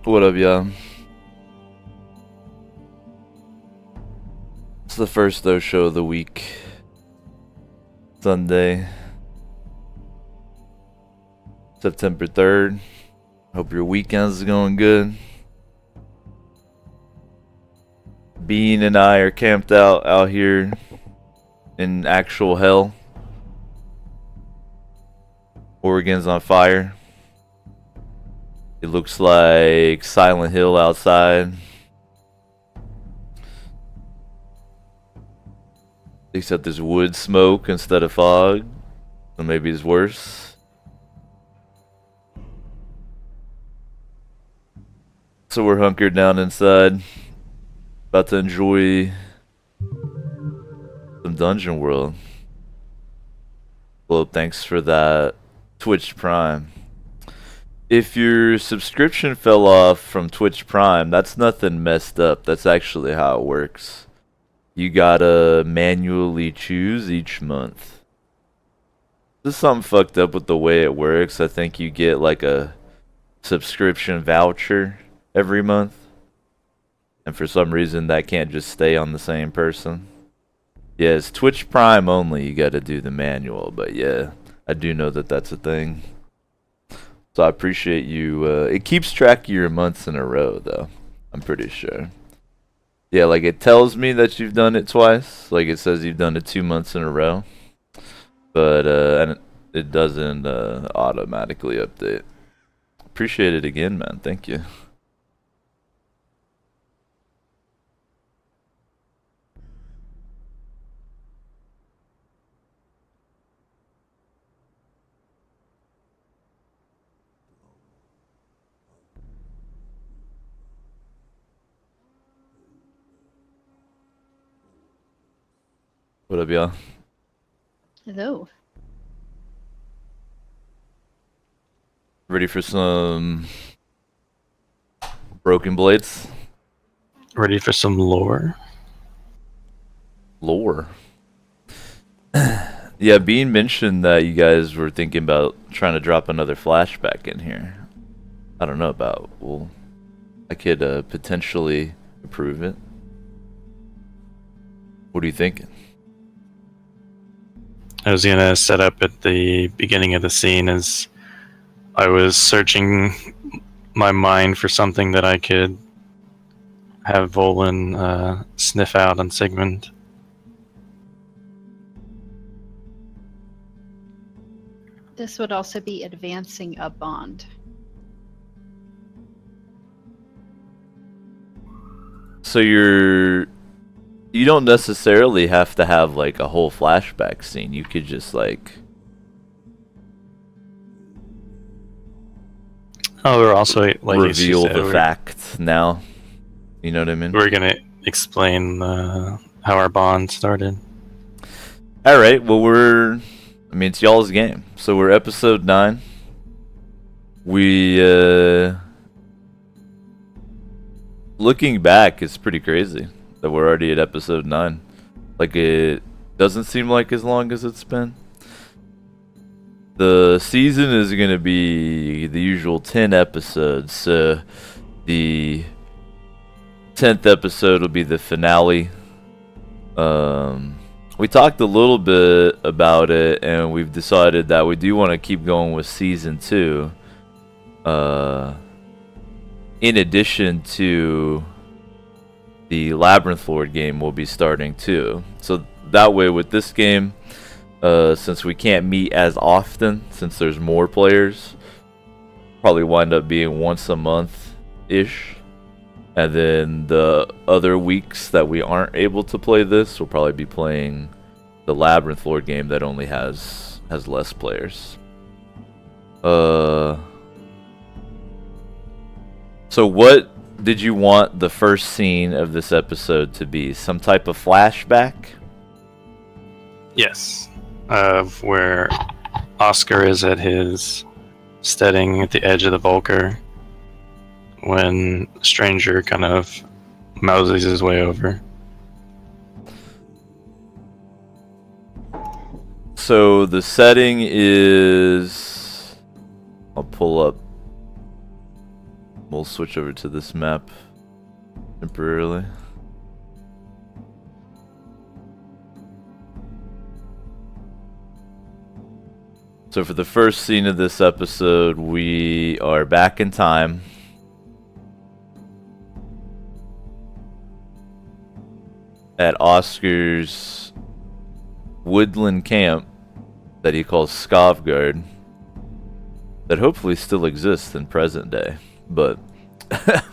What up, y'all? It's the first though show of the week. Sunday, September 3rd. Hope your weekend's going good. Bean and I are camped out here in actual hell. Oregon's on fire. It looks like Silent Hill outside. Except there's wood smoke instead of fog. So maybe it's worse. So we're hunkered down inside. About to enjoy some Dungeon World. Well, thanks for that Twitch Prime. If your subscription fell off from Twitch Prime, that's nothing messed up. That's actually how it works. You gotta manually choose each month. There's something fucked up with the way it works. I think you get like a subscription voucher every month. And for some reason that can't just stay on the same person. Yeah, it's Twitch Prime only. You gotta do the manual. But yeah, I do know that that's a thing. So I appreciate you. It keeps track of your months in a row, though. I'm pretty sure. Yeah, like it tells me that you've done it twice. Like it says you've done it 2 months in a row. But and it doesn't automatically update. Appreciate it again, man. Thank you. What up, y'all? Hello. Ready for some Broken Blades? Ready for some lore? lore. Yeah, Bean mentioned that you guys were thinking about trying to drop another flashback in here. I don't know about. Well, I could potentially approve it. What are you thinking? I was gonna set up at the beginning of the scene as I was searching my mind for something that I could have Volan sniff out on Sigmund. This would also be advancing a bond. So you don't necessarily have to have like a whole flashback scene. You could just like We're also like reveal the fact now. You know what I mean? We're gonna explain how our bond started. All right. Well, it's y'all's game. So we're episode 9. We looking back, it's pretty crazy that we're already at episode 9. Like, it doesn't seem like as long as it's been. The season is going to be the usual 10 episodes. So the 10th episode will be the finale. We talked a little bit about it, and we've decided that we do want to keep going with season 2. In addition to the Labyrinth Lord game, we'll be starting too. So that way, with this game, since we can't meet as often, since there's more players, probably wind up being once a month-ish. And then the other weeks that we aren't able to play this, we'll probably be playing the Labyrinth Lord game that only has less players. So what did you want the first scene of this episode to be? Some type of flashback? Yes. Of where Oscar is at his steading at the edge of the Volker when a stranger kind of mouses his way over. So the setting is... I'll pull up. We'll switch over to this map temporarily. So for the first scene of this episode, we are back in time. At Oscar's woodland camp that he calls Skovgard, that hopefully still exists in present day, but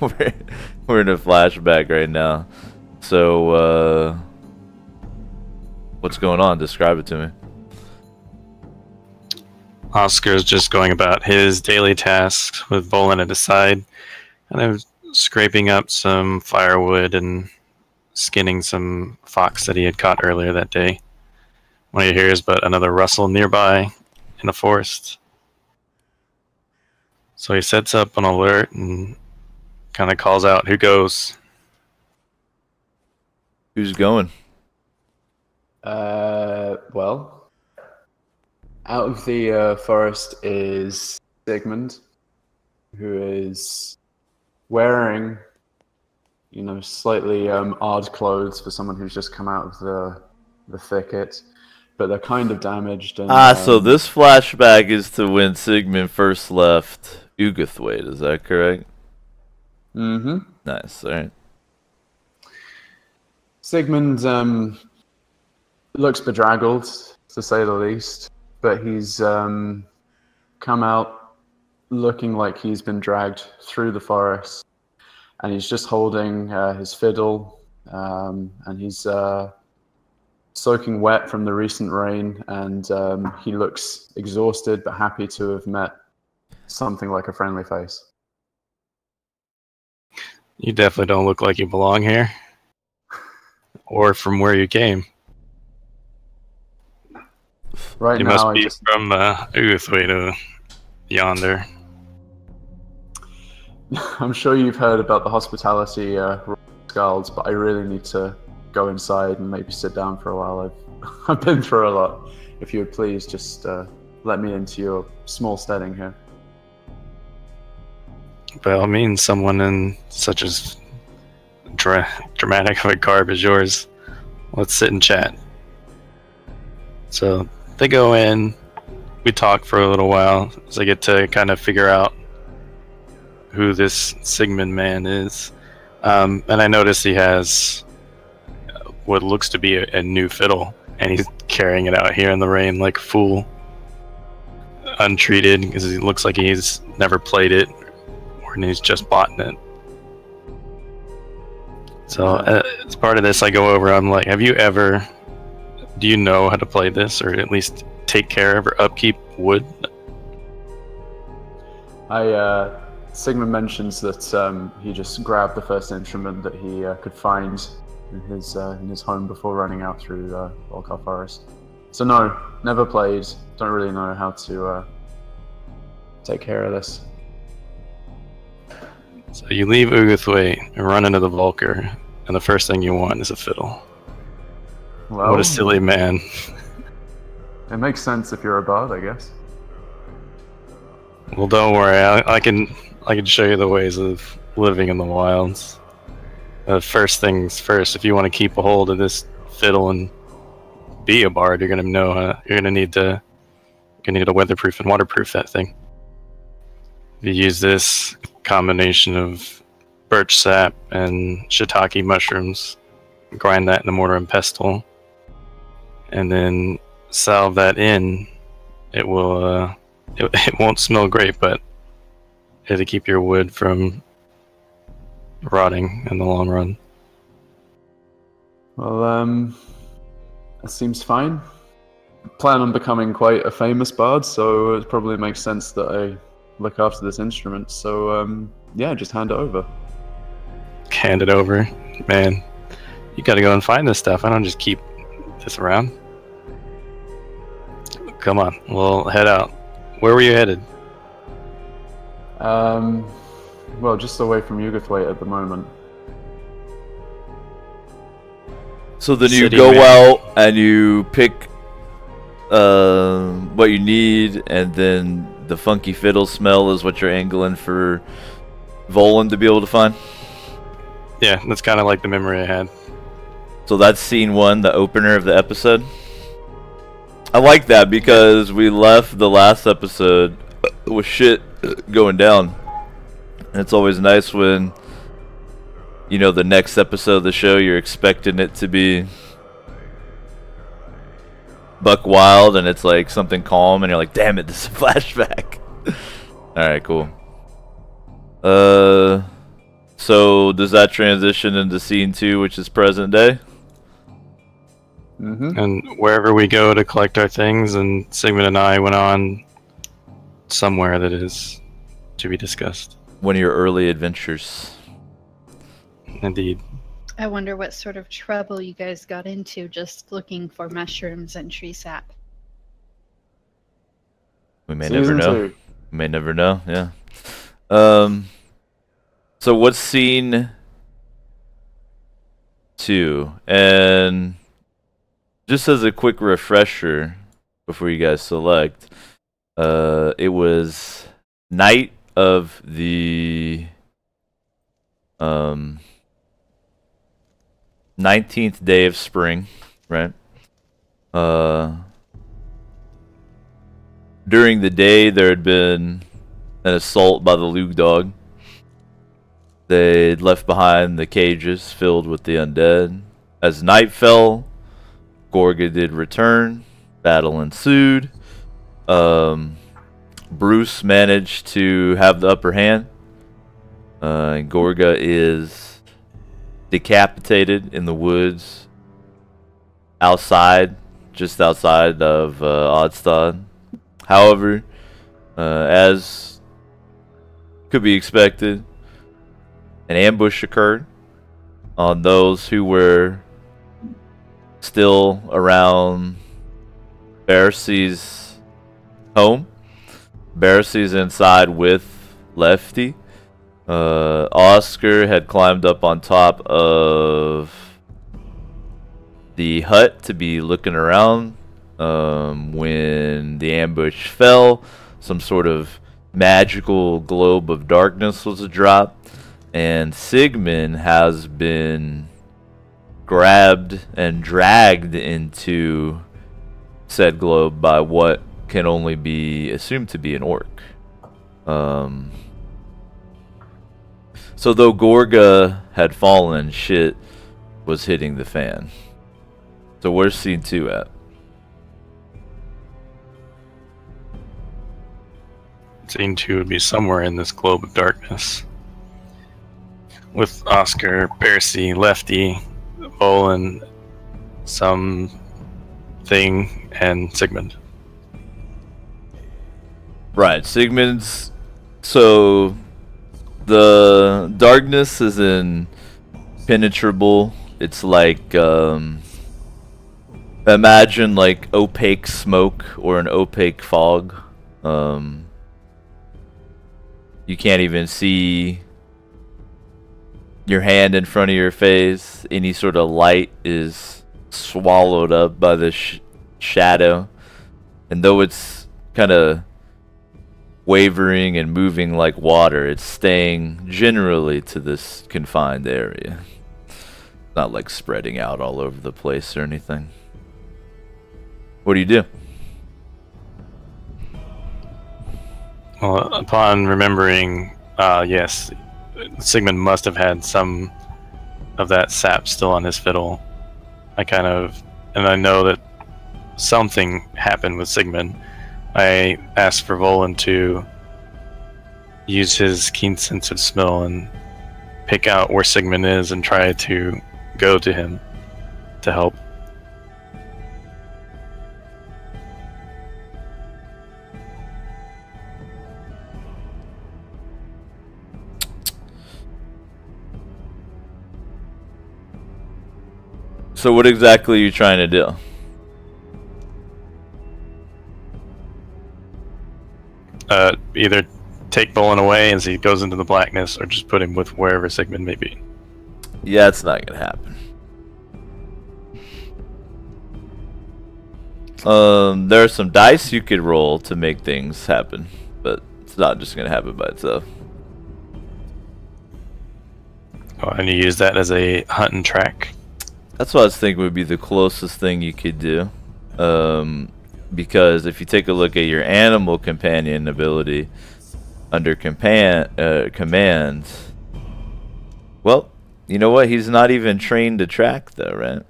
we're in a flashback right now. So what's going on? Describe it to me. Oscar is just going about his daily tasks with Volan at his side, kind of scraping up some firewood and skinning some fox that he had caught earlier that day. When he hears but another rustle nearby in the forest. So he sets up an alert and kind of calls out, "Who goes?" Who's going? Well, out of the forest is Sigmund, who is wearing, slightly odd clothes for someone who's just come out of the thicket, but they're kind of damaged. And, so this flashback is to when Sigmund first left Ugathwaite, is that correct? Mm-hmm. Nice, alright. Sigmund looks bedraggled, to say the least, but he's come out looking like he's been dragged through the forest, and he's just holding his fiddle, and he's soaking wet from the recent rain, and he looks exhausted but happy to have met something like a friendly face. You definitely don't look like you belong here. Or from where you came. Right you now, must be from Ugathwaite yonder. I'm sure you've heard about the hospitality Skulls, but I really need to go inside and maybe sit down for a while. I've been through a lot. If you would please just let me into your small steading here. By all means, someone in such as dramatic of a garb as yours, let's sit and chat. So they go in, we talk for a little while as I get to kind of figure out who this Sigmund man is. And I notice he has what looks to be a new fiddle, and he's carrying it out here in the rain like a fool, untreated, because he looks like he's never played it, or he's just bought it. So as part of this, I go over, I'm like, do you know how to play this, or at least take care of or upkeep wood? Sigmund mentions that he just grabbed the first instrument that he could find in his home before running out through Volcar Forest. So no, never played. Don't really know how to take care of this. So you leave Uguthway and run into the Volker, and the first thing you want is a fiddle. Well, what a silly man. It makes sense if you're a bard, I guess. Well, don't worry. I can show you the ways of living in the wilds. First things first. If you want to keep a hold of this fiddle and be a bard, you're gonna need to weatherproof and waterproof that thing. You use this combination of birch sap and shiitake mushrooms, grind that in a mortar and pestle, and then salve that in. It will it won't smell great, but it'll keep your wood from rotting in the long run. Well, that seems fine. I plan on becoming quite a famous bard, so it probably makes sense that I look after this instrument. So yeah, just hand it over. Hand it over, man. You gotta go and find this stuff. I don't just keep this around. Come on, we'll head out. Where were you headed? Well, just away from Uguthway at the moment. So then you City go man. out and you pick what you need, and then the funky fiddle smell is what you're angling for Volan to be able to find. Yeah, that's kind of like the memory I had. So that's scene one, the opener of the episode. I like that because we left the last episode with shit going down. And it's always nice when, you know, the next episode of the show, you're expecting it to be buck wild, and it's like something calm, and you're like, damn it, this is a flashback. Alright, cool. So does that transition into scene 2, which is present day? Mm-hmm. And wherever we go to collect our things, and Sigmund and I went on somewhere that is to be discussed. One of your early adventures. Indeed. I wonder what sort of trouble you guys got into just looking for mushrooms and tree sap. We may Season never know. 2. We may never know, yeah. So what's scene 2? And just as a quick refresher before you guys select, it was night of the 19th day of spring, right? During the day, there had been an assault by the Lug Dog. They'd left behind the cages filled with the undead. As night fell, Gorga did return. Battle ensued. Bruce managed to have the upper hand. Gorga is decapitated in the woods outside, just outside of Odstad. However, as could be expected, an ambush occurred on those who were still around Barcy's home. Barcy's inside with Lefty. Oscar had climbed up on top of hut to be looking around. When the ambush fell, some sort of magical globe of darkness was dropped, and Sigmund has been grabbed and dragged into said globe by what can only be assumed to be an orc. So though Gorga had fallen, shit was hitting the fan. So where's scene 2 at? Scene 2 would be somewhere in this globe of darkness. With Oscar, Percy, Lefty, Olin, some thing, and Sigmund. Right, Sigmund's... So, the darkness is impenetrable. It's like, imagine like opaque smoke or an opaque fog. You can't even see your hand in front of your face. Any sort of light is swallowed up by the shadow. And though it's kind of wavering and moving like water, it's staying generally to this confined area. Not like spreading out all over the place or anything. What do you do? Well, upon remembering, yes, Sigmund must have had some of that sap still on his fiddle. And I know that something happened with Sigmund. I asked for Volan to use his keen sense of smell and pick out where Sigmund is and try to go to him to help. So what exactly are you trying to do? Either take Bolin away as he goes into the blackness, or just put him with wherever Sigmund may be. Yeah, it's not gonna happen. There are some dice you could roll to make things happen, but it's not just gonna happen by itself. Oh, and you use that as a hunt and track. That's what I was thinking would be the closest thing you could do. Because if you take a look at your animal companion ability under command, well, you know what? He's not even trained to track though, right?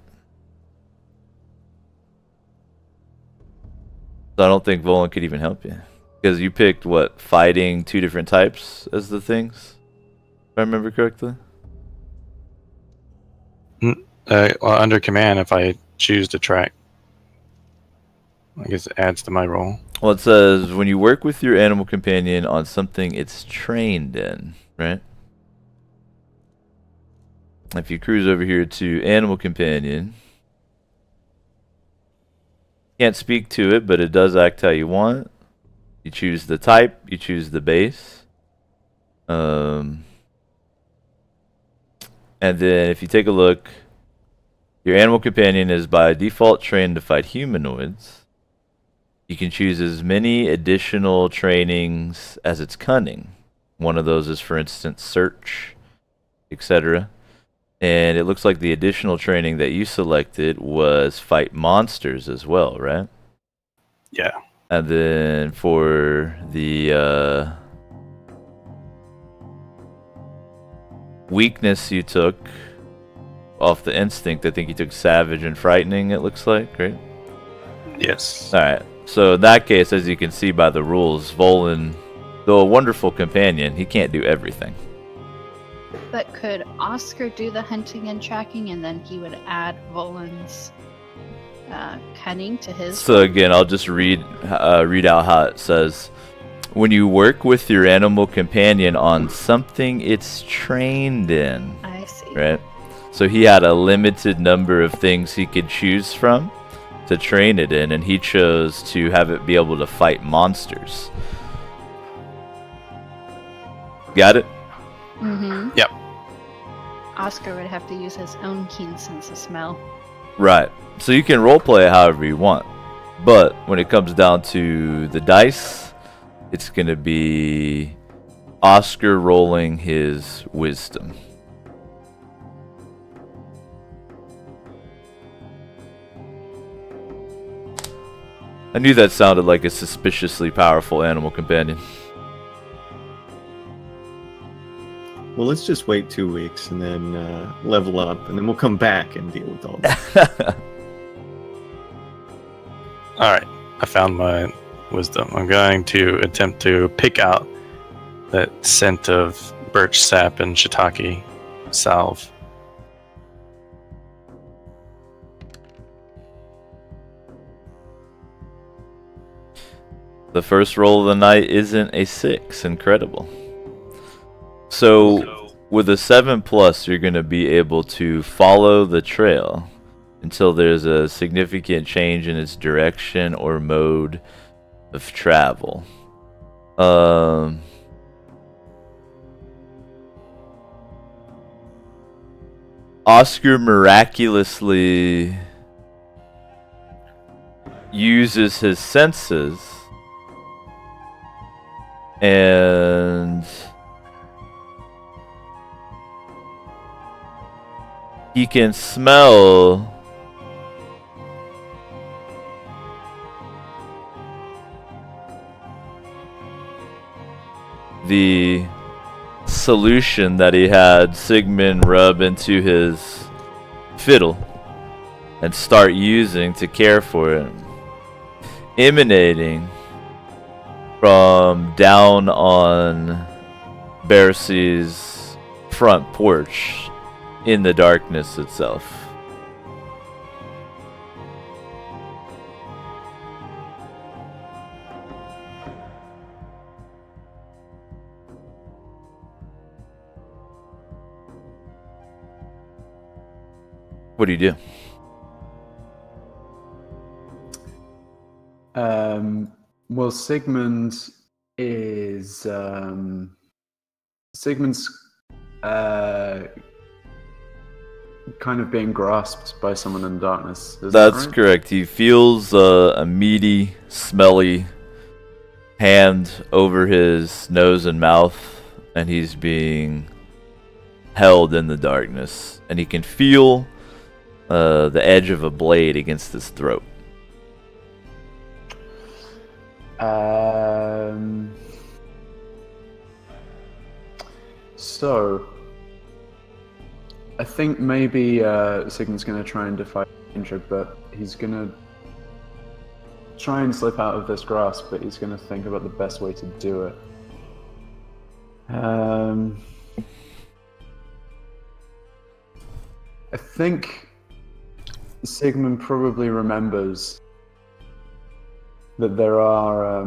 So I don't think Volan could even help you. Because you picked, what, fighting 2 different types as the things? If I remember correctly? Well, under command, if I choose to track, I guess it adds to my roll. Well, it says, when you work with your animal companion on something it's trained in, right? If you cruise over here to animal companion, can't speak to it, but it does act how you want. You choose the type, you choose the base. And then if you take a look, your animal companion is by default trained to fight humanoids. You can choose as many additional trainings as its cunning. One of those is, for instance, search, etc. And it looks like the additional training that you selected was fight monsters as well, right? Yeah. And then for the weakness you took off the instinct, I think you took savage and frightening, it looks like, right? Yes. Alright, so in that case, as you can see by the rules, Volan, though a wonderful companion, he can't do everything. But could Oscar do the hunting and tracking, and then he would add Volan's cunning to his? So again, I'll just read out how it says. When you work with your animal companion on something it's trained in. I see. Right? So he had a limited number of things he could choose from to train it in, and he chose to have it be able to fight monsters. Got it? Mm-hmm. Yep. Oscar would have to use his own keen sense of smell. Right. So you can roleplay it however you want. But when it comes down to the dice, it's going to be Oscar rolling his wisdom. I knew that sounded like a suspiciously powerful animal companion. Well, let's just wait 2 weeks and then level up, and then we'll come back and deal with all that. Alright, I found my wisdom. I'm going to attempt to pick out that scent of birch sap and shiitake salve. The first roll of the night isn't a 6. Incredible. So, with a 7+, you're going to be able to follow the trail until there's a significant change in its direction or mode of travel. Oscar miraculously uses his senses and he can smell the solution that he had Sigmund rub into his fiddle and start using to care for it, emanating from down on Bercy's front porch in the darkness itself. What do you do? Well, Sigmund is Sigmund's kind of being grasped by someone in the darkness. Is that That's right? correct. He feels a meaty, smelly hand over his nose and mouth, and he's being held in the darkness, and he can feel the edge of a blade against his throat. So, I think maybe Sigmund's going to try and defy danger, but he's going to try and slip out of this grasp, but he's going to think about the best way to do it. I think Sigmund probably remembers that there are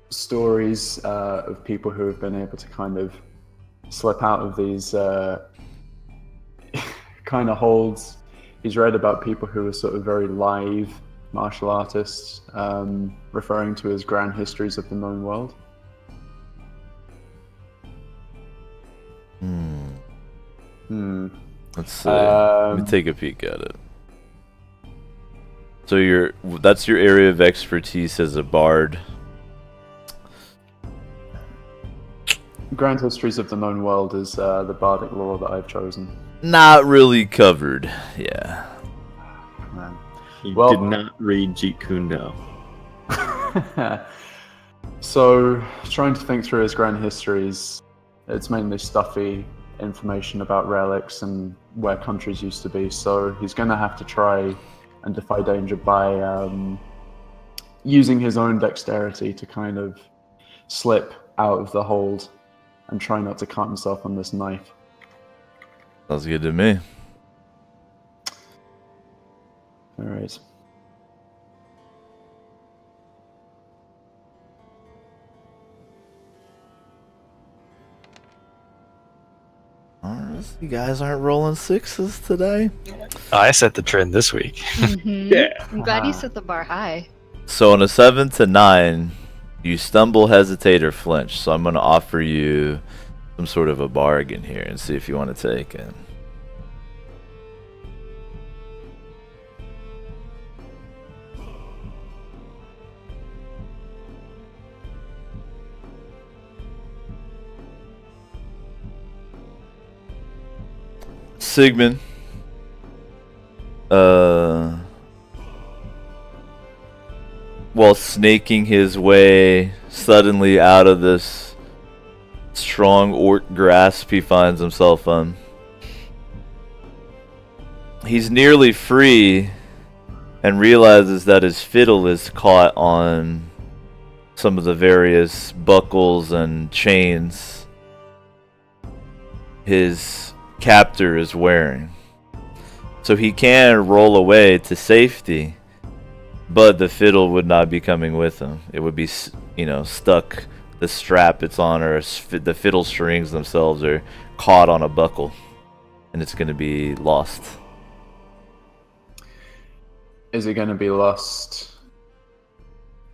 stories of people who have been able to kind of slip out of these kind of holds. He's read about people who are sort of very live martial artists, referring to as grand histories of the known world. Let's see. Let me take a peek at it. So that's your area of expertise as a bard. Grand histories of the known world is the bardic lore that I've chosen. Not really covered. Yeah. Man. He Well- did not read Jeet Kune Do. So, trying to think through his grand histories, it's mainly stuffy information about relics and where countries used to be. So he's going to have to try and defy danger by using his own dexterity to kind of slip out of the hold and try not to cut himself on this knife. Sounds good to me. All right. You guys aren't rolling 6s today. I set the trend this week. Yeah. I'm glad you set the bar high. So on a 7 to 9, you stumble, hesitate, or flinch. So I'm going to offer you some sort of a bargain here and see if you want to take it. Sigmund, while snaking his way suddenly out of this strong orc grasp he finds himself on, he's nearly free and realizes that his fiddle is caught on some of the various buckles and chains his captor is wearing. So he can roll away to safety, but the fiddle would not be coming with him. It would be, you know, stuck. The strap it's on, or the fiddle strings themselves are caught on a buckle, and it's going to be lost. Is it going to be lost?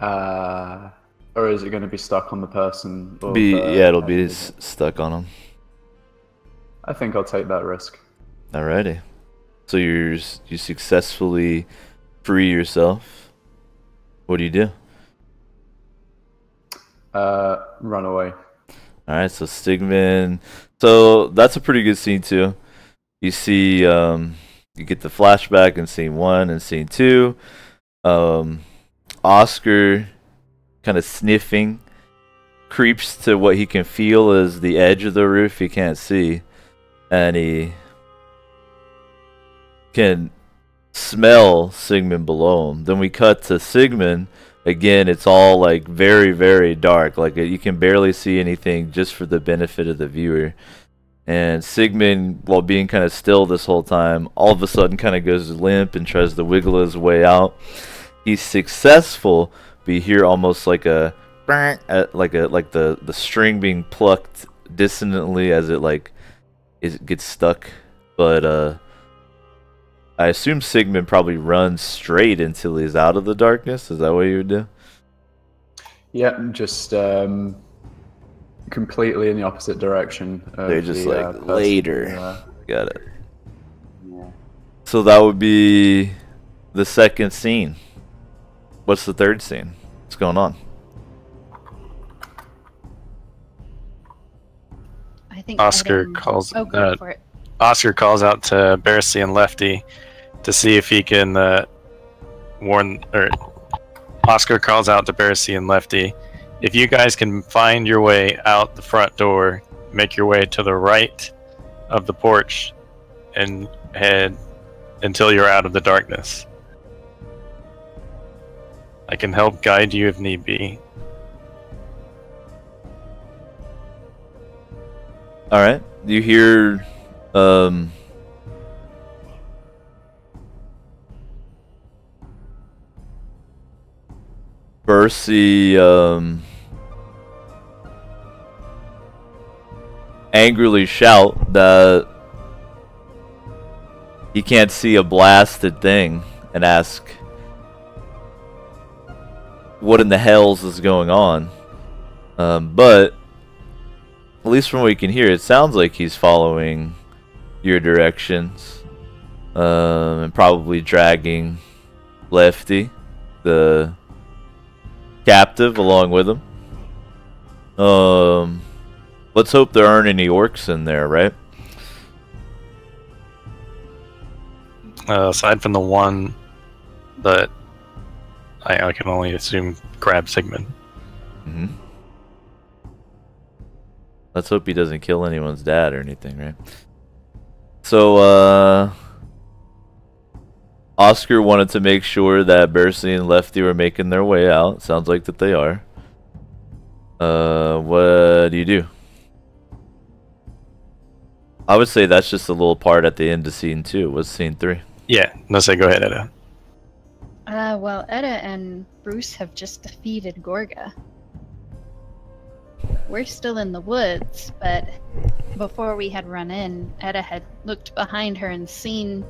Or is it going to be stuck on the person? Or Yeah, it'll be stuck on him. I think I'll take that risk. Alrighty. So you successfully free yourself. What do you do? Run away. Alright, so Stigman. So that's a pretty good scene too. You see, you get the flashback in scene 1 and scene 2. Oscar, kind of sniffing, creeps to what he can feel as the edge of the roof. He can't see, and he can smell Sigmund below him. Then we cut to Sigmund. Again, it's all like very, very dark. Like you can barely see anything, just for the benefit of the viewer. And Sigmund, while being kind of still this whole time, all of a sudden kind of goes limp and tries to wiggle his way out. He's successful, but you hear almost like the string being plucked dissonantly as it gets stuck. But I assume Sigmund probably runs straight until he's out of the darkness. Is that what you would do? Yeah, just completely in the opposite direction. They're just later. Got it. Yeah. So that would be the second scene. What's the third scene? What's going on? I think Oscar Eden... calls. Oh, go for it. Oscar calls out to Bercy and Lefty to see if he can warn. Or Oscar calls out to Bercy and Lefty, if you guys can find your way out the front door, make your way to the right of the porch, and head until you're out of the darkness. I can help guide you if need be. Alright. You hear Bercy angrily shout that he can't see a blasted thing, and ask what in the hells is going on. But at least from what you can hear, it sounds like he's following your directions, and probably dragging Lefty, the captive, along with him. Let's hope there aren't any orcs in there, right? Aside from the one that I can only assume grabbed Sigmund. Mm-hmm. Let's hope he doesn't kill anyone's dad or anything, right? So, Oscar wanted to make sure that Bercy and Lefty were making their way out. Sounds like that they are. What do you do? I would say that's just a little part at the end of scene 2. What's scene 3? Yeah, no, say go ahead, Edda. Well, Edda and Bruce have just defeated Gorga. We're still in the woods, but before we had run in, Edda had looked behind her and seen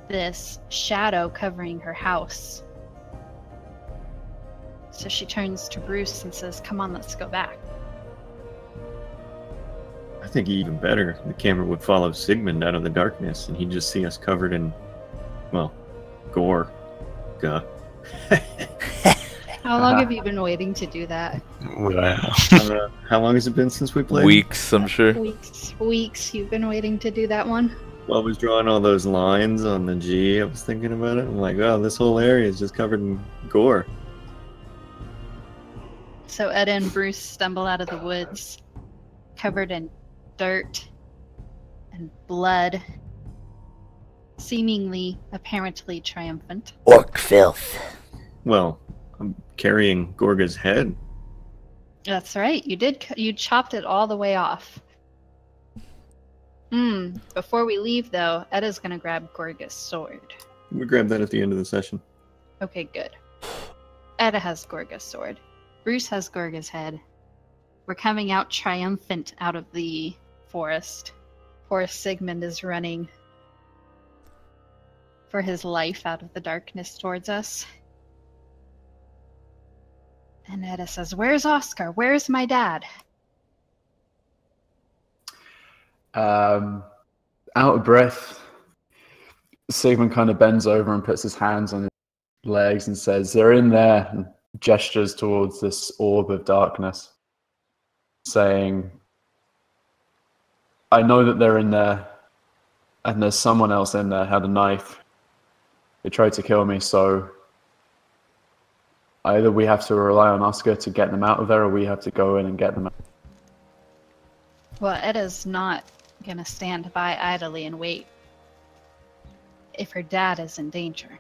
this shadow covering her house. So she turns to Bruce and says, "Come on, let's go back." I think even better, the camera would follow Sigmund out of the darkness, and he'd just see us covered in, well, gore. Gah. How How long have you been waiting to do that? Wow. How long has it been since we played? Weeks, I'm sure. Weeks. You've been waiting to do that one. While I was drawing all those lines on the G, I was thinking about it. I'm like, oh, this whole area is just covered in gore. So Etta and Bruce stumble out of the woods, covered in dirt and blood, seemingly, apparently triumphant. Orc filth. Well, I'm carrying Gorga's head. That's right. You did. You chopped it all the way off. Before we leave, though, Etta's gonna grab Gorga's sword. We grabbed that at the end of the session. Okay, good. Etta has Gorga's sword. Bruce has Gorga's head. We're coming out triumphant out of the forest. Poor Sigmund is running for his life out of the darkness towards us. And Etta says, "Where's Oscar? Where's my dad?" Out of breath, Sigmund kind of bends over and puts his hands on his legs and says, "They're in there," and gestures towards this orb of darkness, saying, "I know that they're in there, and there's someone else in there, had a knife. They tried to kill me, so either we have to rely on Oscar to get them out of there, or we have to go in and get them out." Well, Etta's not gonna stand by idly and wait if her dad is in danger.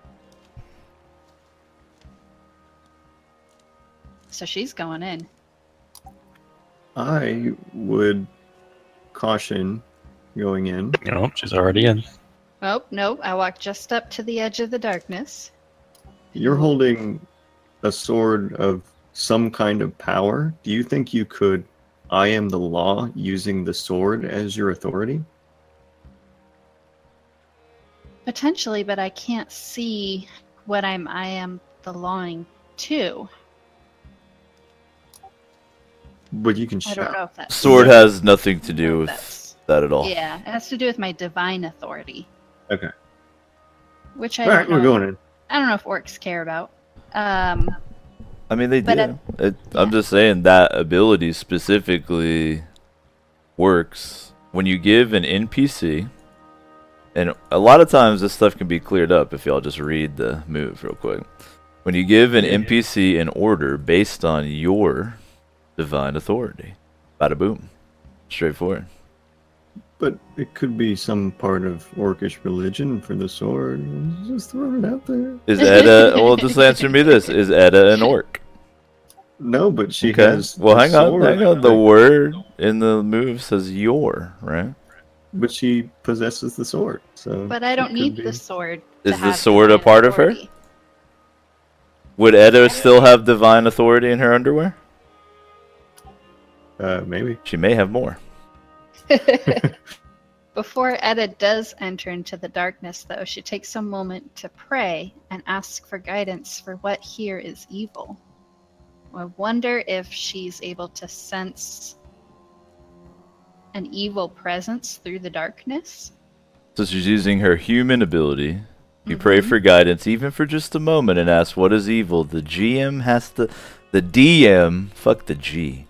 So she's going in. I would caution going in. Nope, she's already in. Oh, no, I walked just up to the edge of the darkness. You're holding a sword of some kind of power. Do you think you could I am the law using the sword as your authority? Potentially, but I can't see what I am the lawing to. But you can I shout. don't know if that's... Sword has nothing to do with That's- that at all. Yeah, it has to do with my divine authority. Okay. Which I All right, don't we're know. going in. I don't know if orcs care about. I mean, they But do. I'm just saying that ability specifically works when you give an NPC, and a lot of times this stuff can be cleared up if y'all just read the move real quick. When you give an NPC an order based on your divine authority, bada boom, straightforward. But it could be some part of orcish religion for the sword. Just throwing it out there. Is Edda? Well, just answer me this: is Edda an orc? No, but she Okay. has. Well, the hang on, sword. hang on. The word in the move says "your," right? But she possesses the sword, so. But I don't it need could the be- sword. Is to the have sword a divine part of her? authority. Would Edda still have divine authority in her underwear? Maybe. She may have more. Before Etta does enter into the darkness, though, she takes a moment to pray and ask for guidance for what here is evil. I wonder if she's able to sense an evil presence through the darkness. So she's using her human ability. You pray for guidance, even for just a moment, and ask what is evil. The GM has to, the DM, fuck the G,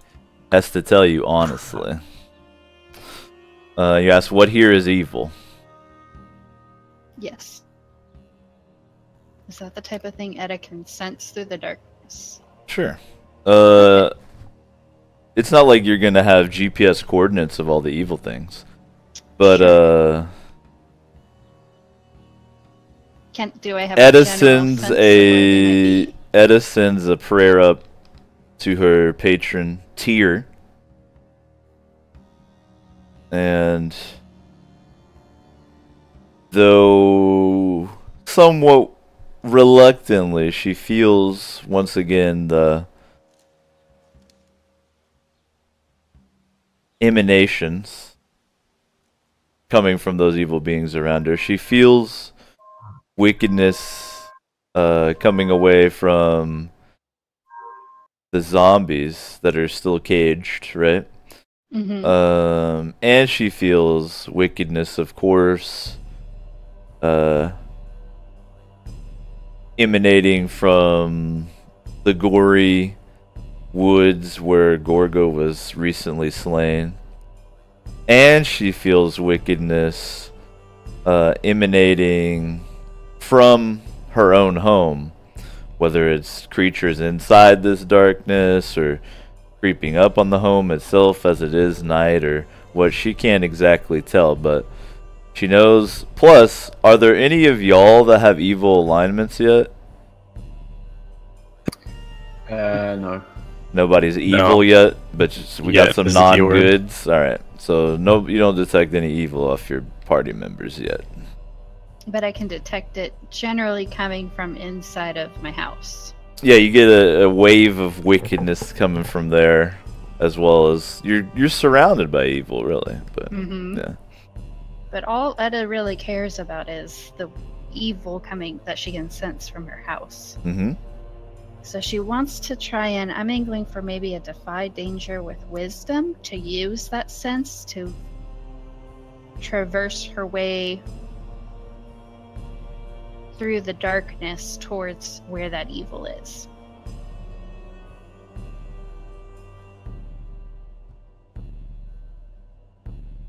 has to tell you honestly. You ask what here is evil. Yes. Is that the type of thing Etta can sense through the darkness? Sure. It's not like you're gonna have GPS coordinates of all the evil things, but Do I have Etta a general sense of where they might be? Etta sends a prayer up to her patron Tyr, and though somewhat reluctantly, she feels once again the emanations coming from those evil beings around her. She feels wickedness coming away from the zombies that are still caged, right? And she feels wickedness, of course, emanating from the gory woods where Gorgo was recently slain. And she feels wickedness emanating from her own home, whether it's creatures inside this darkness or creeping up on the home itself as it is night, or what she can't exactly tell, but she knows. Plus, are there any of y'all that have evil alignments yet? No. Nobody's No. evil yet, but we Yet got some is the keyword. non-goods. Alright, so no, you don't detect any evil off your party members yet. But I can detect it generally coming from inside of my house. Yeah, you get a wave of wickedness coming from there, as well as you're surrounded by evil, really. But yeah, But all Etta really cares about is the evil coming that she can sense from her house. So she wants to try and, I'm angling for maybe a defy danger with wisdom to use that sense to traverse her way through the darkness towards where that evil is.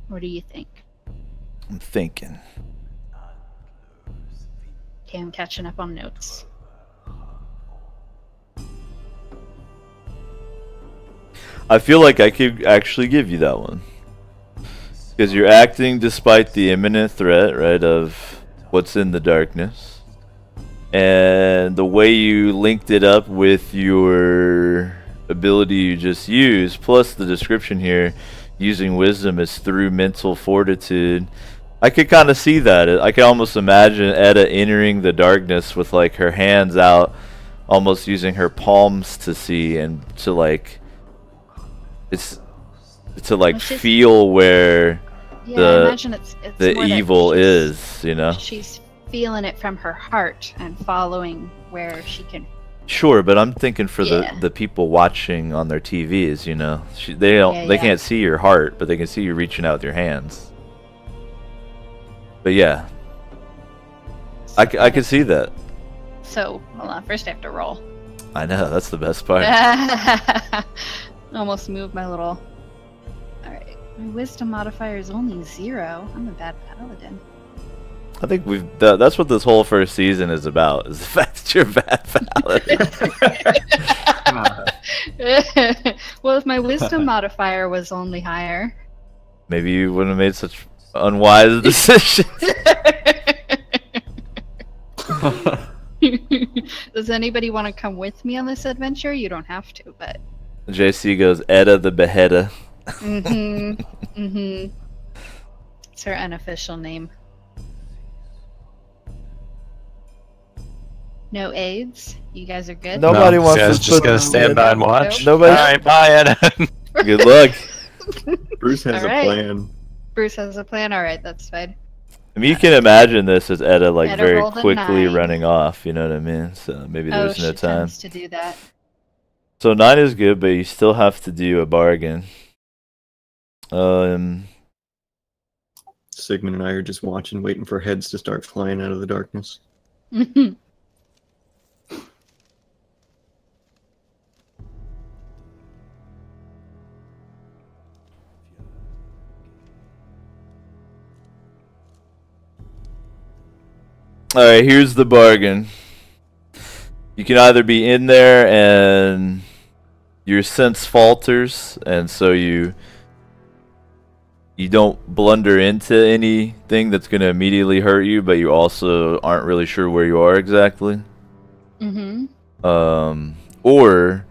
What do you think? I'm thinking. Okay, I'm catching up on notes. I feel like I could actually give you that one, because you're acting despite the imminent threat, right, of what's in the darkness. And the way you linked it up with your ability you just used, plus the description here, using wisdom is through mental fortitude. I could kind of see that. I could almost imagine Etta entering the darkness with like her hands out, almost using her palms to see and to like, it's to like feel where Yeah, I imagine it's the more that evil is, you know? She's feeling it from her heart and following where she can. Sure, but I'm thinking for Yeah. the people watching on their TVs, you know, they can't see your heart, but they can see you reaching out with your hands. But yeah, I could see that. So, hold on. First, I have to roll. I know, that's the best part. Almost moved my little. Alright. My wisdom modifier is only 0. I'm a bad paladin. I think that's what this whole first season is about, is the fact that you're a bad paladin. Well, if my wisdom modifier was only higher. Maybe you wouldn't have made such unwise decisions. Does anybody want to come with me on this adventure? You don't have to, but. JC goes, Etta the Beheader. It's her unofficial name. No aids? You guys are good? Nobody wants guys to just put gonna stand by and watch. Nobody. Alright, bye, Etta. Good luck. Bruce has Alright. a plan. Bruce has a plan? Alright, that's fine. I mean, you can imagine this as Etta like Etta very rolled a quickly 9. running off, you know what I mean? So maybe there's no she time. tends to do that. So 9 is good, but you still have to do a bargain. Sigmund and I are just watching, waiting for heads to start flying out of the darkness. Alright, here's the bargain. You can either be in there and your sense falters, and so you don't blunder into anything that's going to immediately hurt you, but you also aren't really sure where you are exactly. Or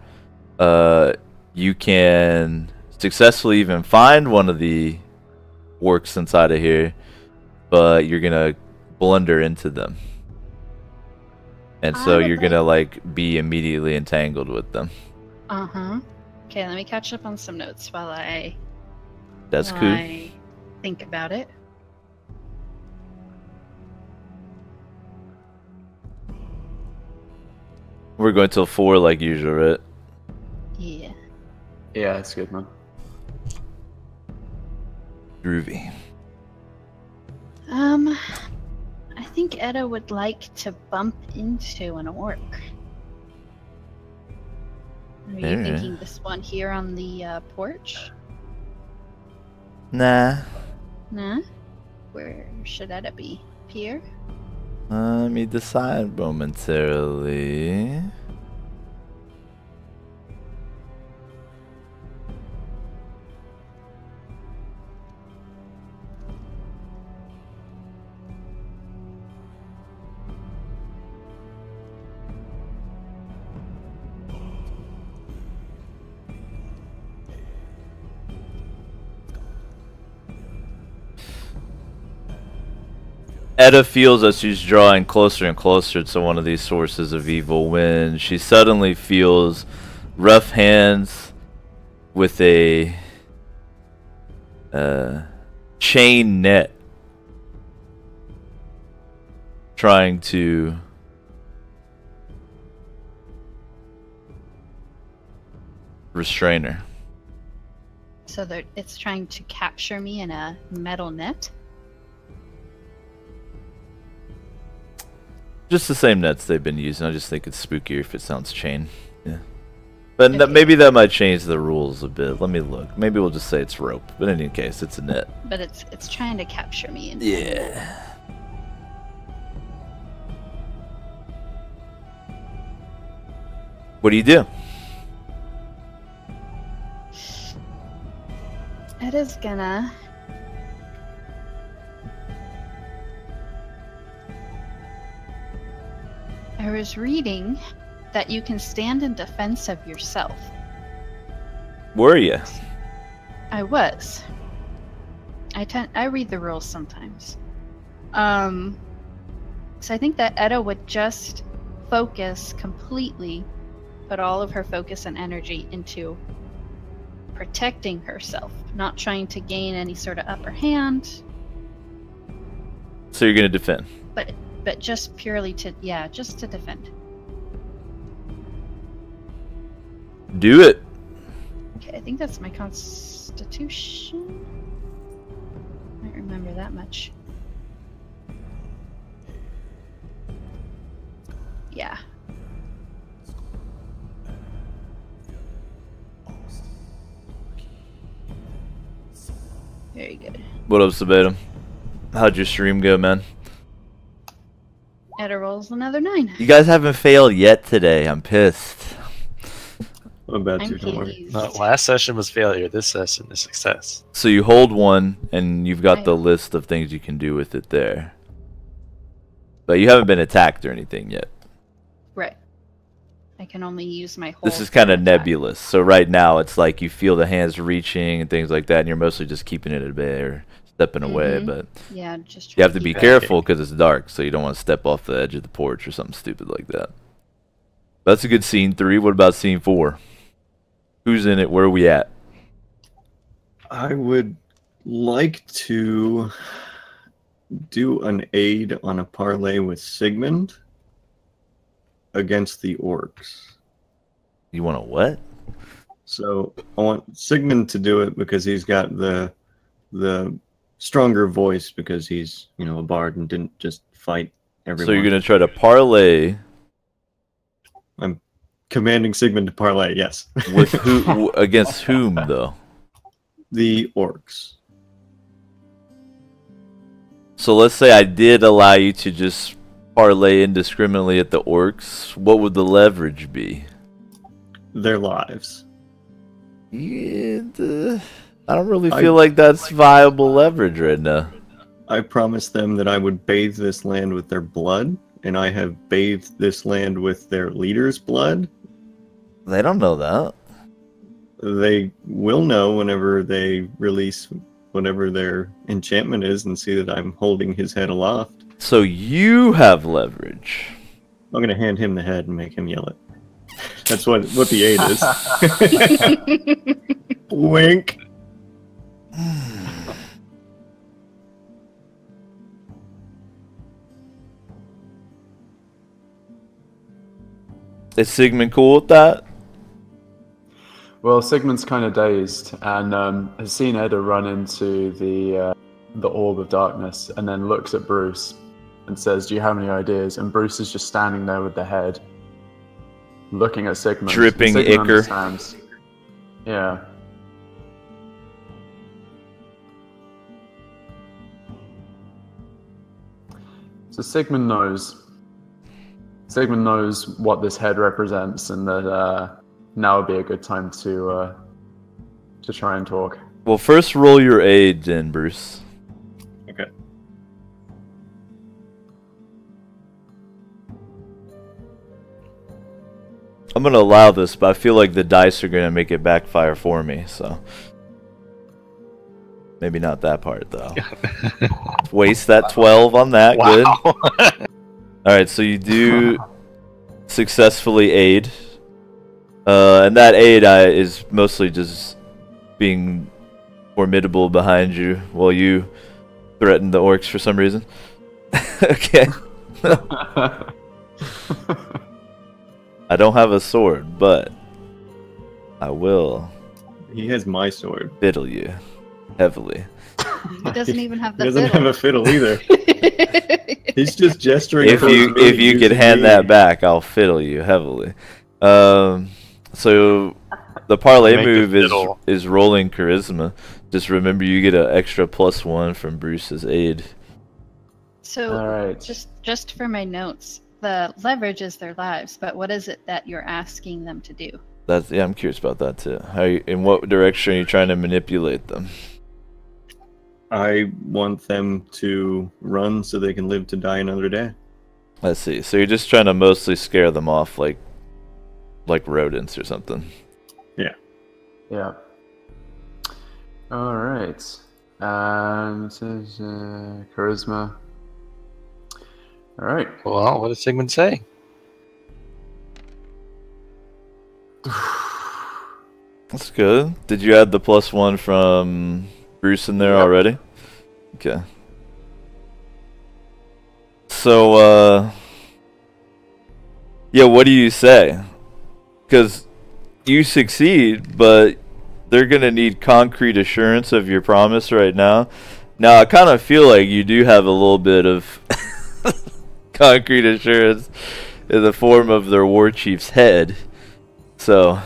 you can successfully even find one of the works inside of here, but you're going to blunder into them. And so you're going to like be immediately entangled with them. Okay, let me catch up on some notes while I think about it. We're going till 4 like usual, right? Yeah. Yeah, it's good, man. Groovy. I think Etta would like to bump into an orc. Are you Alright. thinking this one here on the porch? Nah. Nah. Where should that be? Here? Let me decide momentarily. Edda feels as she's drawing closer and closer to one of these sources of evil when she suddenly feels rough hands with a chain net trying to restrain her. So that it's trying to capture me in a metal net? Just the same nets they've been using. I just think it's spookier if it sounds chain. Yeah. But Okay. maybe that might change the rules a bit. Let me look. Maybe we'll just say it's rope. But in any case, it's a net. But it's trying to capture me in Yeah. What do you do? It is gonna I was reading that you can stand in defense of yourself. Were you? I was. I read the rules sometimes. So I think that Edda would just focus completely, put all of her focus and energy into protecting herself, not trying to gain any sort of upper hand, So you're gonna defend. but just purely to just to defend. Do it. Okay, I think that's my constitution. I don't remember that much. Yeah. Very good. What up, Sabatum? How'd your stream go, man? Edda rolls another 9. You guys haven't failed yet today. I'm pissed. What about I'm you, don't worry. pleased. No, last session was failure. This session is success. So you hold one, and you've got the Right. list of things you can do with it there. But you haven't been attacked or anything yet. Right. I can only use my whole. This is kind of attack. nebulous. So right now, it's like you feel the hands reaching and things like that, and you're mostly just keeping it at bay or stepping away. Mhm. But Yeah, just. you have trying to be keep it- careful because it's dark, so you don't want to step off the edge of the porch or something stupid like that. That's a good scene 3. What about scene 4? Who's in it? Where are we at? I would like to do an aid on a parlay with Sigmund against the orcs. You want to what? So I want Sigmund to do it because he's got the stronger voice because he's, you know, a bard and didn't just fight everyone. So you're gonna try to parlay I'm commanding Sigmund to parlay, yes. with who against whom though? The orcs. So let's say I did allow you to just parlay indiscriminately at the orcs. What would the leverage be? Their lives. Yeah, I don't really feel like that's viable leverage right now. I promised them that I would bathe this land with their blood, and I have bathed this land with their leader's blood. They don't know that. They will know whenever they release whatever their enchantment is and see that I'm holding his head aloft. So you have leverage. I'm going to hand him the head and make him yell it. That's what the aid is. Wink. Is Sigmund cool with that? Well, Sigmund's kind of dazed and has seen Edda run into the orb of darkness, and then looks at Bruce and says, "Do you have any ideas?" And Bruce is just standing there with the head, looking at Sigmund. Dripping Sigmund ichor. understands. Yeah. So Sigmund knows. Sigmund knows what this head represents, and that now would be a good time to try and talk. Well, first roll your aid, then, Bruce. Okay. I'm gonna allow this, but I feel like the dice are gonna make it backfire for me, so maybe not that part though. Waste that 12 on that. Good. All right, so you do successfully aid, and that aid is mostly just being formidable behind you while you threaten the orcs for some reason. Okay. I don't have a sword, but I will He has my sword. fiddle you heavily. He doesn't even have He the doesn't have a fiddle either. fiddle. He's just gesturing. If towards you me, if you could using hand me. that back, I'll fiddle you heavily. So the parlay Make the move fiddle. is rolling charisma. Just remember, you get an extra +1 from Bruce's aid. So, All right. just for my notes, the leverage is their lives, but what is it that you're asking them to do? Yeah, I'm curious about that too. In what direction are you trying to manipulate them? I want them to run so they can live to die another day. Let's see. So you're just trying to mostly scare them off, like rodents or something. Yeah. All right. This is charisma. All right. Well, what does Sigmund say? That's good. Did you add the +1 from Bruce in there Yep. already? Okay. So, yeah, what do you say? Because you succeed, but they're going to need concrete assurance of your promise right now. Now, I kind of feel like you do have a little bit of concrete assurance in the form of their war chief's head. So,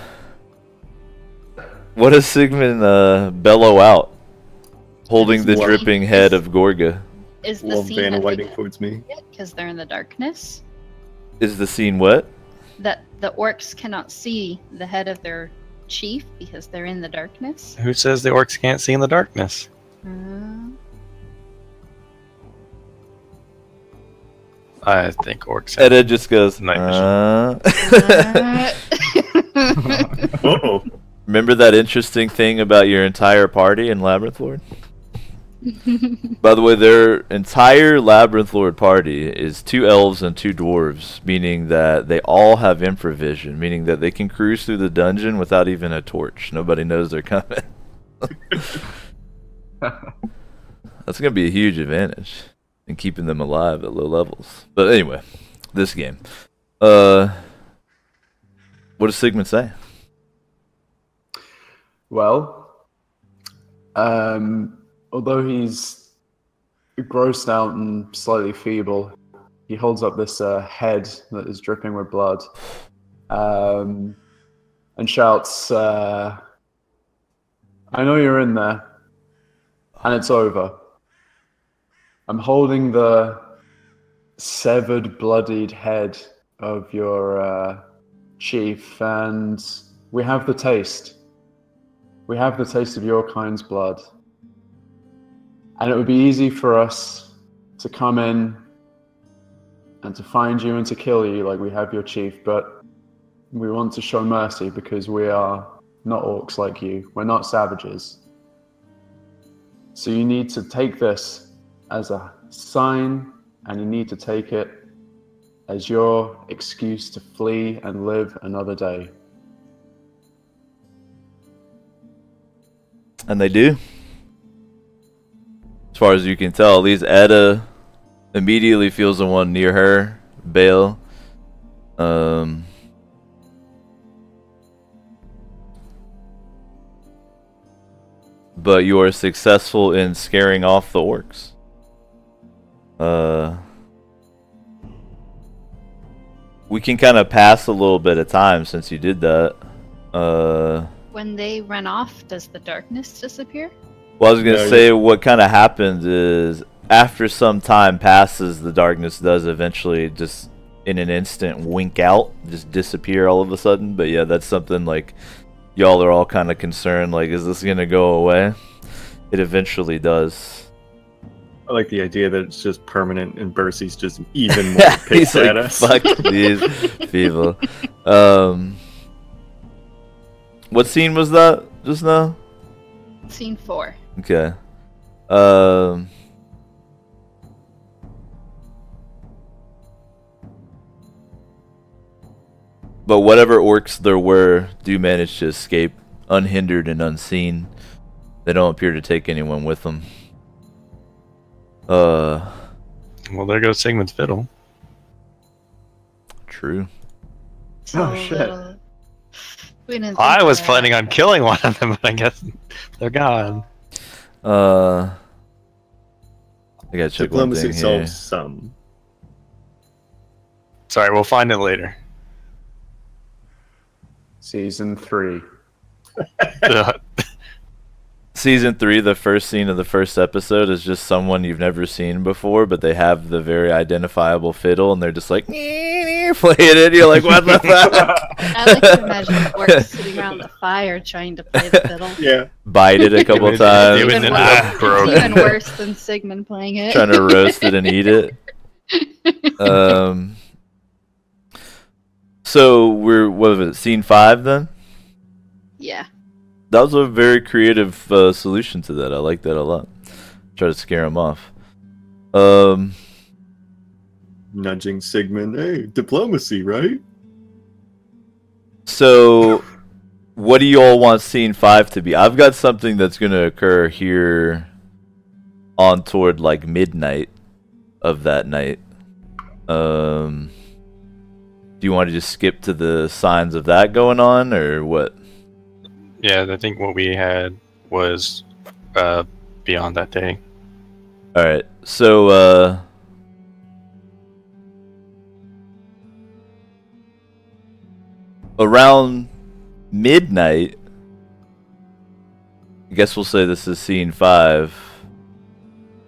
what does Sigmund bellow out, holding the What? dripping head of Gorga? Is the Love scene Vanna that they Whiting can't towards me. see it because they're in the darkness? Is the scene what? That the orcs cannot see the head of their chief because they're in the darkness? Who says the orcs can't see in the darkness? I think orcs have Ed just goes, Night Whoa. Remember that interesting thing about your entire party in Labyrinth Lord? By the way, their entire Labyrinth Lord party is 2 elves and 2 dwarves, meaning that they all have infravision, meaning that they can cruise through the dungeon without even a torch. Nobody knows they're coming. That's going to be a huge advantage in keeping them alive at low levels. But anyway, this game. What does Sigmund say? Well, although he's grossed out and slightly feeble, he holds up this head that is dripping with blood, and shouts, "I know you're in there, and it's over. I'm holding the severed, bloodied head of your chief, and we have the taste. We have the taste of your kind's blood. And it would be easy for us to come in and to find you and to kill you like we have your chief, but we want to show mercy because we are not orcs like you. We're not savages. So you need to take this as a sign, and you need to take it as your excuse to flee and live another day." And they do. As far as you can tell, at least Edda immediately feels the one near her, Bale. But you are successful in scaring off the orcs. we can kind of pass a little bit of time since you did that. When they run off, does the darkness disappear? Well, I was gonna No, say what kind of happens is after some time passes, the darkness does eventually just in an instant wink out, just disappear all of a sudden. But yeah, that's something like y'all are all kind of concerned. Like, is this gonna go away? It eventually does. I like the idea that it's just permanent and Bercy's just even more He's pissed at like, us. fuck these people. What scene was that just now? Scene 4. Okay. But whatever orcs there were do manage to escape unhindered and unseen. They don't appear to take anyone with them. Well, there goes Sigmund's fiddle. True. So shit. we didn't I think was of that. planning on killing one of them, but I guess they're gone. I gotta check one Diplomacy thing here. solves some. Sorry, we'll find it later. Season 3. Season 3, the first scene of the first episode is just someone you've never seen before, but they have the very identifiable fiddle, and they're just like playing it. You're like, what the fuck? I like to imagine orcs sitting around the fire trying to play the fiddle. Yeah. Bite it a couple It times, was Even an worse. eye broken. It's even worse than Sigmund playing it. trying to roast it and eat it. So we're what was it? Scene 5 then? Yeah. That was a very creative solution to that. I like that a lot. Try to scare him off. Nudging Sigmund. Hey, diplomacy, right? So, what do you all want scene 5 to be? I've got something that's going to occur here on toward like midnight of that night. Do you want to just skip to the signs of that going on, or what? Yeah, I think what we had was beyond that day. Alright, so, around midnight, I guess we'll say this is scene 5.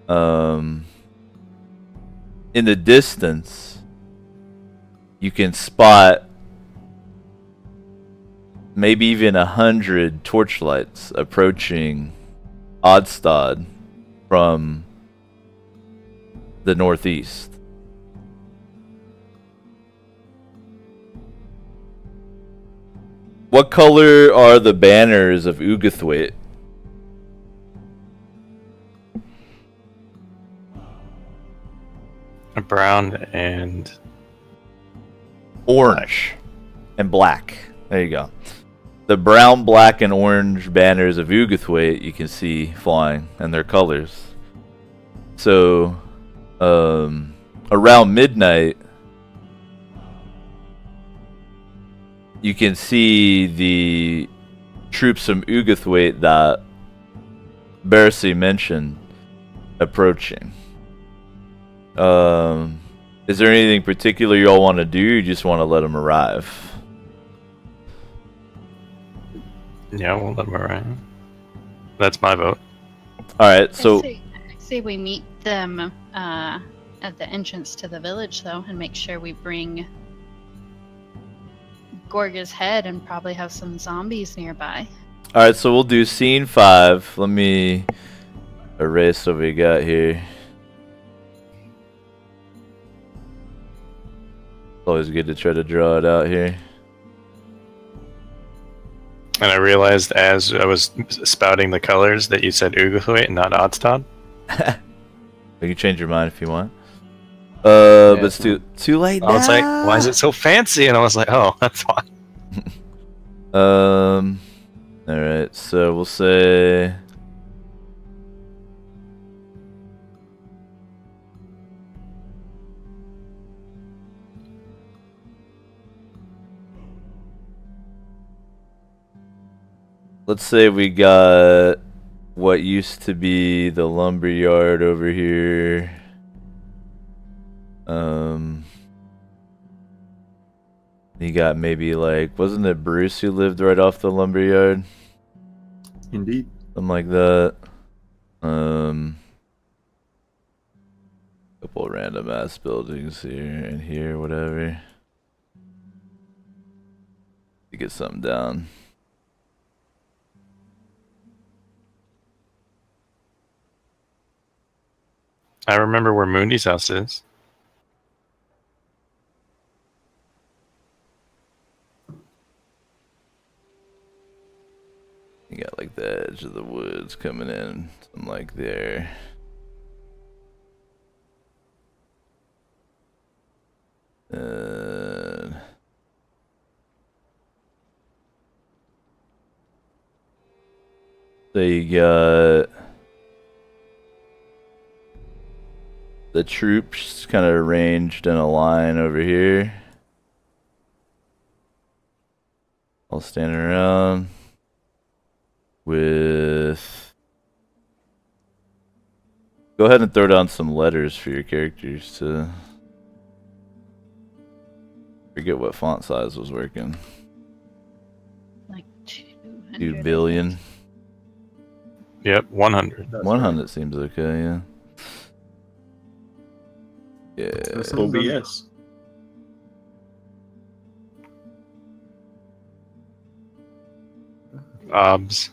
In the distance, you can spot maybe even 100 torchlights approaching Odstad from the northeast. What color are the banners of Ugathwaite? Brown and Orange and black. There you go. The brown, black, and orange banners of Ugathwaite you can see flying, and their colors. So, around midnight, you can see the troops from Ugathwaite that Bercy mentioned approaching. Is there anything particular you all want to do, or you just want to let them arrive? yeah, we'll let them arrive. That's my vote. Alright, so I say we meet them at the entrance to the village, though, and make sure we bring Gorga's head and probably have some zombies nearby. alright, so we'll do scene 5. Let me erase what we got here. Always good to try to draw it out here. And I realized as I was spouting the colors that you said Ugathwaite and not Odstad. You can change your mind if you want. But it's too late now. I was like, why is it so fancy? And I was like, oh, that's why. Alright, so we'll say let's say we got what used to be the lumber yard over here. You got maybe like, wasn't it Bruce who lived right off the lumberyard? Indeed. Something like that. Couple of random ass buildings here and here, whatever. To get something down. I remember where Moondy's house is. You got like the edge of the woods coming in, something like there. And so you got the troops kind of arranged in a line over here, all standing around with. Go ahead and throw down some letters for your characters to. Forget what font size was working. Like 200. 2 billion. Yep, 100. That's 100 right. seems okay, yeah. Yeah. That's OBS. OBS.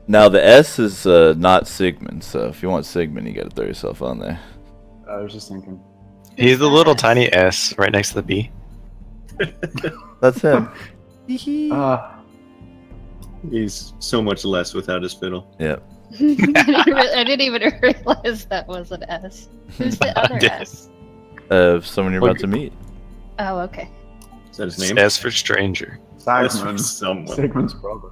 Now the S is not Sigmund, so if you want Sigmund, you gotta throw yourself on there. I was just thinking. He's the Who's little that? tiny S right next to the B. That's him. He's so much less without his fiddle. Yep. I didn't even realize that was an S. Who's the other did. S? Someone you're Well, about to meet. Oh, okay. Is that his name? S for stranger. That's Sigmund. someone. Sigmund's brother.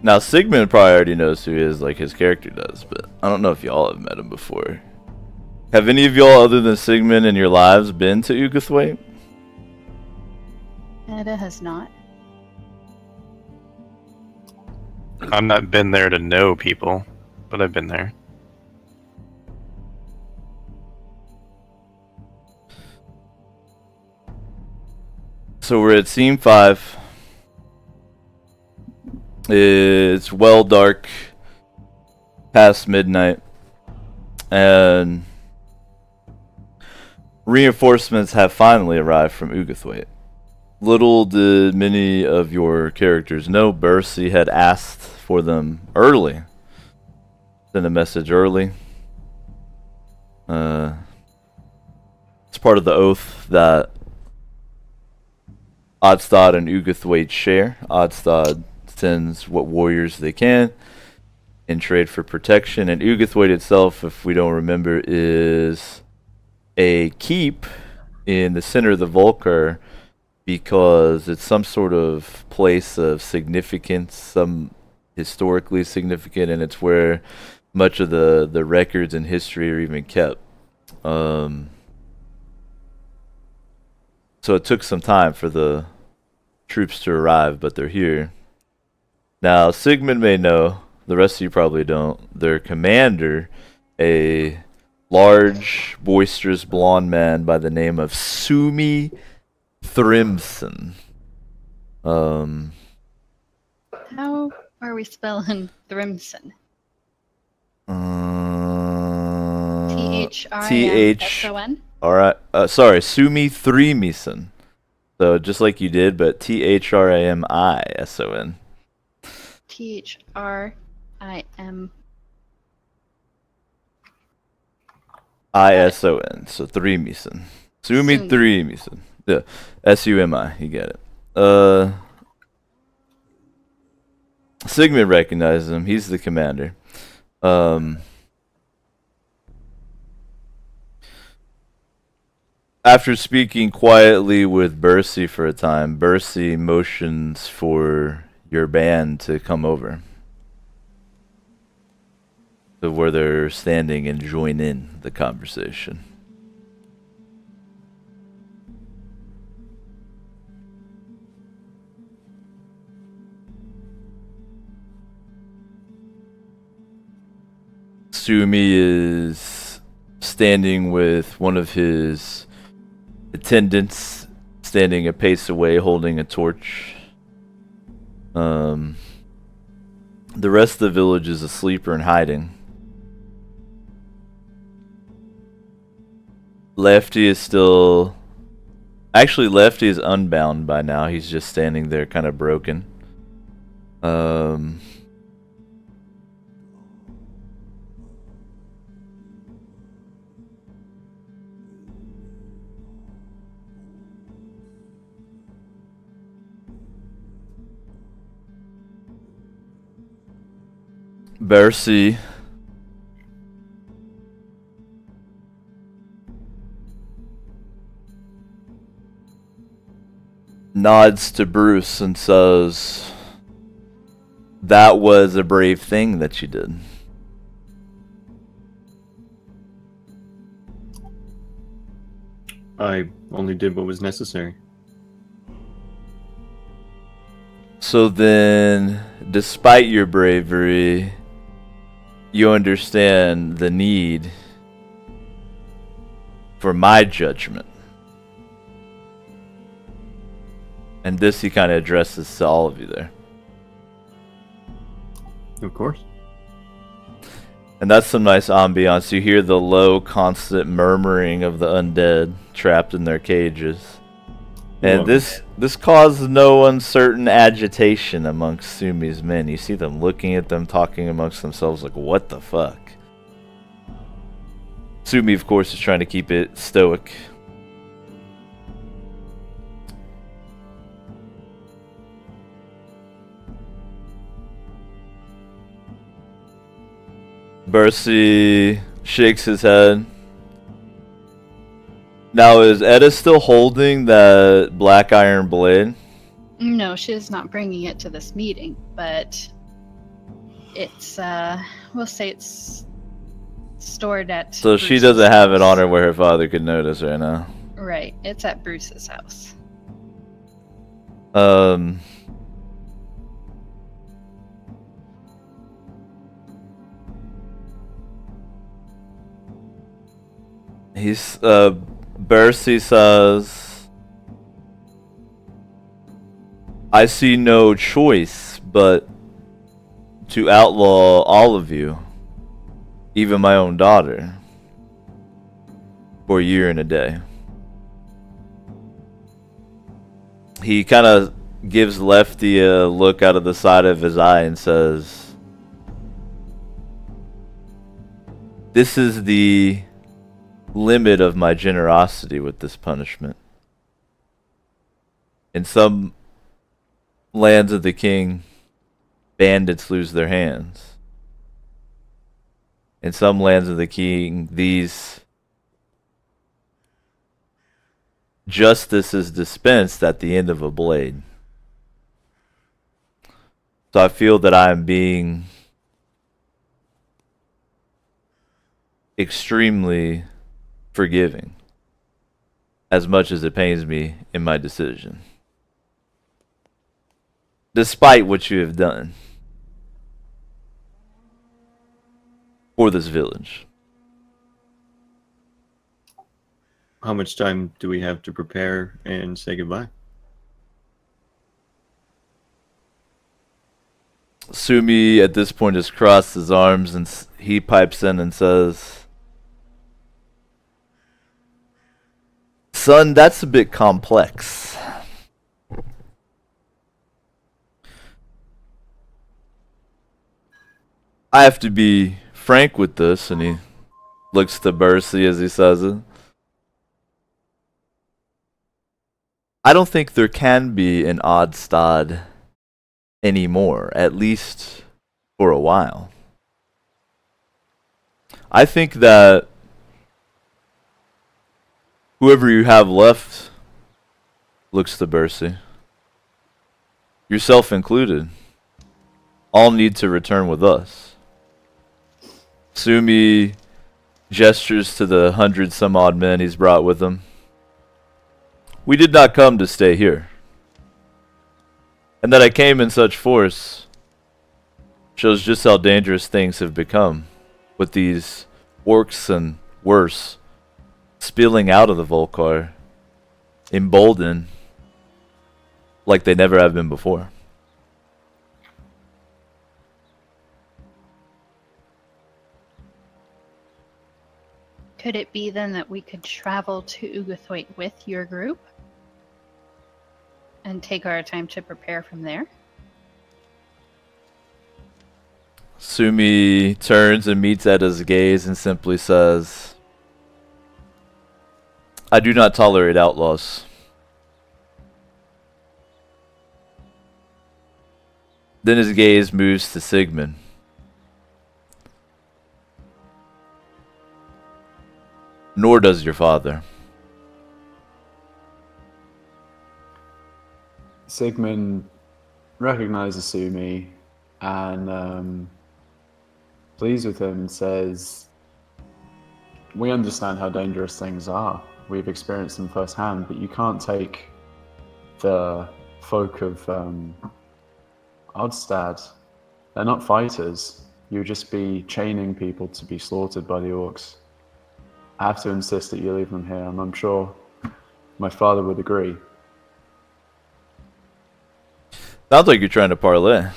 Now Sigmund probably already knows who he is, like his character does, but I don't know if y'all have met him before. Have any of y'all, other than Sigmund, in your lives been to Ugathwaite? Edda has not. I've not been there to know people, but I've been there. So we're at scene 5. It's well dark, past midnight, and reinforcements have finally arrived from Ugathwaite. Little did many of your characters know Bercy had asked for them early. Sent a message early. It's part of the oath that Odstad and Ugathwaite share. Odstad sends what warriors they can in trade for protection, and Ugathwaite itself, if we don't remember, is a keep in the center of the Volcar because it's some sort of place of significance, some historically significant, and it's where much of the records and history are even kept. So it took some time for the troops to arrive, but they're here. Now, Sigmund may know, the rest of you probably don't. Their commander, a large, boisterous blonde man by the name of Sumi Thrimson. How are we spelling Thrimson? Thrimson? Alright, sorry, Sumi Thrimison. So just like you did, but Thramison. Thrim. ISON, so Thrimison. Sumi Sumi. Thrimison. Yeah, SUMI, you get it. Sigmund recognizes him. He's the commander. After speaking quietly with Bercy for a time, Bercy motions for your band to come over to where they're standing and join in the conversation. Sumi is standing with one of his attendants, standing a pace away holding a torch. The rest of the village is asleep or in hiding. Lefty is still... Actually, Lefty is unbound by now. He's just standing there kind of broken. Bercy nods to Bruce and says, "That was a brave thing that you did." I only did what was necessary. So then, despite your bravery, you understand the need for my judgment. And this he kind of addresses to all of you there. Of course. And that's some nice ambiance. You hear the low, constant murmuring of the undead trapped in their cages. And this caused no uncertain agitation amongst Sumi's men. You see them looking at them, talking amongst themselves like, what the fuck? Sumi, of course, is trying to keep it stoic. Bercy shakes his head. Now, is Edda still holding that black iron blade? No, she's not bringing it to this meeting, but it's, we'll say it's stored at... So she doesn't have it on her where her father could notice right now. Right, it's at Bruce's house. He's, Bercy says, "I see no choice but to outlaw all of you, even my own daughter, for a year and a day." He kind of gives Lefty a look out of the side of his eye and says, "This is the limit of my generosity with this punishment. In some lands of the king, bandits lose their hands. In some lands of the king, these justice is dispensed at the end of a blade. So I feel that I am being extremely forgiving, as much as it pains me in my decision, despite what you have done for this village." How much time do we have to prepare and say goodbye? Sumi at this point has crossed his arms and he pipes in and says, "Son, that's a bit complex. I have to be frank with this," and he looks to Bercy as he says it. "I don't think there can be an Oddstad anymore, at least for a while. I think that whoever you have left looks to Bercy, yourself included, all need to return with us. Sumi gestures to the 100-some-odd men he's brought with him. We did not come to stay here. And that I came in such force shows just how dangerous things have become, with these orcs and worse spilling out of the Volcar, emboldened like they never have been before. Could it be then that we could travel to Ugathoit with your group and take our time to prepare from there? Sumi turns and meets Eda's gaze and simply says, I do not tolerate outlaws. Then his gaze moves to Sigmund. Nor does your father. Sigmund recognizes Sumi and pleads with him and says, we understand how dangerous things are. We've experienced them firsthand, but you can't take the folk of Odstad. They're not fighters. You'd just be chaining people to be slaughtered by the orcs. I have to insist that you leave them here, and I'm sure my father would agree. Sounds like you're trying to parlay.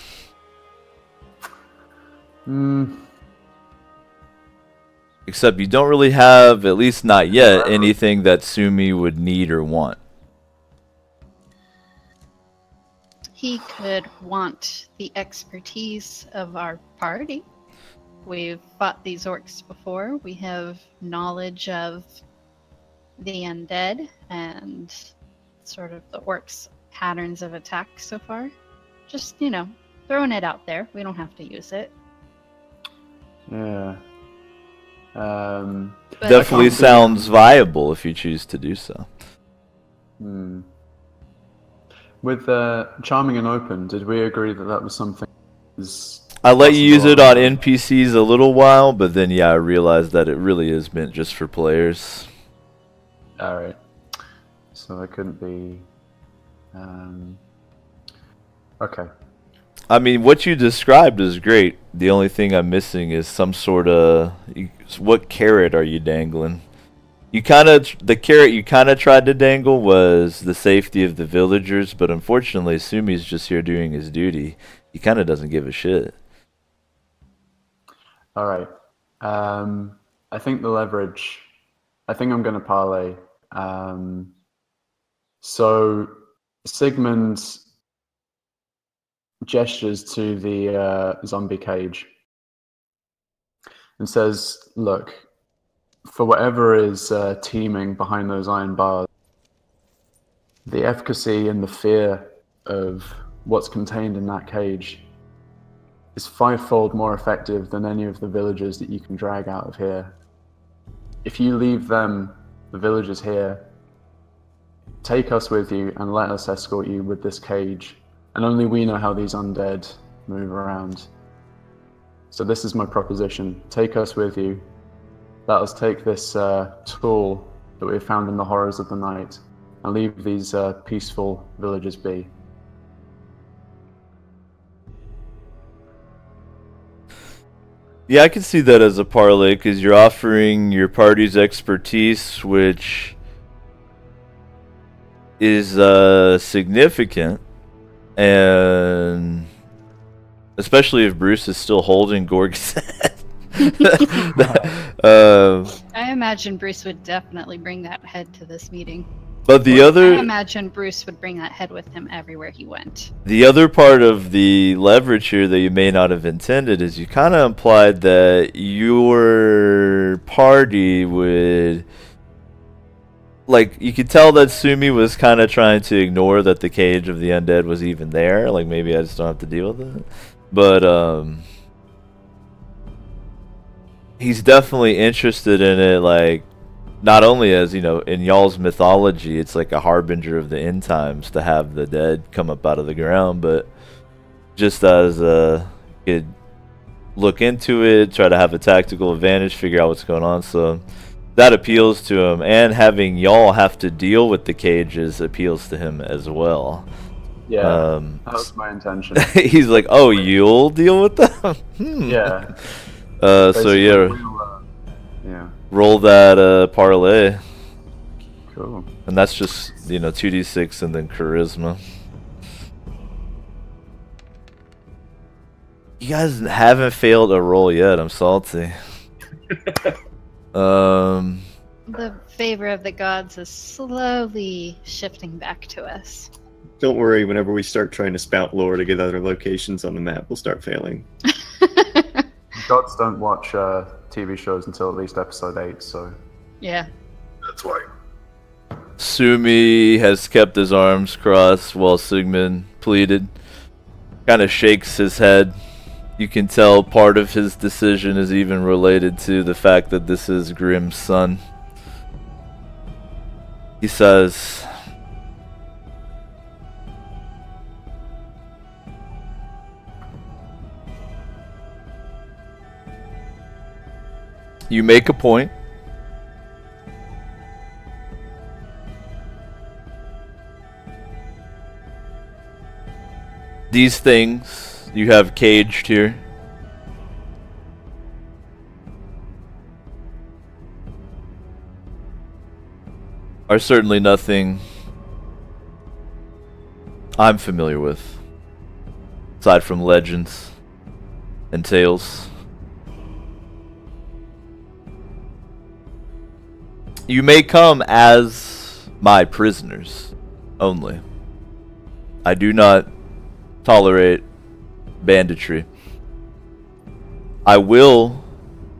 Except you don't really have, at least not yet, anything that Sumi would need or want. He could want the expertise of our party. We've fought these orcs before. We have knowledge of the undead and sort of the orcs' patterns of attack so far. Just, you know, throwing it out there. We don't have to use it. Yeah. Definitely sounds viable if you choose to do so. With Charming and Open, did we agree that that was something I let you use it on NPCs a little while, but then yeah, I realized that it really is meant just for players. Alright. So it couldn't be... Okay. I mean, what you described is great. The only thing I'm missing is some sort of... What carrot are you dangling? The carrot you kind of tried to dangle was the safety of the villagers, but unfortunately Sumi's just here doing his duty. He kind of doesn't give a shit. Alright. I think the leverage... I think I'm going to parlay. So Sigmund gestures to the zombie cage and says, look, for whatever is teeming behind those iron bars, the efficacy and the fear of what's contained in that cage is 5-fold more effective than any of the villagers that you can drag out of here. If you leave them, the villagers here, take us with you and let us escort you with this cage. And only we know how these undead move around. So this is my proposition. Take us with you. Let us take this tool that we have found in the horrors of the night and leave these peaceful villagers be. Yeah, I can see that as a parlay, because you're offering your party's expertise, which is significant, and especially if Bruce is still holding Gorg's head. I imagine Bruce would definitely bring that head to this meeting. But the other... I imagine Bruce would bring that head with him everywhere he went. The other part of the leverage here that you may not have intended is you kind of implied that your party would like, you could tell that Sumi was kind of trying to ignore that the cage of the undead was even there. Like, maybe I just don't have to deal with it. But, he's definitely interested in it, like, not only as, you know, in y'all's mythology, it's like a harbinger of the end times to have the dead come up out of the ground, but just as could look into it, try to have a tactical advantage, figure out what's going on. So that appeals to him, and having y'all have to deal with the cages appeals to him as well. Yeah, that was my intention. He's like, oh, you'll deal with them? Yeah. So yeah, yeah. roll that parlay, Cool. and that's just, you know, 2d6 and then charisma. You guys haven't failed a roll yet. I'm salty. The favor of the gods is slowly shifting back to us. Don't worry, whenever we start trying to spout lore to get other locations on the map, we'll start failing. Gods don't watch TV shows until at least episode 8, so... Yeah. That's why. Sumi has kept his arms crossed while Sigmund pleaded. Kind of shakes his head. You can tell part of his decision is even related to the fact that this is Grimm's son. He says, you make a point. These things you have caged here are certainly nothing I'm familiar with, aside from legends and tales. You may come as my prisoners only. I do not tolerate banditry. I will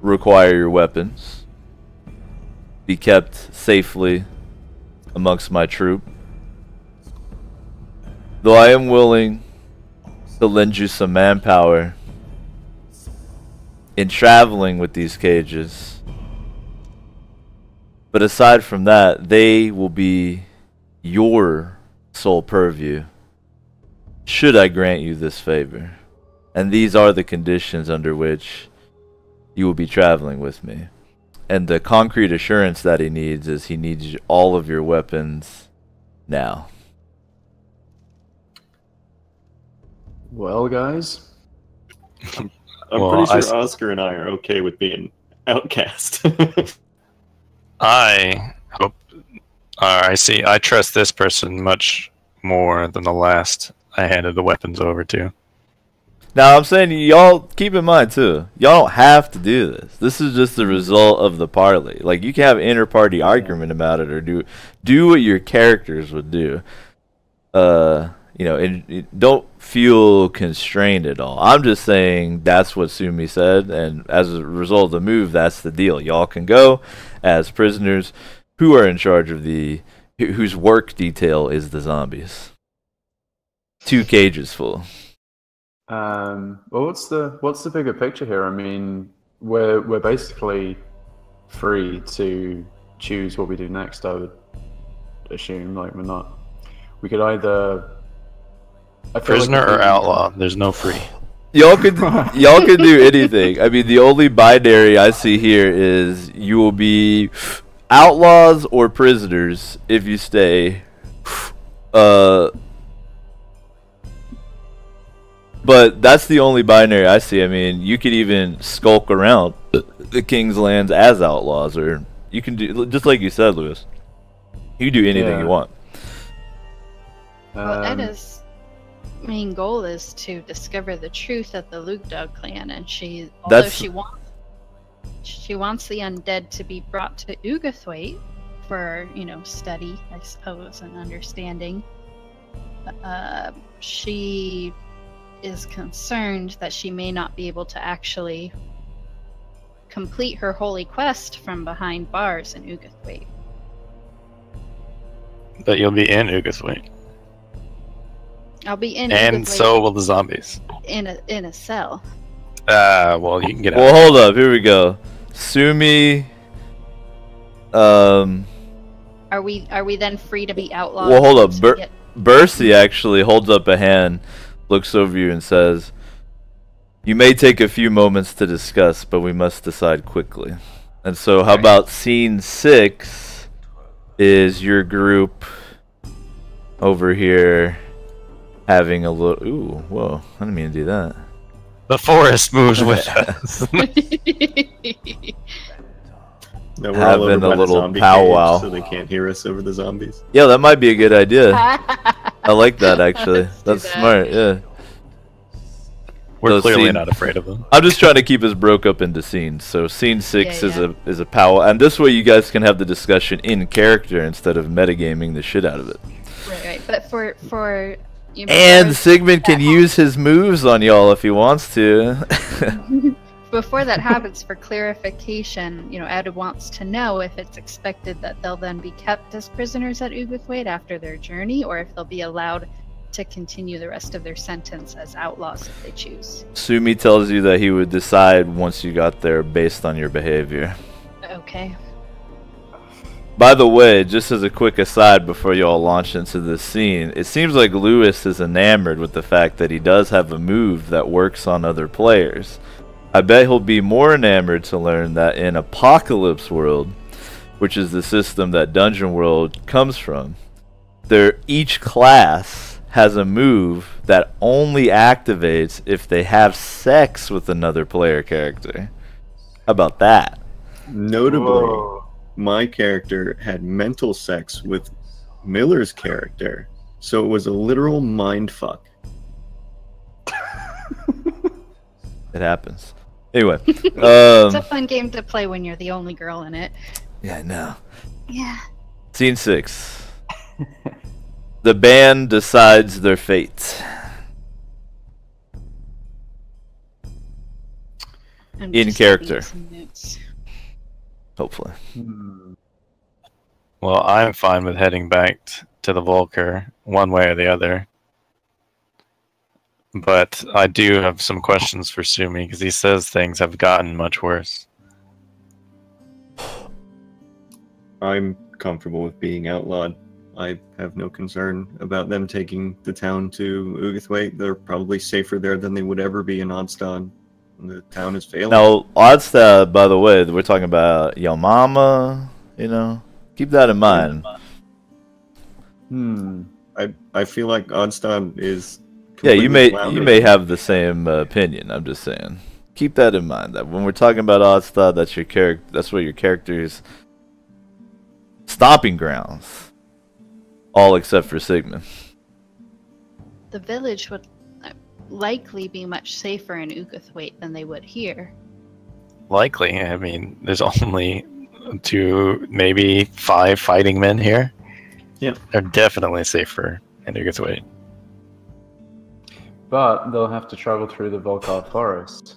require your weapons be kept safely amongst my troop, though I am willing to lend you some manpower in traveling with these cages. But aside from that, they will be your sole purview, should I grant you this favor. And these are the conditions under which you will be traveling with me. And the concrete assurance that he needs is he needs all of your weapons now. Well, guys. I'm Well, pretty sure Oscar and I are okay with being outcast. I hope. I see. I trust this person much more than the last I handed the weapons over to. Now, I'm saying, y'all keep in mind too, y'all don't have to do this. This is just the result of the parley. Like, you can have inter-party argument about it, or do what your characters would do. You know, and don't feel constrained at all. I'm just saying that's what Sumi said, and as a result of the move, that's the deal. Y'all can go as prisoners who are in charge of whose work detail is the zombies. 2 cages full. Well, what's the bigger picture here? I mean, we're basically free to choose what we do next. I would assume, like, we could either Prisoner or outlaw. There's no free. Y'all could do anything. I mean, the only binary I see here is you will be outlaws or prisoners if you stay. But that's the only binary I see. I mean, you could even skulk around the King's Lands as outlaws, or you can do, just like you said, Lewis. You can do anything you want. Well, Edda's main goal is to discover the truth of the Lugdog clan, and she wants the undead to be brought to Ugathwaite for, study, I suppose, and understanding. She is concerned that she may not be able to actually complete her holy quest from behind bars in Ugathwaite. But you'll be in Ugathwaite. I'll be in And Ugathwaite so will the zombies. in a cell. Well, you can get out. Well, hold up. Here we go. Sumi. Are we then free to be outlaws? Well, hold up. once we get- Bercy actually holds up a hand, looks over you, and says, "You may take a few moments to discuss, but we must decide quickly." And so, how about scene 6 is your group over here having a little... Ooh, whoa. I didn't mean to do that. The forest moves with us. No, we're all over Having a by the little zombie powwow. cage, so they can't hear us over the zombies. Yeah, that might be a good idea. I like that, actually. Let's do That's that. smart, yeah. We're So clearly scene- not afraid of them. I'm just trying to keep us broke up into scenes. So scene 6 Yeah, is a powwow, and this way you guys can have the discussion in character instead of metagaming the shit out of it. Right. But for you know, And for- Sigmund can use his moves on y'all if he wants to. before that happens, for clarification, Ed wants to know if it's expected that they'll then be kept as prisoners at Ugathwaite after their journey, or if they'll be allowed to continue the rest of their sentence as outlaws if they choose. Sumi tells you that he would decide once you got there based on your behavior. Okay. By the way, just as a quick aside before y'all launch into this scene, it seems like Lewis is enamored with the fact that he does have a move that works on other players. I bet he'll be more enamored to learn that in Apocalypse World, which is the system that Dungeon World comes from, each class has a move that only activates if they have sex with another player character. How about that? Notably, Whoa. my character had mental sex with Miller's character, so it was a literal mind fuck. It happens. Anyway, It's a fun game to play when you're the only girl in it. yeah, I know. Yeah. Scene 6. The band decides their fate. I'm In just character. taking some notes. Hopefully. Well, I'm fine with heading back to the Volker, one way or the other. But I do have some questions for Sumi, because he says things have gotten much worse. I'm comfortable with being outlawed. I have no concern about them taking the town to Ugathwaite. They're probably safer there than they would ever be in Odstad. The town is failing. Now, Oddstad, by the way, we're talking about your mama, Keep that in mind. I feel like Odstad is. Yeah, you may completely have the same opinion. I'm just saying. Keep that in mind. That when we're talking about Oddstad, that's your character. That's what your character's stomping grounds. All except for Sigmund. The village would likely be much safer in Ugathwaite than they would here. Likely. I mean, there's only 2, maybe 5 fighting men here. Yeah. They're definitely safer in Ugathwaite. But they'll have to travel through the Volkov forest.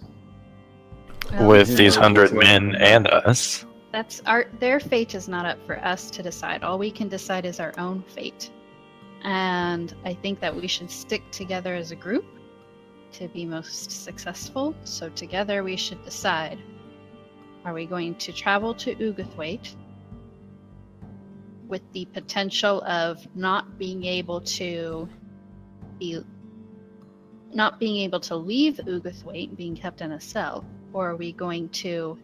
With Yeah, these that's 100 what- men and us. That's their fate is not up for us to decide. All we can decide is our own fate. And I think that we should stick together as a group to be most successful. So together we should decide. Are we going to travel to Ugathwaite with the potential of not being able to leave Ugathwaite, being kept in a cell? Or are we going to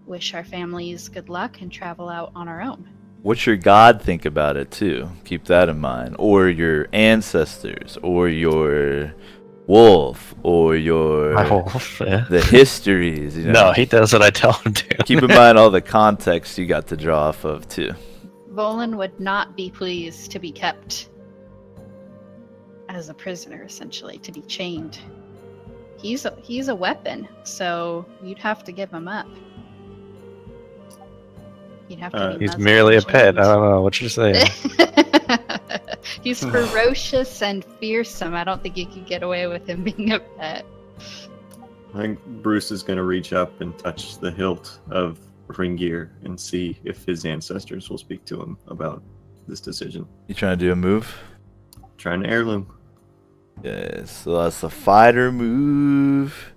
wish our families good luck and travel out on our own? What's your god think about it too? Keep that in mind. Or your ancestors, or your wolf, or your Yeah. the histories. No, he does what I tell him to. Keep in mind all the context you got to draw off of too. Volan would not be pleased to be kept as a prisoner, essentially, to be chained. He's a weapon, so you'd have to give him up. You'd have to be He's muzzled merely a and pet. I chained. don't know what you're saying. He's ferocious and fearsome. I don't think you could get away with him being a pet. I think Bruce is going to reach up and touch the hilt of Ringgear and see if his ancestors will speak to him about this decision. You trying to do a move? Trying to heirloom. Yeah, so that's a fighter move.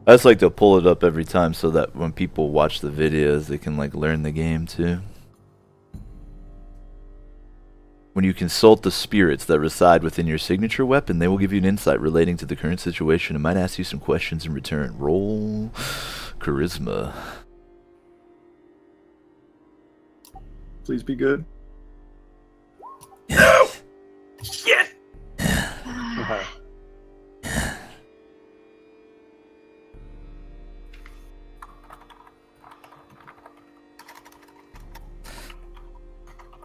I just like to pull it up every time so that when people watch the videos, they can like learn the game too. When you consult the spirits that reside within your signature weapon, they will give you an insight relating to the current situation and might ask you some questions in return. Roll charisma. Please be good. Shit!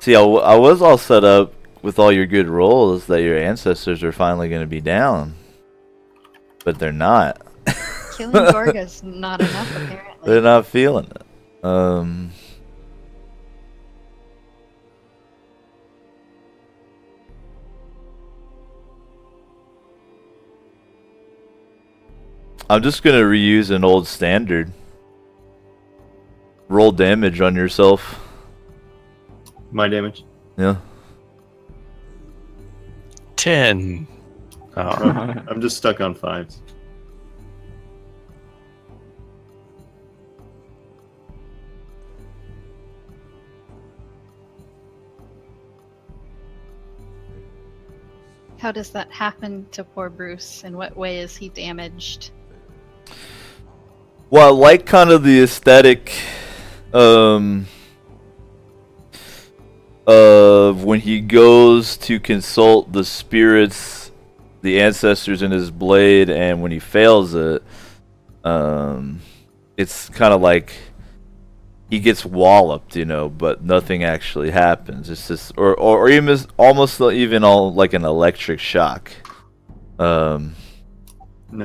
See, I was all set up with all your good rolls that your ancestors are finally going to be down. But they're not. Killing Gorga's not enough, apparently. They're not feeling it. I'm just going to reuse an old standard. Roll damage on yourself. My damage. Yeah. 10. Oh. I'm just stuck on 5s. How does that happen to poor Bruce? In what way is he damaged? Well, I like kind of the aesthetic of when he goes to consult the spirits, the ancestors in his blade, and when he fails it, it's kind of like he gets walloped, you know, but nothing actually happens. It's just, or even almost even all like an electric shock. No,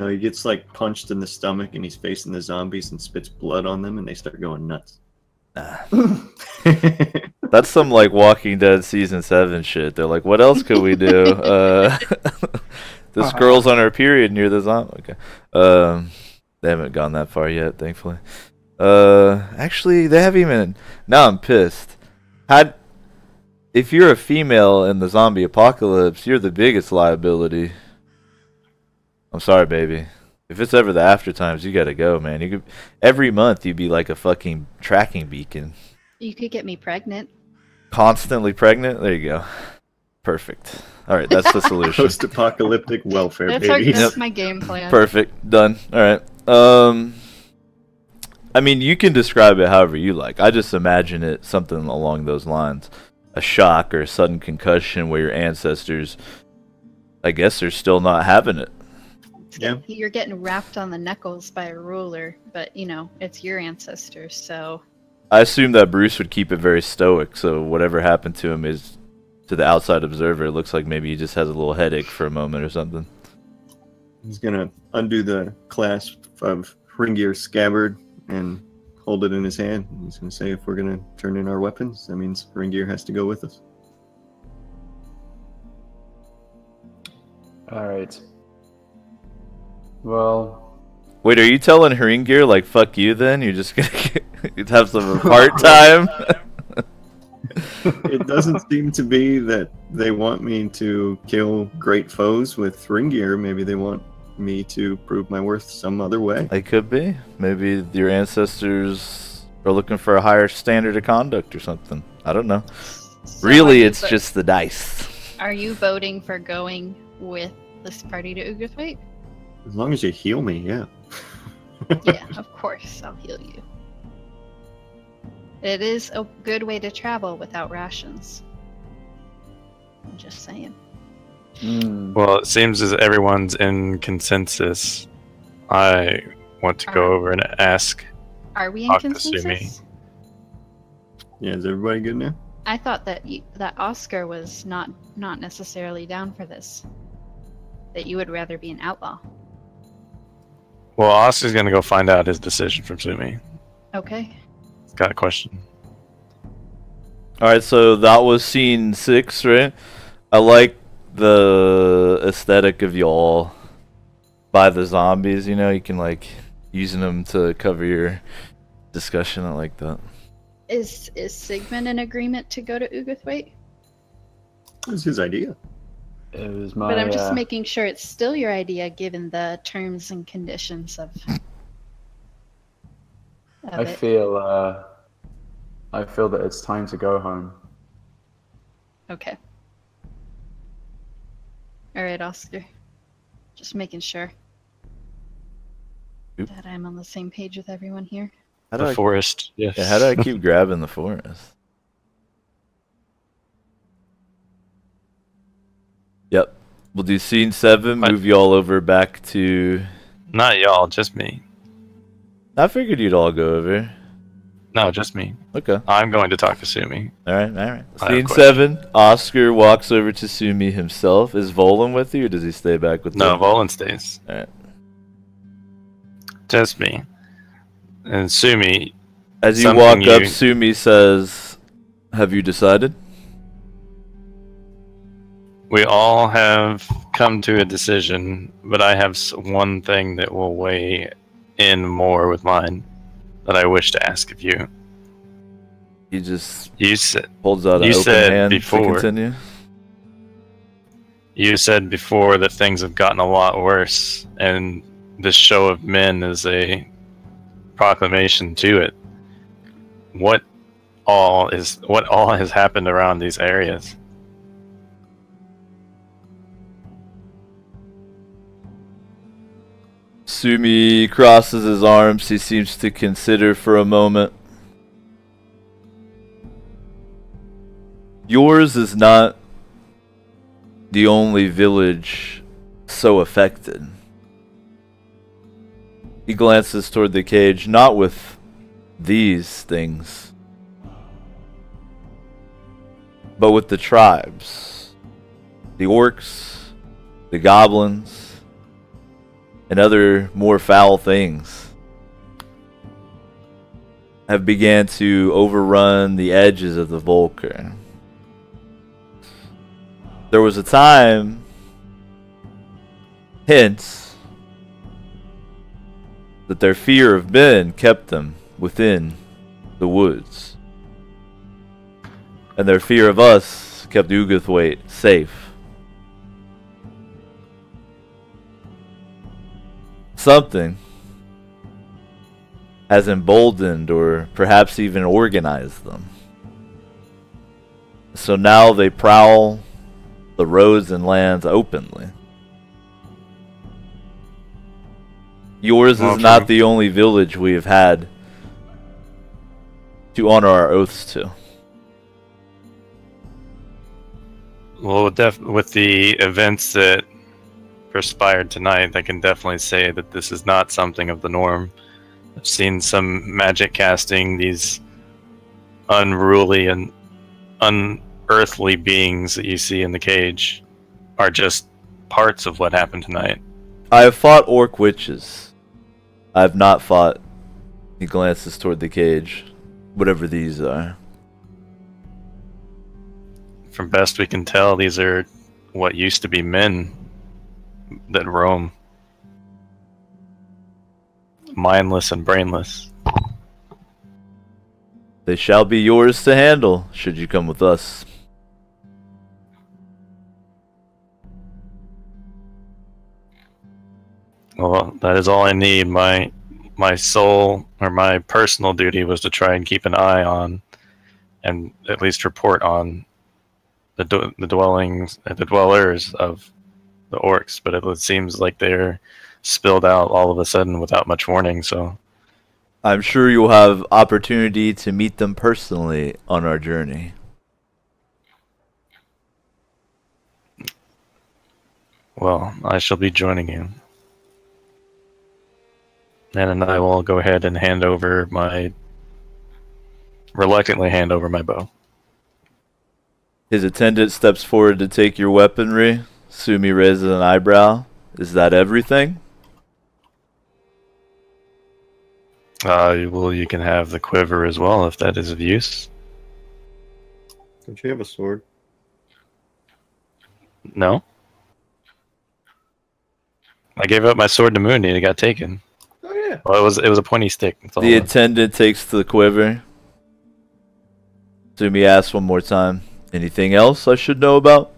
he gets like punched in the stomach and he's facing the zombies and spits blood on them and they start going nuts. That's some like Walking Dead season 7 shit. They're like, what else could we do? This girl's on her period near the zombie. Okay. They haven't gone that far yet, thankfully. Actually, they haven't even. Now I'm pissed. If you're a female in the zombie apocalypse, you're the biggest liability. I'm sorry, baby. If it's ever the after times, you gotta go, man. You could every month you'd be like a fucking tracking beacon. You could get me pregnant. Constantly pregnant? There you go. Perfect. Alright, that's the solution. Post-apocalyptic welfare, That's, baby. that's my game plan. Perfect. Done. Alright. I mean, you can describe it however you like. I just imagine it something along those lines. A shock or a sudden concussion where your ancestors, I guess, are still not having it. Yeah. You're getting wrapped on the knuckles by a ruler, but, you know, it's your ancestors, so... I assume that Bruce would keep it very stoic, so whatever happened to him is, to the outside observer, it looks like maybe he just has a little headache for a moment or something. He's gonna undo the clasp of Hringir's scabbard and hold it in his hand. He's gonna say, if we're gonna turn in our weapons, that means Hringir has to go with us. Alright. Well... Wait, are you telling Hringir, like, fuck you then? You're just gonna have some part time? It doesn't seem to be that they want me to kill great foes with Hringir. Maybe they want me to prove my worth some other way. It could be. Maybe your ancestors are looking for a higher standard of conduct or something. I don't know. So Really, it's just the dice. Are you voting for going with this party to Ugathwaite? As long as you heal me, yeah. Yeah, of course, I'll heal you. It is a good way to travel without rations. I'm just saying. Well, it seems as everyone's in consensus. I want to go over and ask. Are we in Talk to Sumi. consensus? Yeah, is everybody good now? I thought that that Oscar was not necessarily down for this. That you would rather be an outlaw. Well, Oscar's gonna go find out his decision from Sumi. Okay. He's got a question. Alright, so that was scene 6, right? I like the aesthetic of y'all by the zombies, you know? You can, like, using them to cover your discussion. I like that. Is Sigmund in agreement to go to Ugathwaite? It was his idea. It was my. But I'm just making sure it's still your idea given the terms and conditions of I it. feel that it's time to go home. Okay. All right, Oscar. Just making sure Oop. that I'm on the same page with everyone here. How do The I, forest. Yes. yeah, how do I keep grabbing the forest? Yep. We'll do scene 7, What? move y'all over back to... Not y'all, just me. I figured you'd all go over. No, just me. Okay. I'm going to talk to Sumi. Alright. I have Scene questions. 7, Oscar walks over to Sumi himself. Is Volan with you, or does he stay back with No, them? Volan stays. Alright. Just me. And Sumi, As you Something walk up, you- Sumi says, "Have you decided?" we all have come to a decision, but I have one thing that will weigh in more with mine that I wish to ask of you. He just You said holds out an You open said hand before- to continue. You said before that things have gotten a lot worse, and this show of men is a proclamation to it. What all has happened around these areas? Sumi crosses his arms. He seems to consider for a moment. Yours is not the only village so affected. He glances toward the cage, not with these things, but with the tribes, the orcs, the goblins, and other more foul things have began to overrun the edges of the Volker. There was a time, hence, that their fear of men kept them within the woods. And their fear of us kept Ugathwaite safe. Something has emboldened or perhaps even organized them. So now they prowl the roads and lands openly. Yours Well, is not the only village we have had to honor our oaths to. Well, with the events that perspired tonight, I can definitely say that this is not something of the norm. I've seen some magic casting, these unruly and unearthly beings that you see in the cage are just parts of what happened tonight. I have fought orc witches. I have not fought... He glances toward the cage. Whatever these are. From best we can tell, these are what used to be men that roam. Mindless and brainless. They shall be yours to handle, should you come with us. Well, that is all I need. My sole or my personal duty was to try and keep an eye on, and at least report on the dwellers of the orcs. But it seems like they're spilled out all of a sudden without much warning. So I'm sure you'll have opportunity to meet them personally on our journey. well, I shall be joining you. And I will go ahead and reluctantly hand over my bow. His attendant steps forward to take your weaponry. Sumi raises an eyebrow. Is that everything? Well, you can have the quiver as well if that is of use. Don't you have a sword? No? I gave up my sword to Mooney and it got taken. Oh yeah. Well, it was a pointy stick. That's all The it was. attendant takes the quiver. Sumi asks one more time. Anything else I should know about?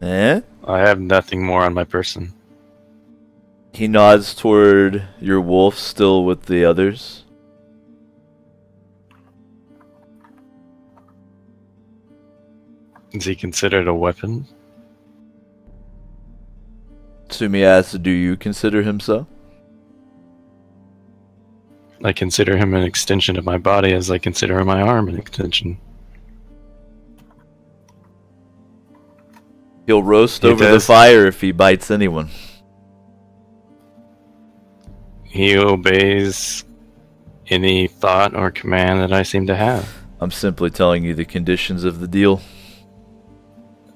Eh? I have nothing more on my person. He nods toward your wolf still with the others. Is he considered a weapon? Sumi asks, do you consider him so? I consider him an extension of my body as I consider my arm an extension. He'll roast He over the does. fire if he bites anyone. He obeys any thought or command that I seem to have. I'm simply telling you the conditions of the deal.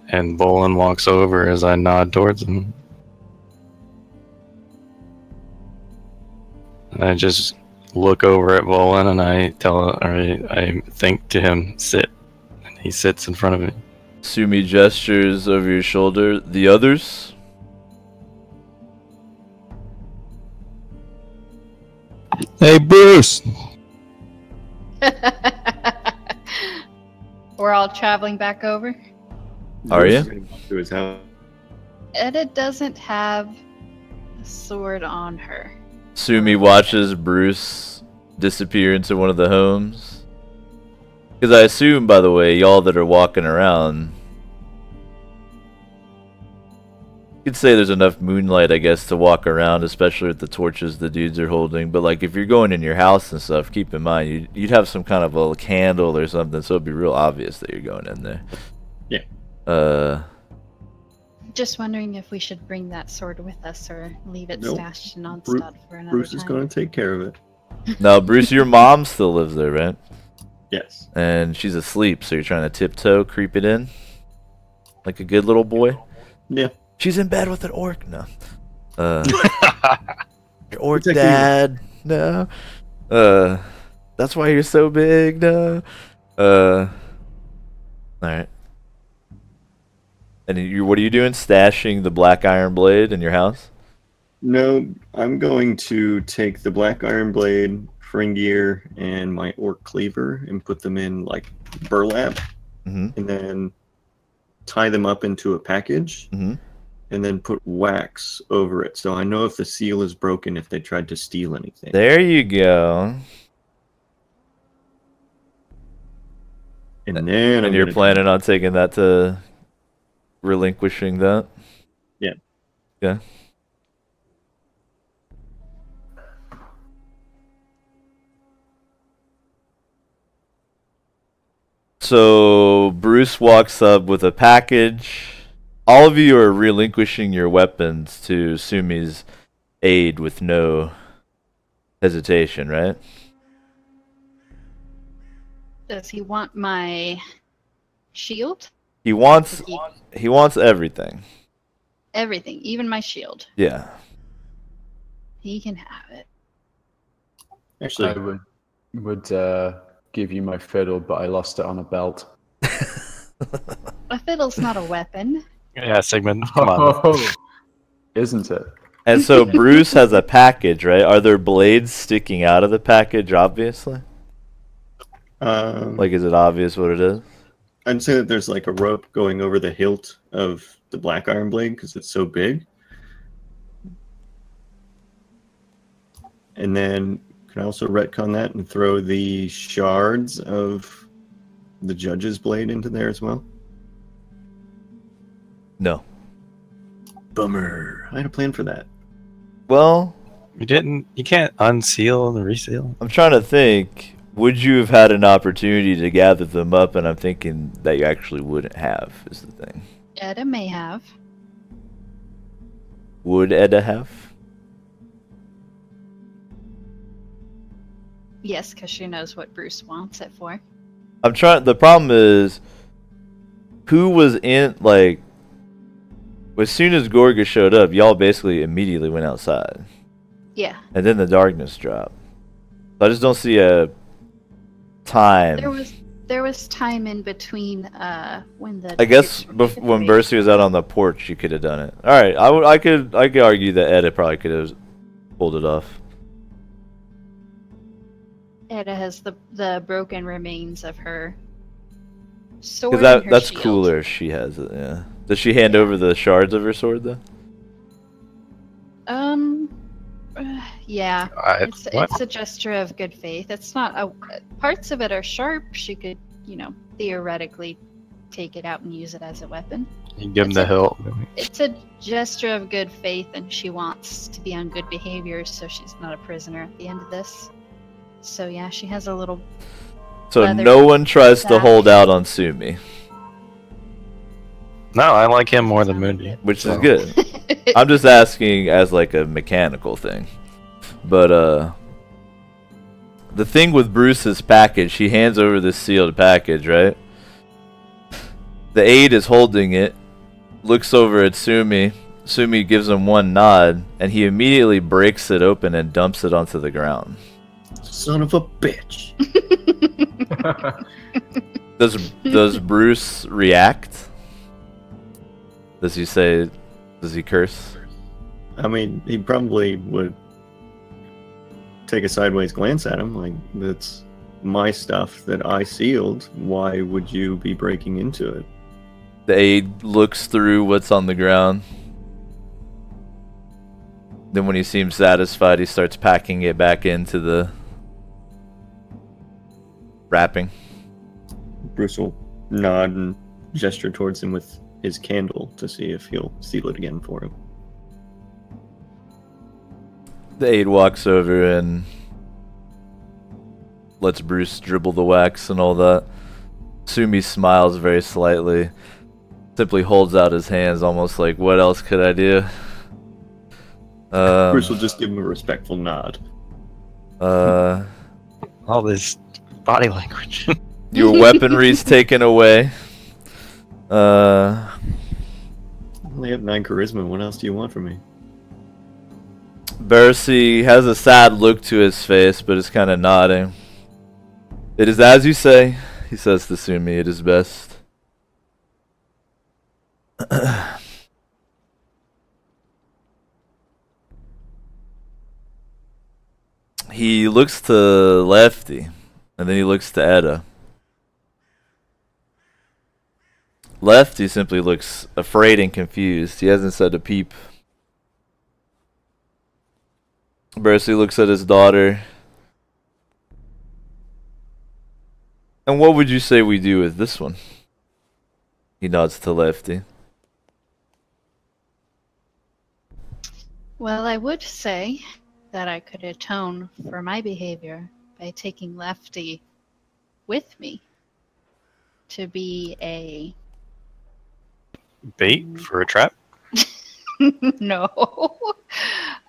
And Bolin walks over as I nod towards him. And I just look over at Bolin and I think to him, sit. And he sits in front of me. Sumi gestures over your shoulder. The others? Hey, Bruce! We're all traveling back over. Are you? To his house. Edda doesn't have a sword on her. Sumi watches Bruce disappear into one of the homes. Because I assume, by the way, y'all that are walking around, you could say there's enough moonlight, I guess, to walk around, especially with the torches the dudes are holding. But like, if you're going in your house and stuff, keep in mind you'd have some kind of a candle or something, so it'd be real obvious that you're going in there. Yeah. Just wondering if we should bring that sword with us or leave it Nope. stashed in Onstad for another Bruce is time. going to take care of it. Now, Bruce, your mom still lives there, right? Yes. And she's asleep, so you're trying to tiptoe, creep it in, like a good little boy. Yeah. She's in bed with an orc. No. Your orc Protecting dad. No. That's why you're so big. No. Alright. And what are you doing? Stashing the black iron blade in your house? No, I'm going to take the black iron blade, Fringier, and my orc cleaver and put them in like burlap, Mm-hmm. and then tie them up into a package, Mm-hmm. and then put wax over it, so I know if the seal is broken if they tried to steal anything. There you go. And then And you're planning on taking that to relinquishing that? Yeah. Yeah. So Bruce walks up with a package. All of you are relinquishing your weapons to Sumi's aid with no hesitation, right? Does he want my shield? He wants everything. Everything, even my shield. Yeah. He can have it. Actually, I would give you my fiddle, but I lost it on a belt. A fiddle's not a weapon. Yeah, Sigmund, come on. Oh, isn't it? And so Bruce has a package, right? Are there blades sticking out of the package, obviously? Like, is it obvious what it is? I'd say that there's like a rope going over the hilt of the black iron blade because it's so big. And then can I also retcon that and throw the shards of the judge's blade into there as well? No. Bummer. I had a plan for that. Well, You can't unseal and reseal. I'm trying to think. Would you have had an opportunity to gather them up? And I'm thinking that you actually wouldn't have, is the thing. Edda may have. Would Edda have? Yes, because she knows what Bruce wants it for. I'm trying. The problem is, who was in, like, as soon as Gorga showed up, y'all basically immediately went outside. Yeah. And then the darkness dropped. So I just don't see a time. there was time in between when the. I guess kids were when getting Bercy was out on the porch, you could have done it. All right, I could argue that Eda probably could have pulled it off. Eda has the broken remains of her sword Because and her that's shield. cooler if she has it, yeah. Does she hand over the shards of her sword, though? Yeah. What? It's a gesture of good faith. It's not parts of it are sharp. She could, theoretically take it out and use it as a weapon. You give him It's the a- hilt. It's a gesture of good faith, and she wants to be on good behavior, so she's not a prisoner at the end of this. So yeah, she has a little. So Leather no one tries to sack. hold out on Sumi, No, I like him more than Moody. which is So- good. I'm just asking as like a mechanical thing. But the thing with Bruce's package, he hands over this sealed package, right? The aide is holding it, looks over at Sumi. Sumi gives him one nod, and he immediately breaks it open and dumps it onto the ground. Son of a bitch. Does Bruce react? Does he curse? I mean, he probably would take a sideways glance at him, like, that's my stuff that I sealed. Why would you be breaking into it? The aide looks through what's on the ground. Then when he seems satisfied, he starts packing it back into the wrapping. Bruce will nod and gesture towards him with his candle to see if he'll seal it again for him. The aide walks over and lets Bruce dribble the wax and all that. Sumi smiles very slightly, simply holds out his hands almost like, what else could I do? Bruce will just give him a respectful nod. All this body language. Your weaponry's taken away. I only have 9 charisma. What else do you want from me? Bercy has a sad look to his face, but is kind of nodding. It is as you say, he says to Sumi, it is best. He looks to Lefty, and then he looks to Eda. Lefty simply looks afraid and confused. He hasn't said a peep. Bercy looks at his daughter. And what would you say we do with this one? He nods to Lefty. Well, I would say that I could atone for my behavior by taking Lefty with me to be a Bait for a trap? no,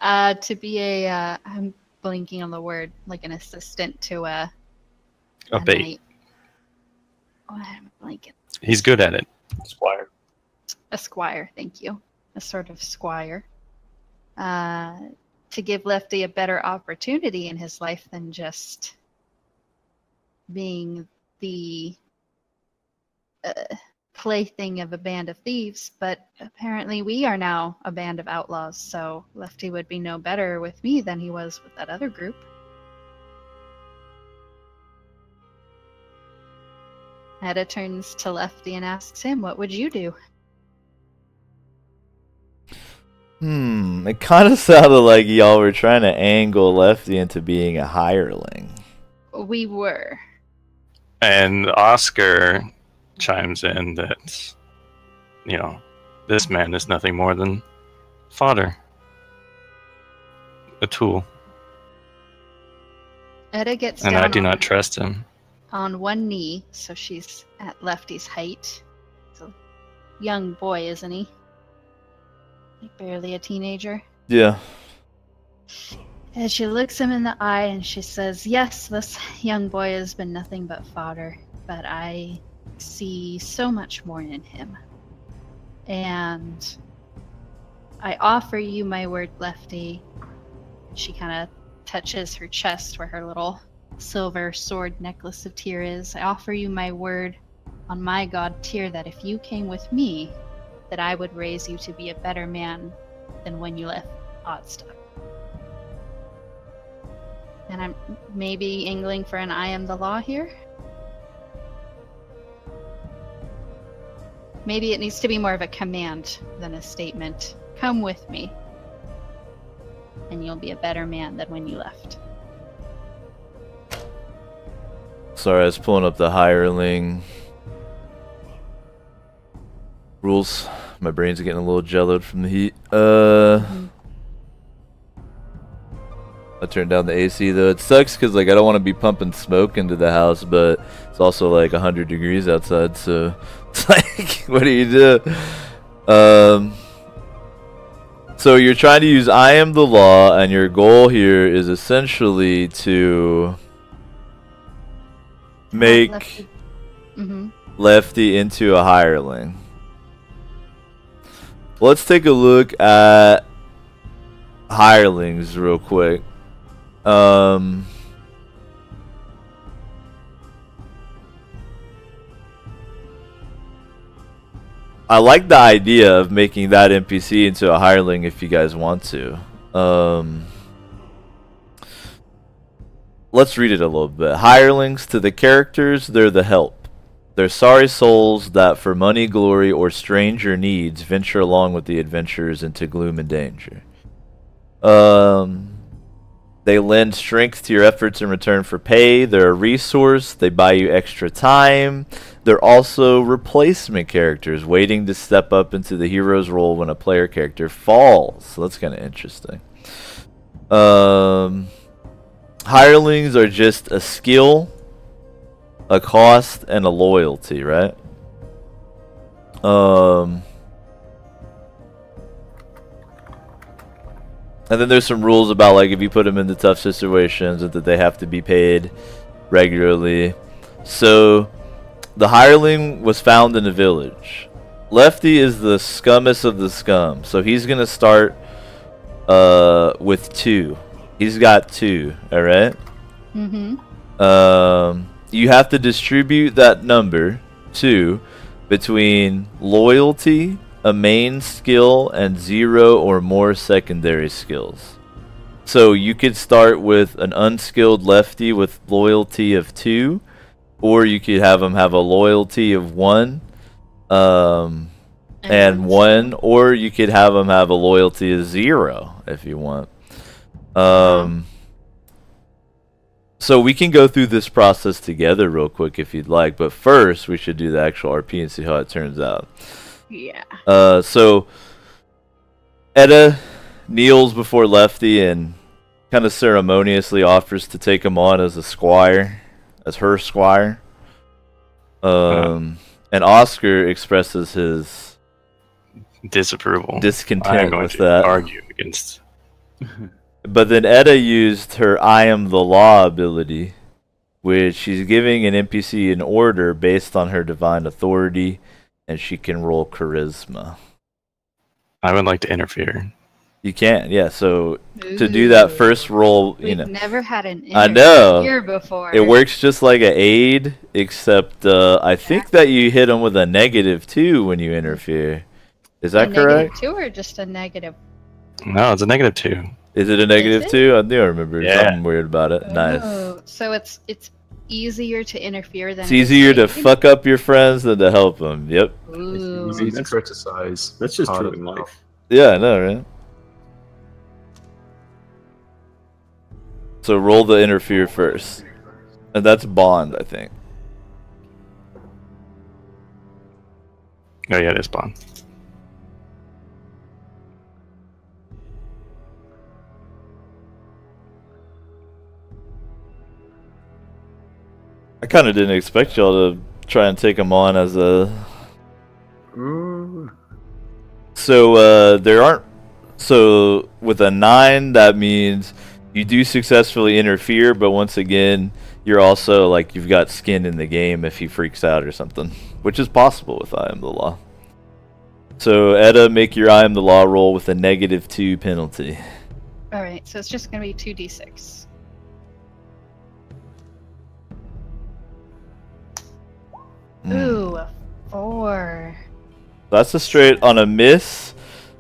to be a I'm blanking on the word, like an assistant to a Bait. knight. Oh, I'm blanking. He's good at it. Squire. A squire, thank you. A sort of squire. To give Lefty a better opportunity in his life than just being the plaything of a band of thieves. But apparently we are now a band of outlaws, so Lefty would be no better with me than he was with that other group. Eda turns to Lefty and asks him, what would you do? It kind of sounded like y'all were trying to angle Lefty into being a hireling. We were. And Oscar chimes in that, this man is nothing more than fodder. A tool. Eda gets And down I do on, not trust him. on one knee, so she's at Lefty's height. He's a young boy, isn't he? Like barely a teenager. Yeah. And she looks him in the eye and she says, yes, this young boy has been nothing but fodder, but I see so much more in him. And I offer you my word, Lefty. She kind of touches her chest where her little silver sword necklace of Tyr is, I offer you my word on my god Tyr that if you came with me, that I would raise you to be a better man than when you left Oddstuff. And I'm maybe angling for an I am the law here? Maybe it needs to be more of a command than a statement. Come with me, and you'll be a better man than when you left. Sorry, I was pulling up the hireling rules. My brain's getting a little jelloed from the heat. I turned down the AC though. It sucks because like I don't want to be pumping smoke into the house, but it's also like 100 degrees outside, so it's like, what do you do? So you're trying to use I am the law, and your goal here is essentially to make Lefty into a hireling. Let's take a look at hirelings real quick. I like the idea of making that NPC into a hireling if you guys want to. Let's read it a little bit. Hirelings, to the characters, they're the help. They're sorry souls that for money, glory, or stranger needs venture along with the adventurers into gloom and danger. They lend strength to your efforts in return for pay. They're a resource. They buy you extra time. They're also replacement characters waiting to step up into the hero's role when a player character falls. So that's kind of interesting. Hirelings are just a skill, a cost, and a loyalty, right? And then there's some rules about like if you put them into tough situations that they have to be paid regularly. So the hireling was found in a village. Lefty is the scummest of the scum, so he's gonna start with 2. He's got 2. All right. You have to distribute that number 2 between loyalty, a main skill, and 0 or more secondary skills. So you could start with an unskilled lefty with loyalty of 2, or you could have him have a loyalty of 1 and 1, or you could have him have a loyalty of 0 if you want. So we can go through this process together real quick if you'd like, but first we should do the actual RP and see how it turns out. Yeah. So Edda kneels before Lefty and kind of ceremoniously offers to take him on as a squire, as her squire. And Oscar expresses his discontent I'm with going that. to argue against. But then Edda used her I am the law ability, which she's giving an NPC an order based on her divine authority, and she can roll charisma. I would like to interfere. You can, yeah. So to do that first roll, you know, We've never had an I know here before. it works just like an aid, except I think that you hit them with a -2 when you interfere. Is that correct? -2 or just a negative? No, it's a -2. Is it a -2? I do remember something weird about it. Nice. Oh, so it's easier to interfere than It's easier to fuck up your friends than to help them. Yep. Ooh. Easy to criticize. That's just part true of in life. Yeah, I know, right? So roll the interfere first. And that's bond, I think. Oh yeah, it is Bond. I kind of didn't expect y'all to try and take him on as a... Ooh. So there aren't... So with a 9, that means you do successfully interfere, but once again, you're also like you've got skin in the game if he freaks out or something, which is possible with I am the law. So Edda, make your I am the law roll with a -2 penalty. All right, so it's just gonna be 2d6. 4. That's a straight on a miss.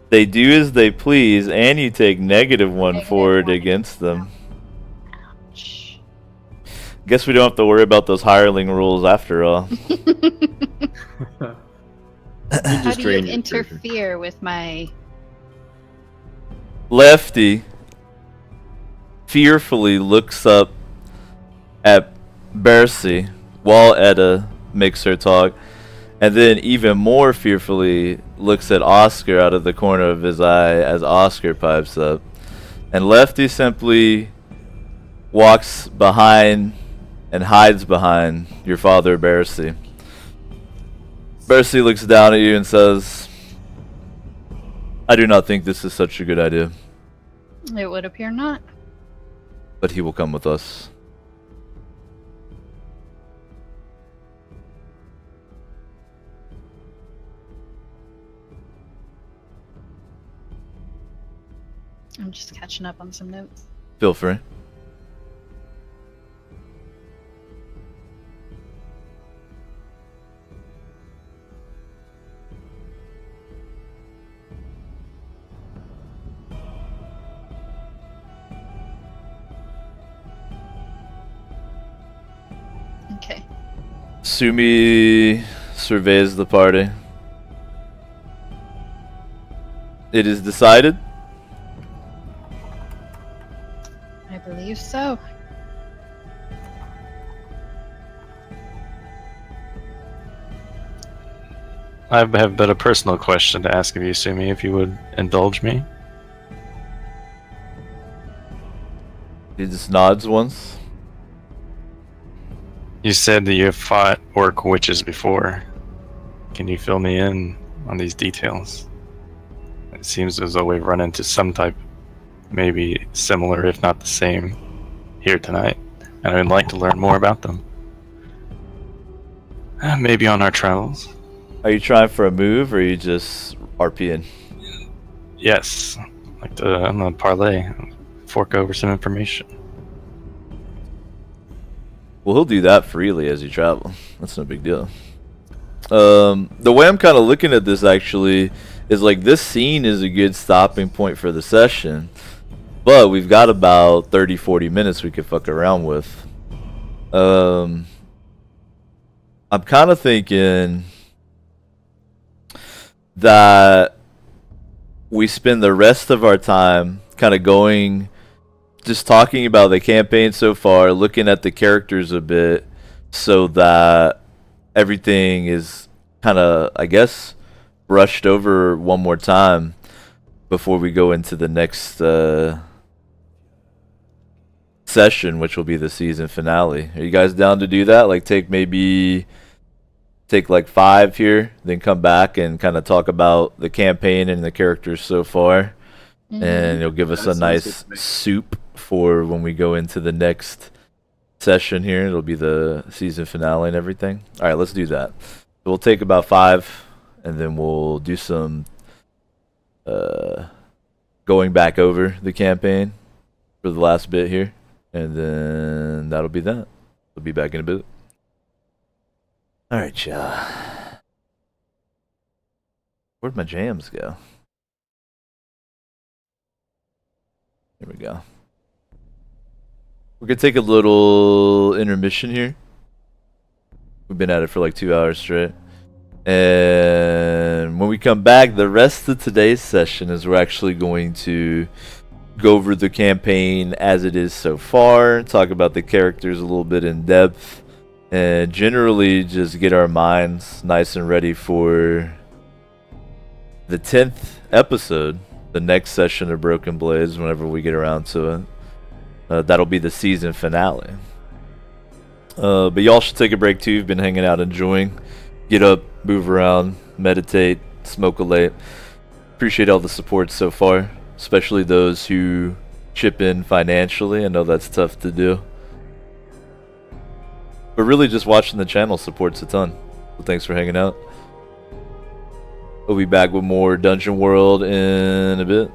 They do as they please, and you take -1 for it against them. Ouch. Guess we don't have to worry about those hireling rules after all. How just do you drained your interfere with my... Lefty fearfully looks up at Bercy while Etta makes her talk, and then even more fearfully looks at Oscar out of the corner of his eye as Oscar pipes up. And Lefty simply walks behind and hides behind your father, Bercy. Bercy looks down at you and says, I do not think this is such a good idea, It would appear not. but he will come with us. I'm just catching up on some notes. Feel free. Okay. Sumi surveys the party. It is decided. I believe so. I have a bit of personal question to ask of you, Sumi, if you would indulge me. He just nods once. You said that you have fought orc witches before. Can you fill me in on these details? It seems as though we've run into some type, maybe similar if not the same, here tonight, and I'd like to learn more about them. Maybe on our travels. Are you trying for a move or are you just RPing? Yes, like to, I'm gonna parlay, fork over some information. Well, he'll do that freely as you travel. That's no big deal. The way I'm kind of looking at this actually is like this scene is a good stopping point for the session, but we've got about 30-40 minutes we could fuck around with. I'm kind of thinking that we spend the rest of our time kind of going, just talking about the campaign so far, looking at the characters a bit, so that everything is kind of, I guess, brushed over one more time before we go into the next session, which will be the season finale. Are you guys down to do that? Like take like 5 here, then come back and kind of talk about the campaign and the characters so far, and you'll give us That a sounds nice good to me. soup for when we go into the next session here. It'll be the season finale and everything. All right, let's do that. We'll take about 5, and then we'll do some going back over the campaign for the last bit here, and then that'll be that. We'll be back in a bit. All right, y'all. Where'd my jams go? Here we go. We're gonna take a little intermission here. We've been at it for like 2 hours straight. And when we come back, the rest of today's session is we're actually going to go over the campaign as it is so far, talk about the characters a little bit in depth, and generally just get our minds nice and ready for the 10th episode, the next session of Broken Blades, whenever we get around to it. That'll be the season finale. But y'all should take a break too. You've been hanging out, enjoying. Get up, move around, meditate, smoke a late. Appreciate all the support so far, especially those who chip in financially. I know that's tough to do, but really just watching the channel supports a ton. So thanks for hanging out. We'll be back with more Dungeon World in a bit.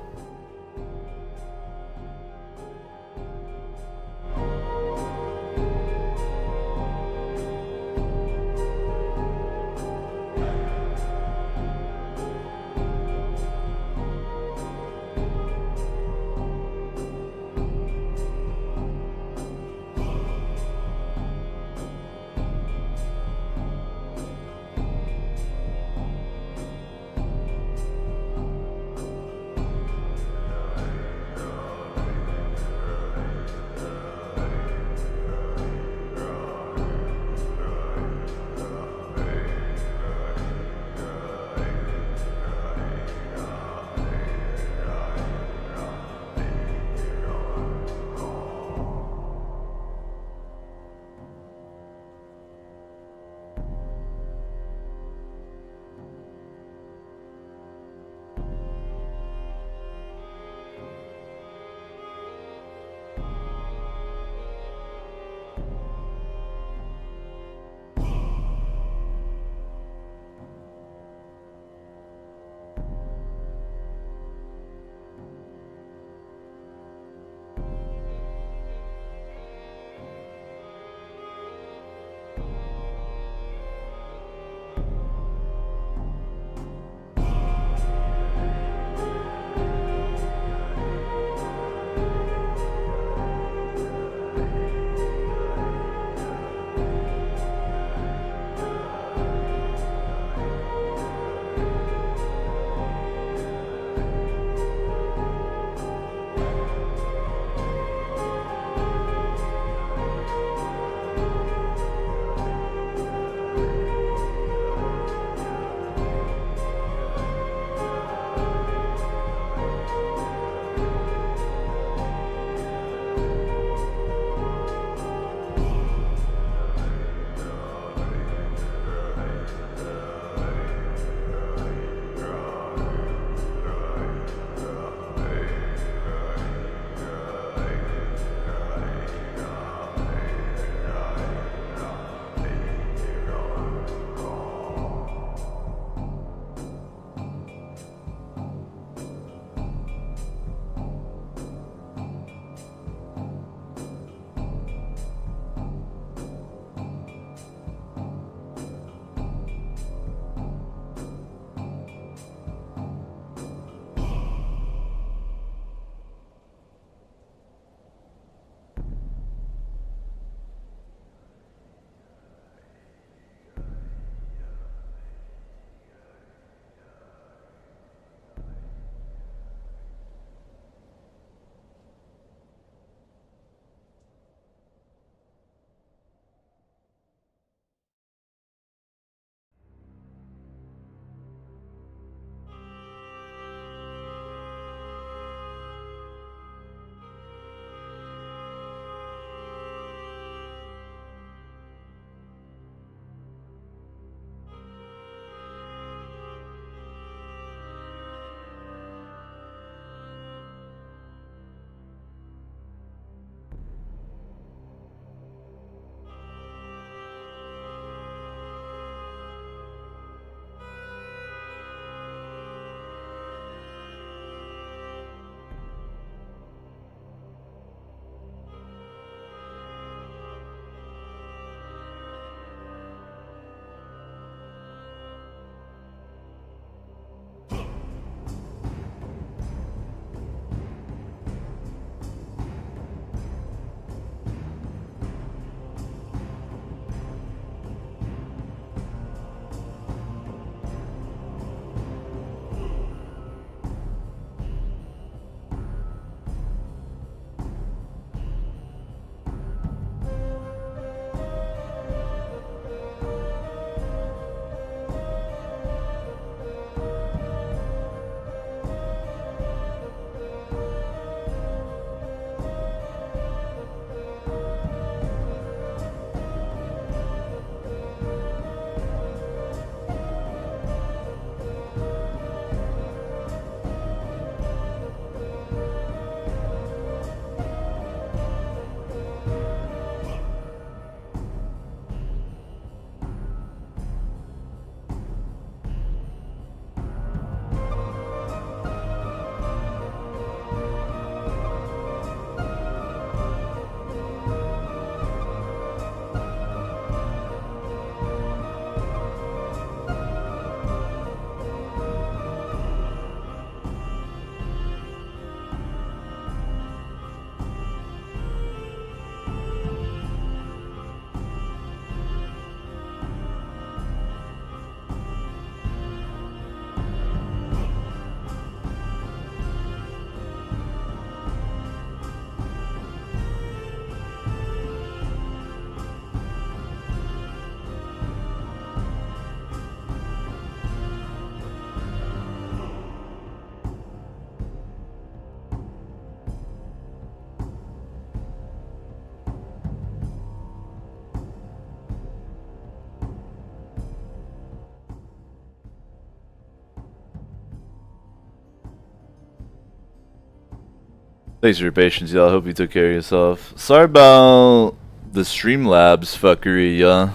Thanks for your patience, y'all. I hope you took care of yourself. Sorry about the Streamlabs fuckery, y'all.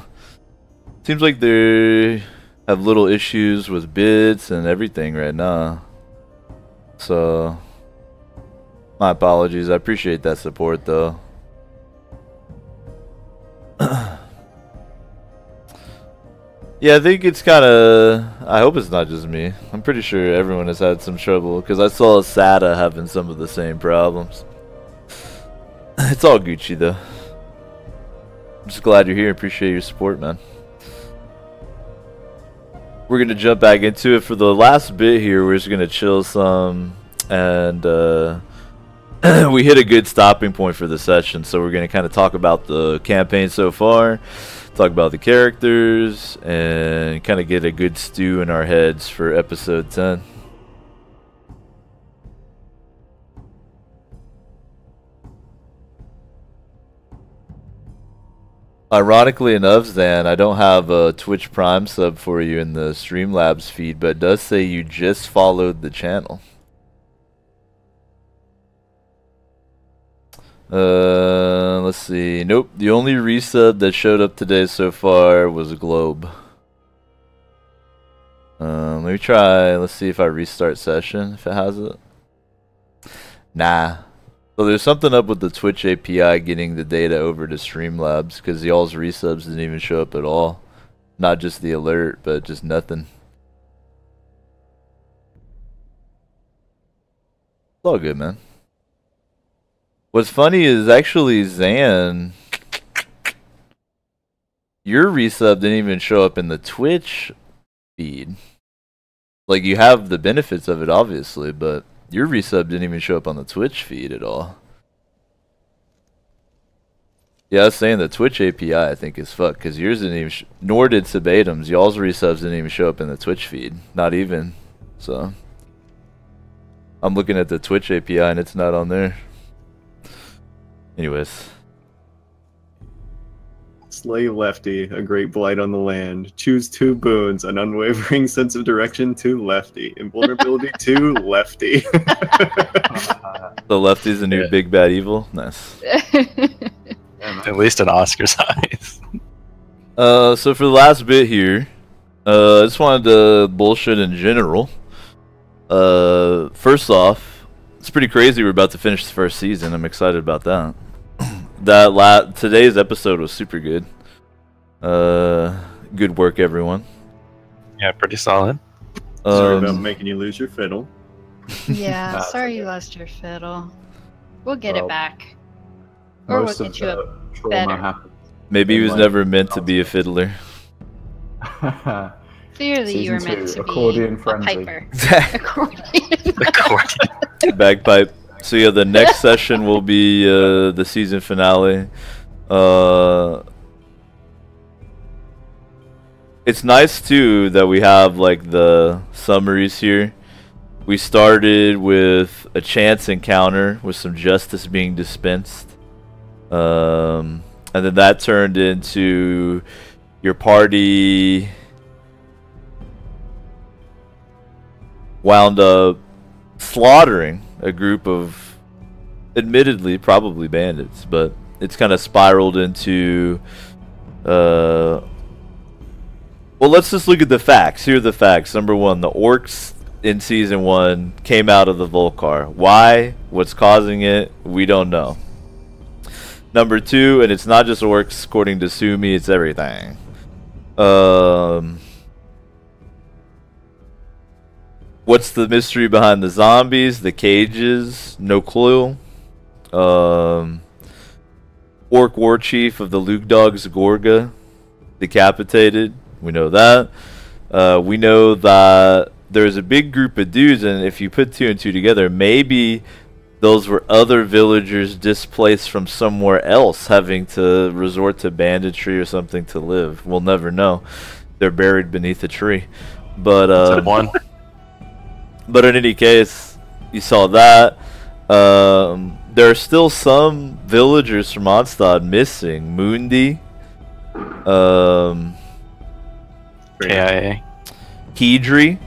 Seems like they have little issues with bits and everything right now. So, my apologies. I appreciate that support, though. Yeah, I think it's kind of... I hope it's not just me. I'm pretty sure everyone has had some trouble, because I saw Saga having some of the same problems. It's all Gucci, though. I'm just glad you're here. Appreciate your support, man. We're going to jump back into it. For the last bit here, we're just going to chill some, and we hit a good stopping point for the session, so we're going to kind of talk about the campaign so far, talk about the characters, and kind of get a good stew in our heads for episode 10. Ironically enough, Zan, I don't have a Twitch Prime sub for you in the Streamlabs feed, but it does say you just followed the channel. Let's see. Nope. The only resub that showed up today so far was Globe. Let me try. Let's see if I restart session, if it has it. Nah. So there's something up with the Twitch API getting the data over to Streamlabs, because y'all's resubs didn't even show up at all. Not just the alert, but just nothing. It's all good, man. What's funny is actually Zan, your resub didn't even show up in the Twitch feed. Like, you have the benefits of it, obviously, but your resub didn't even show up on the Twitch feed at all. Yeah, I was saying the Twitch API I think is fucked, because yours didn't even, nor did Sabatum's. Y'all's resubs didn't even show up in the Twitch feed. Not even. So, I'm looking at the Twitch API and it's not on there. Anyways. Slay Lefty, a great blight on the land. Choose 2 boons, an unwavering sense of direction to Lefty. Invulnerability to Lefty. The Lefty's the new big bad evil? Nice. At least an Oscar size. So for the last bit here, I just wanted to bullshit in general. First off, it's pretty crazy we're about to finish the first season. I'm excited about that. Today's episode was super good. Good work, everyone. Yeah, pretty solid. Sorry about making you lose your fiddle. Yeah, sorry you lost your fiddle. We'll get it back. Or we'll get you a better. Maybe he was never meant to be a fiddler. Clearly you were meant to accordion be frenzy. a piper. Accordion. Bagpipe. So yeah, the next session will be the season finale. It's nice too that we have like the summaries here. We started with a chance encounter with some justice being dispensed, and then that turned into your party wound up slaughtering a group of, admittedly, probably bandits, but it's kind of spiraled into, well, let's just look at the facts. Here are the facts. Number one, the orcs in Season 1 came out of the Volcar. Why? What's causing it? We don't know. Number two, and it's not just orcs, according to Sumi, it's everything. What's the mystery behind the zombies, the cages? No clue. Orc war chief of the Luke Dogs, Gorga, decapitated. We know that. We know that there's a big group of dudes, and if you put 2 and 2 together, maybe those were other villagers displaced from somewhere else, having to resort to banditry or something to live. We'll never know. They're buried beneath a tree. But one. But in any case, you saw that. There are still some villagers from Onstad missing. Mundi, KIA. Kedri,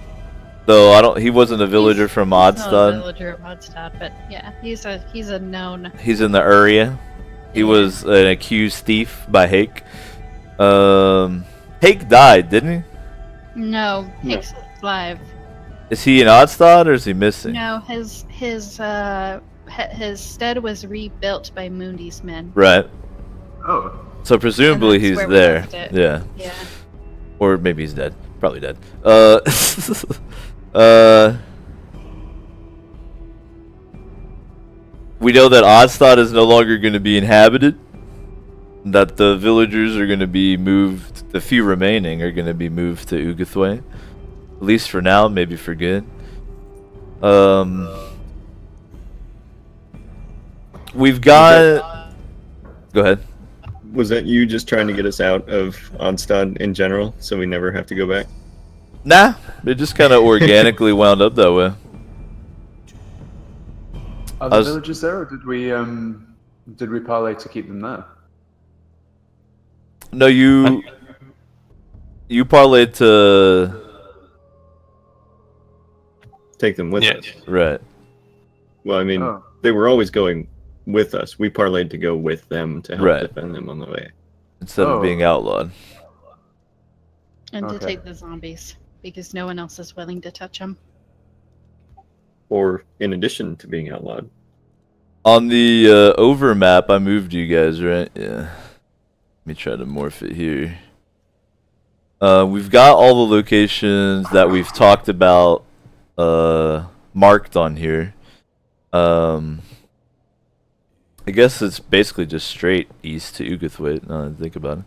Though I don't. He wasn't a villager from He's not a Modstad. villager of Modstad, but yeah, he's a known. He's in the area. He Yeah. was an accused thief by Hake. Hake died, didn't No, Hicks is alive. he? Is he in Odstad or is he missing? No, his stead was rebuilt by Moondy's men. Right. Oh, So presumably And that's he's where we there. left it. Yeah. Yeah. Or maybe he's dead. Probably dead. Uh. We know that Odstad is no longer going to be inhabited. That the villagers are going to be moved. The few remaining are going to be moved to Ugathway. At least for now, maybe for good. We've got. Go ahead. Was that you just trying to get us out of Onstad in general, so we never have to go back? Nah, it just kind of organically wound up that way. are I the was- villagers there, or did we parlay to keep them there? No, you parlayed to Take them with Yeah. us. right. Well, I mean, Oh. they were always going with us. We parlayed to go with them to help Right. defend them on the way. Instead of Oh. being outlawed. And to Okay. take the zombies because no one else is willing to touch them. Or in addition to being outlawed. On the over map, I moved you guys, right? Yeah. Let me try to morph it here. We've got all the locations that we've talked about marked on here. I guess it's basically just straight east to Ugathwaite, now that I think about it.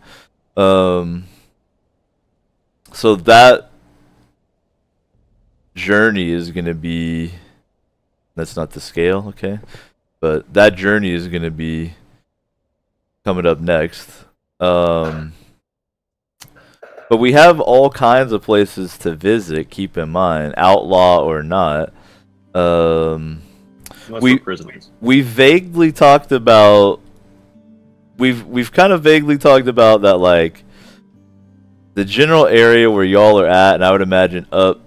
So that journey is going to be... That's not the scale, okay? But that journey is going to be coming up next. But we have all kinds of places to visit, keep in mind, outlaw or not. Unless We- we're prisoners. We vaguely talked about... We've kind of vaguely talked about that, like, the general area where y'all are at, and I would imagine up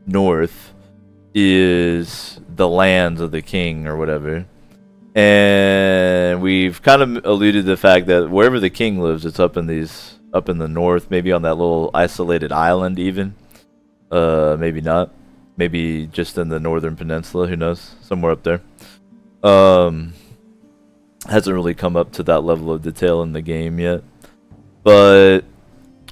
north, is the lands of the king or whatever. And we've kind of alluded to the fact that wherever the king lives, it's up in the north, maybe on that little isolated island even. Maybe not. Maybe just in the northern peninsula, who knows? Somewhere up there. Hasn't really come up to that level of detail in the game yet. But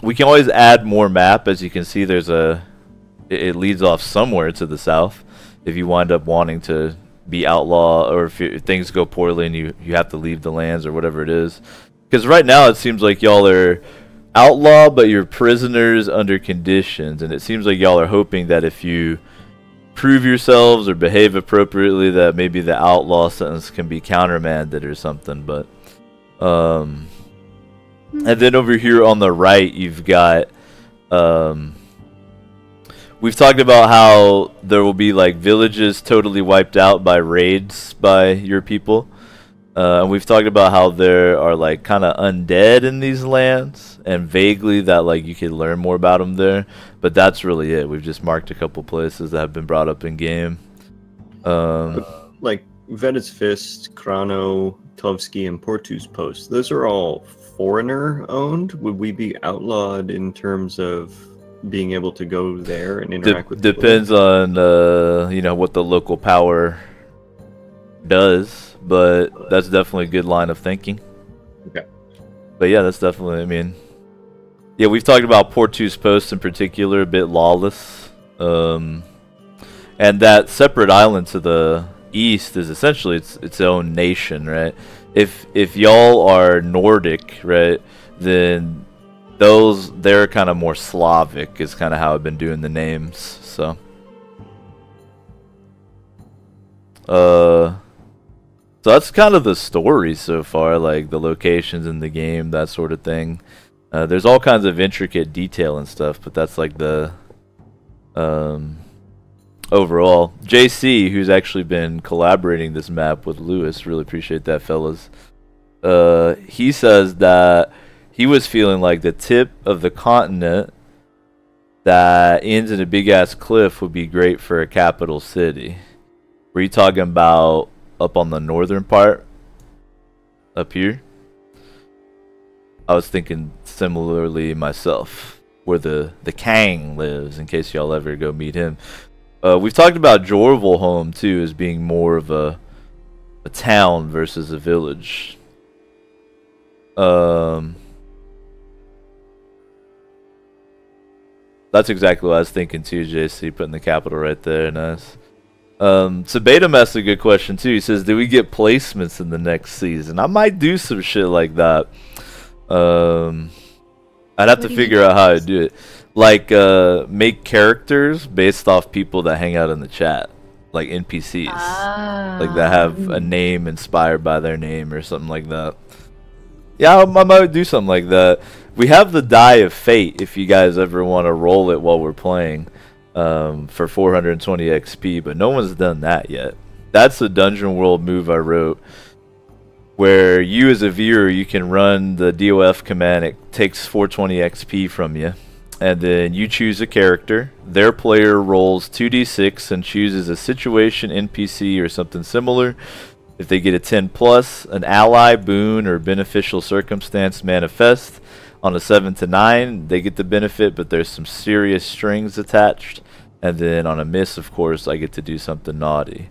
we can always add more map. As you can see, there's it leads off somewhere to the south. If you wind up wanting to be outlaw, or if things go poorly and you have to leave the lands or whatever it is. Because right now it seems like y'all are outlaw, but you're prisoners under conditions. And it seems like y'all are hoping that if you prove yourselves or behave appropriately, that maybe the outlaw sentence can be countermanded or something. But and then over here on the right, you've got we've talked about how there will be like villages totally wiped out by raids by your people. And we've talked about how there are like kind of undead in these lands, and vaguely that like you could learn more about them there. But that's really it. We've just marked a couple places that have been brought up in game. Like Ved's Fist, Krano, Tovsky, and Portu's Post. Those are all foreigner owned. Would we be outlawed in terms of being able to go there and interact with people? Depends on you know, what the local power does, but that's definitely a good line of thinking. Okay. But yeah, that's definitely, I mean, yeah, we've talked about Portu's Post in particular, a bit lawless. And that separate island to the east is essentially its own nation, right? If y'all are Nordic, right, then they're kind of more Slavic is kind of how I've been doing the names. So so that's kind of the story so far, like the locations in the game, that sort of thing. There's all kinds of intricate detail and stuff, but that's like the overall. JC, who's actually been collaborating this map with Lewis, really appreciate that, fellas. He says that he was feeling like the tip of the continent that ends in a big ass cliff would be great for a capital city. Were you talking about up on the northern part? Up here? I was thinking similarly myself, where the Kang lives, in case y'all ever go meet him. We've talked about Jorvelholm too as being more of a town versus a village. That's exactly what I was thinking too, JC, putting the capital right there. Nice. Sabatum asked a good question too. He says, do we get placements in the next season? I might do some shit like that. I'd have to figure out how to do it. Like, make characters based off people that hang out in the chat. Like NPCs. Like that have a name inspired by their name or something like that. Yeah, I might do something like that. We have the Die of Fate if you guys ever want to roll it while we're playing for 420 XP, but no one's done that yet. That's a Dungeon World move I wrote where you as a viewer, you can run the DOF command. It takes 420 XP from you. And then you choose a character. Their player rolls 2d6 and chooses a situation, NPC, or something similar. If they get a 10 plus, an ally, boon, or beneficial circumstance manifest. On a 7 to 9, they get the benefit, but there's some serious strings attached. And then on a miss, of course, I get to do something naughty.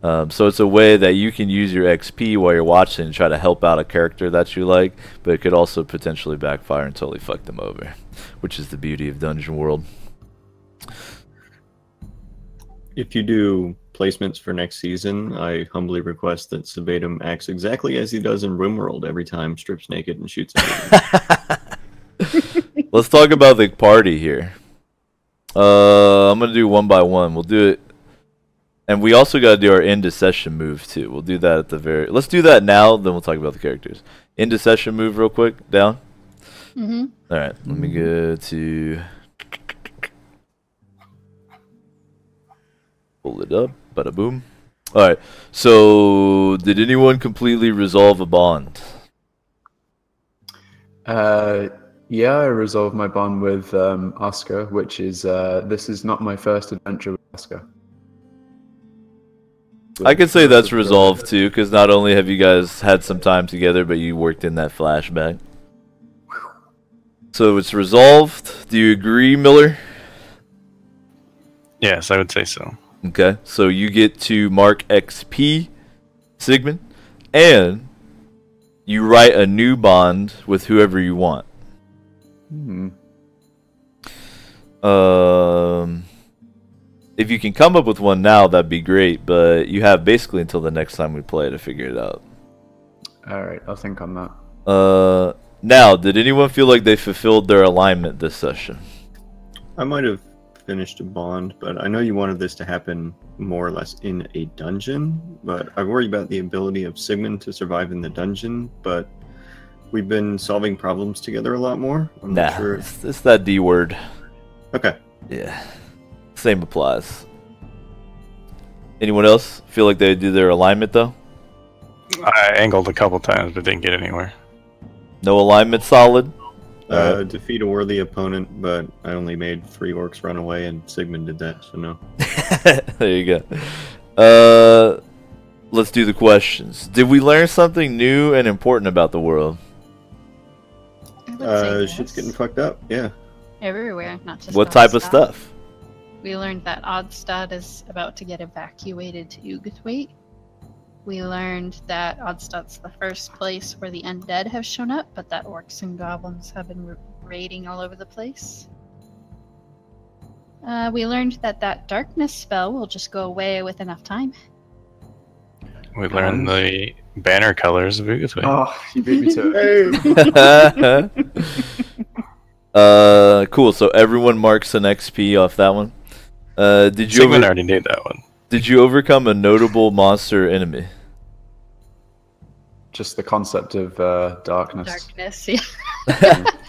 So it's a way that you can use your XP while you're watching and try to help out a character that you like, but it could also potentially backfire and totally fuck them over, which is the beauty of Dungeon World. If you do placements for next season, I humbly request that Sabatum acts exactly as he does in RimWorld every time, strips naked and shoots everything. Let's talk about the party here. I'm going to do one by one. We'll do it. And we also got to do our end of session move too. We'll do that at the very... Let's do that now, then we'll talk about the characters. End of session move real quick. Down. Alright, let me go to... Pull it up. Bada boom. Alright, so did anyone completely resolve a bond? Yeah, I resolved my bond with Oscar, which is... this is not my first adventure with Oscar. I could say that's resolved too, because not only have you guys had some time together, but you worked in that flashback. So it's resolved. Do you agree, Miller? Yes, I would say so. Okay, so you get to mark XP, Sigmund, and you write a new bond with whoever you want. If you can come up with one now, that'd be great, but you have basically until the next time we play to figure it out. Alright, I'll think on that. Now, did anyone feel like they fulfilled their alignment this session? I might have finished a bond, but I know you wanted this to happen more or less in a dungeon, but I worry about the ability of Sigmund to survive in the dungeon, but we've been solving problems together a lot more. I'm not sure. It's that D word. Okay. Yeah. Same applies. Anyone else feel like they do their alignment though? I angled a couple times but didn't get anywhere. No alignment solid? Defeat a worthy opponent, but I only made 3 orcs run away and Sigmund did that, so no. There you go. Let's do the questions. Did we learn something new and important about the world? Shit's getting fucked up, yeah. Everywhere, not just What type of stuff? We learned that Oddstad is about to get evacuated to Ugathwaite. We learned that Oddstad's the first place where the undead have shown up, but that orcs and goblins have been raiding all over the place. We learned that that darkness spell will just go away with enough time. We learned the banner colors of Ugathwaite. Oh, you beat me to it. Cool, so everyone marks an XP off that one. Did you Sigmund already did that one. Did you overcome a notable monster enemy? Just the concept of darkness. Darkness, yeah.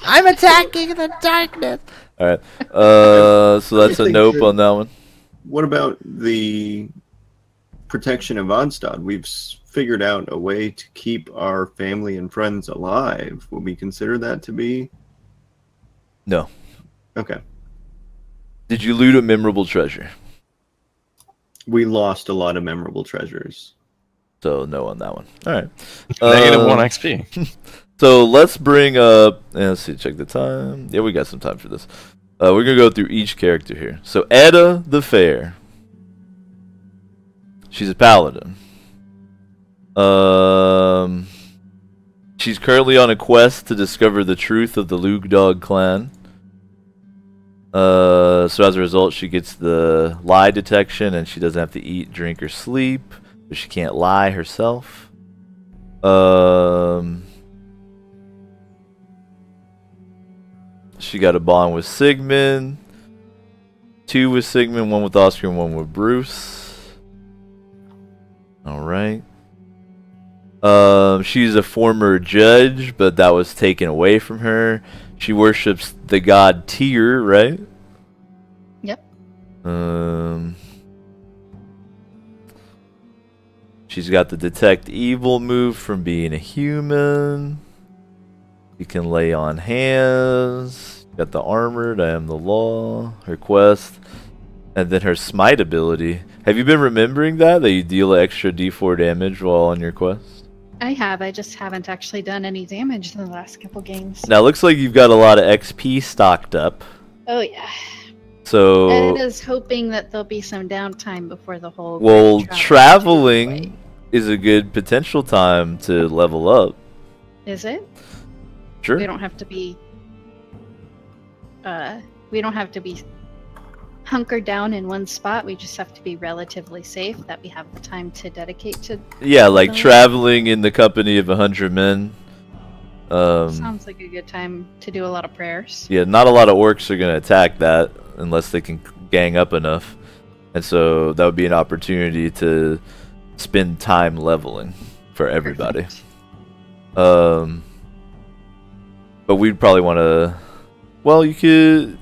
I'm attacking the darkness. Alright, so that's a nope on that one. What about the protection of Onstad? We've figured out a way to keep our family and friends alive. Would we consider that to be? No. Okay. Did you loot a memorable treasure? We lost a lot of memorable treasures. So no on that one. All right. Negative 1 XP. So let's bring up. Let's see. Check the time. Yeah, we got some time for this. We're gonna go through each character here. So Edda the Fair. She's a paladin. She's currently on a quest to discover the truth of the Lugdog clan. So as a result, she gets the lie detection, and she doesn't have to eat, drink, or sleep. But she can't lie herself. She got a bond with Sigmund. 2 with Sigmund, 1 with Oscar, and 1 with Bruce. Alright. She's a former judge, but that was taken away from her. She worships the god Tyr, right? Yep. She's got the detect evil move from being a human. You can lay on hands. Got the armored, I am the law. Her quest. And then her smite ability. Have you been remembering that you deal extra d4 damage while on your quest? I have. I just haven't actually done any damage in the last couple games. Now, it looks like you've got a lot of XP stocked up. Oh, yeah. So, Ed is hoping that there'll be some downtime before the whole... well, grand traveling is a good potential time to level up. Is it? Sure. We don't have to be... we don't have to be hunkered down in one spot. We just have to be relatively safe, that we have the time to dedicate to... Yeah, like traveling in the company of 100 men. Sounds like a good time to do a lot of prayers. Yeah, not a lot of orcs are going to attack that unless they can gang up enough. And so that would be an opportunity to spend time leveling for everybody. But we'd probably want to... Well, you'd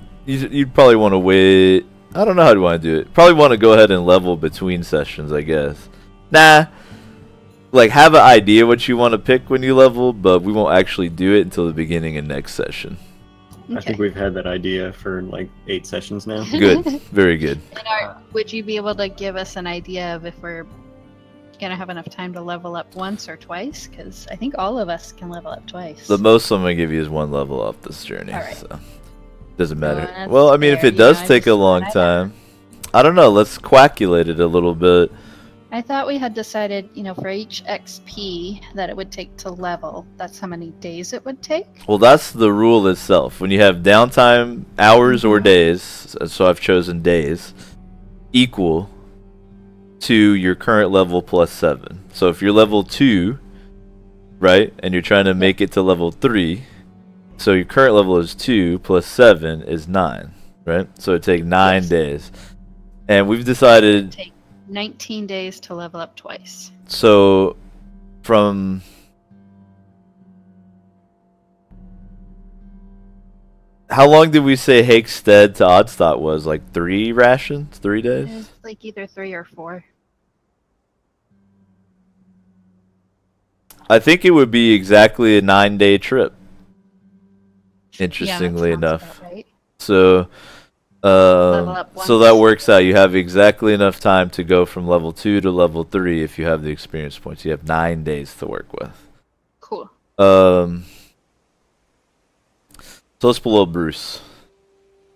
probably want to wait... I don't know how you want to do it. Probably want to go ahead and level between sessions, I guess. Nah. Like, have an idea what you want to pick when you level, but we won't actually do it until the beginning of next session. Okay. I think we've had that idea for like 8 sessions now. Good. Very good. And would you be able to give us an idea of if we're going to have enough time to level up once or twice? Because I think all of us can level up twice. The most I'm going to give you is 1 level off this journey. All right. So doesn't matter. that's Well, I mean, if fair. it does I take a just long thought time, I don't know. Let's quackulate it a little bit. I thought we had decided, for each XP that it would take to level, that's how many days it would take. Well, that's the rule itself. When you have downtime, hours or days, so I've chosen days, equal to your current level plus 7. So if you're level 2, right, and you're trying to make it to level 3, so your current level is 2 plus 7 is 9, right? So it takes 9 days. And we've decided... Take 19 days to level up twice. So from... How long did we say Hakestead to Oddstad was? Like 3 rations? 3 days? It's like either 3 or 4. I think it would be exactly a 9-day trip. Yeah, Interestingly that sounds enough. about right. So, up so once. that works out. You have exactly enough time to go from level 2 to level 3 if you have the experience points. You have 9 days to work with. Cool. So let's pull up Bruce.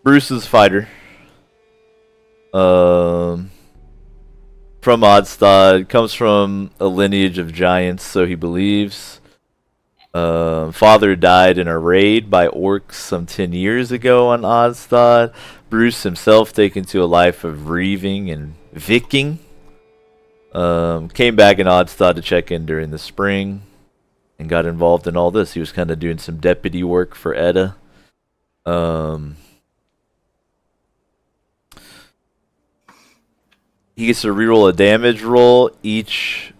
Bruce is a fighter. From Oddstad, comes from a lineage of giants, so he believes. Father died in a raid by orcs some 10 years ago on Oddstad. Bruce himself taken to a life of reaving and viking. Came back in Oddstad to check in during the spring and got involved in all this. He was kind of doing some deputy work for Edda. He gets to reroll a damage roll each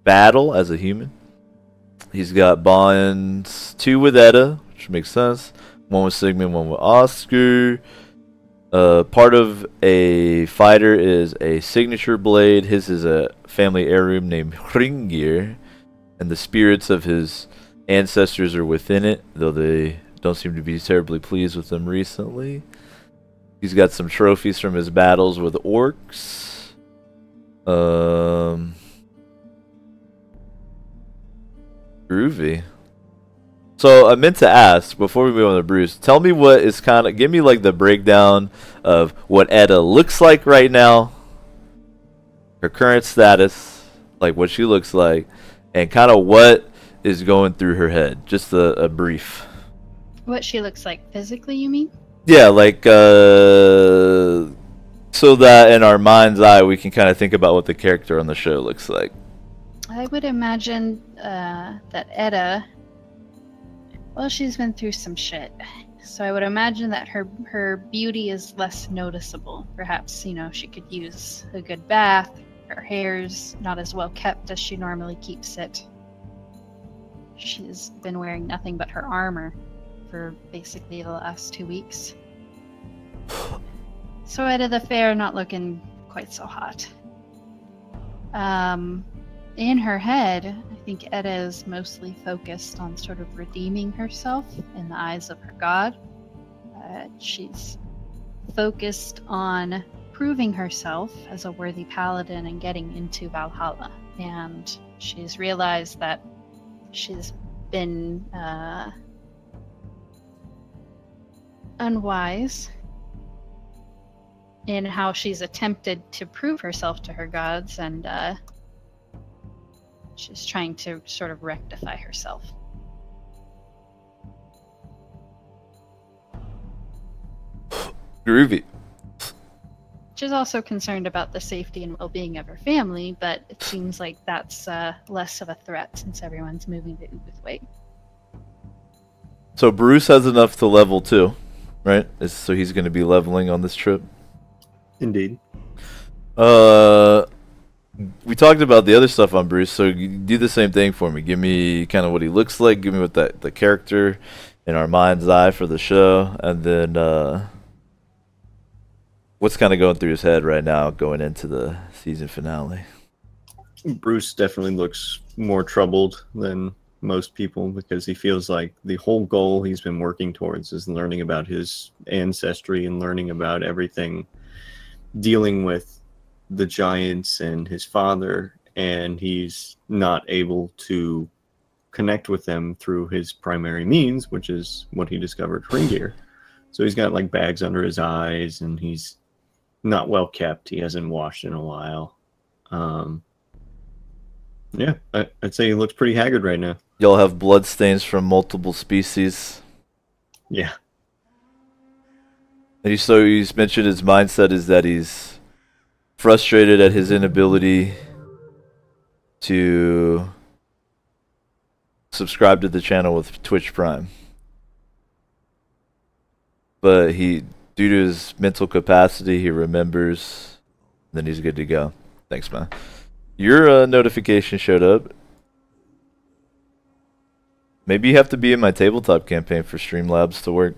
battle as a human. He's got bonds 2 with Edda, which makes sense. 1 with Sigmund, 1 with Oscar. Part of a fighter is a signature blade. His is a family heirloom named Hringir, and the spirits of his ancestors are within it, though they don't seem to be terribly pleased with them recently. He's got some trophies from his battles with orcs. Groovy. So I meant to ask before we move on to Bruce. Tell me what is give me like the breakdown of what Etta looks like right now, her current status, like what she looks like, and kind of what is going through her head. Just a brief. What she looks like physically, you mean? Yeah, like so that in our mind's eye we can kind of think about what the character on the show looks like. I would imagine that Etta, well, she's been through some shit. So I would imagine that her beauty is less noticeable. Perhaps, she could use a good bath. Her hair's not as well kept as she normally keeps it. She's been wearing nothing but her armor for basically the last 2 weeks. So Etta the Fair not looking quite so hot. In her head, I think Etta is mostly focused on sort of redeeming herself in the eyes of her god. She's focused on proving herself as a worthy paladin and getting into Valhalla. And she's realized that she's been unwise in how she's attempted to prove herself to her gods, and she's trying to sort of rectify herself. Groovy. She's also concerned about the safety and well-being of her family, but it seems like that's less of a threat since everyone's moving to Uguthwaite. So Bruce has enough to level 2, right? So he's going to be leveling on this trip. Indeed. We talked about the other stuff on Bruce, so you do the same thing for me. Give me kind of what he looks like. Give me what the character in our mind's eye for the show, and then what's kind of going through his head right now going into the season finale. Bruce definitely looks more troubled than most people because he feels like the whole goal he's been working towards is learning about his ancestry and learning about everything dealing with the giants and his father, and he's not able to connect with them through his primary means, which is what he discovered, Hringir. So he's got like bags under his eyes, and he's not well kept. He hasn't washed in a while. Yeah, I'd say he looks pretty haggard right now. Y'all have blood stains from multiple species. Yeah. And he's mentioned his mindset is that he's frustrated at his inability to subscribe to the channel with Twitch Prime. But due to his mental capacity, he remembers, then he's good to go. Thanks, man. Your notification showed up. Maybe you have to be in my tabletop campaign for Streamlabs to work.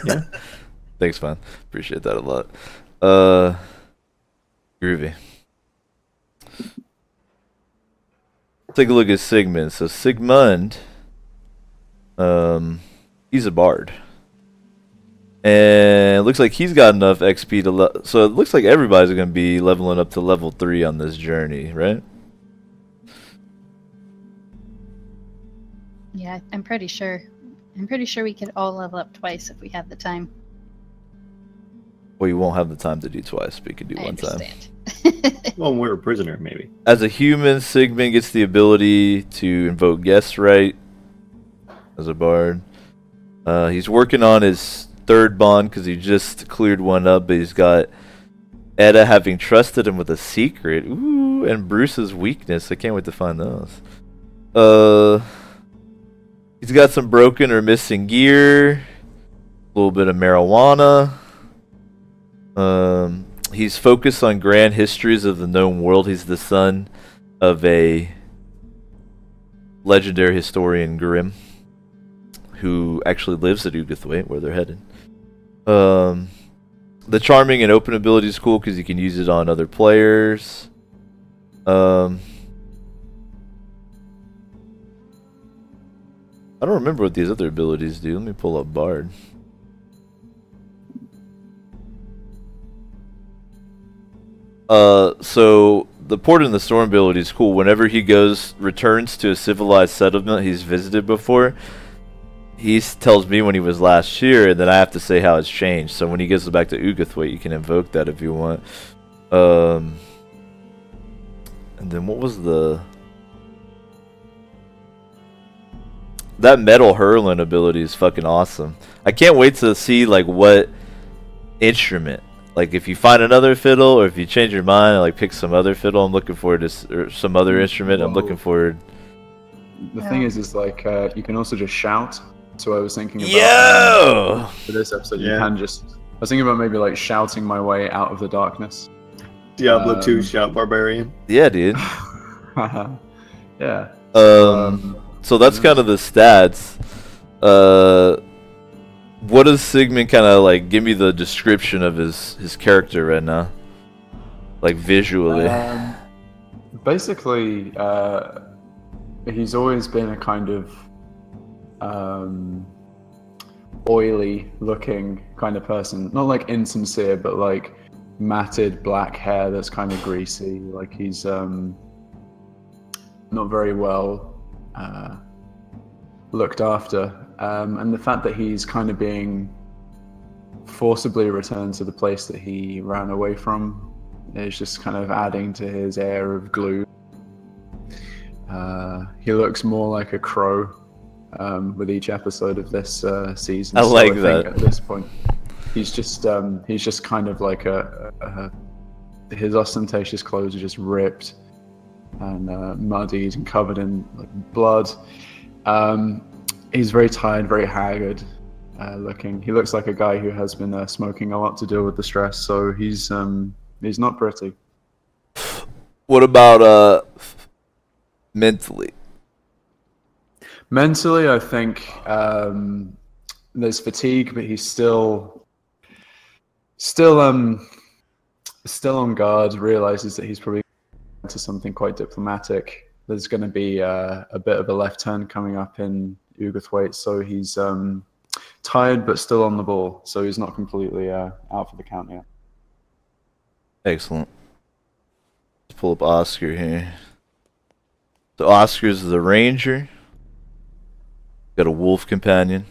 Yeah. Thanks, man. Appreciate that a lot. Groovy. Take a look at Sigmund. So Sigmund, he's a bard. And it looks like he's got enough XP to so it looks like everybody's going to be leveling up to level 3 on this journey, right? Yeah, I'm pretty sure. I'm pretty sure we could all level up twice if we had the time. Well, you won't have the time to do twice, but you can do one time. Well, we're a prisoner, maybe. As a human, Sigmund gets the ability to invoke guest right as a bard. He's working on his 3rd bond because he just cleared one up, but he's got Etta having trusted him with a secret. Ooh, and Bruce's weakness. I can't wait to find those. He's got some broken or missing gear. A little bit of marijuana. He's focused on grand histories of the known world. He's the son of a legendary historian, Grimm, who actually lives at Uguthwaite, where they're headed. The charming and open ability is cool because you can use it on other players. I don't remember what these other abilities do. Let me pull up Bard. So the Port in the Storm ability is cool. Whenever he returns to a civilized settlement he's visited before, he tells me when he was last here, and then I have to say how it's changed. So when he gets back to Ugathwaite, you can invoke that if you want. And then what was that metal hurling ability is fucking awesome. I can't wait to see like what instrument. Like if you find another fiddle, or if you change your mind and like pick some other fiddle, I'm looking forward to or some other instrument. I'm looking forward. The thing is like you can also just shout. So I was thinking about for this episode, you can just. I was thinking about maybe like shouting my way out of the darkness. Diablo 2 shout barbarian. Yeah, dude. Yeah. So that's kind of the stats. What does Sigmund kind of like? Give me the description of his character right now, like visually. Basically, he's always been a kind of oily looking kind of person. Not like insincere, but like matted black hair that's kind of greasy. Like he's not very well looked after. And the fact that he's kind of being forcibly returned to the place that he ran away from is just kind of adding to his air of gloom. He looks more like a crow with each episode of this season. I like that. At this point, he's just kind of like his ostentatious clothes are just ripped and muddied and covered in like, blood. He's very tired, very haggard looking. He looks like a guy who has been smoking a lot to deal with the stress. So he's not pretty. What about mentally? Mentally, I think there's fatigue, but he's still on guard. Realizes that he's probably into something quite diplomatic. There's going to be a bit of a left turn coming up in Ugathwaite, so he's tired but still on the ball. So he's not completely out for the count yet. Excellent. Let's pull up Oscar here. So Oscar's the ranger. Got a wolf companion.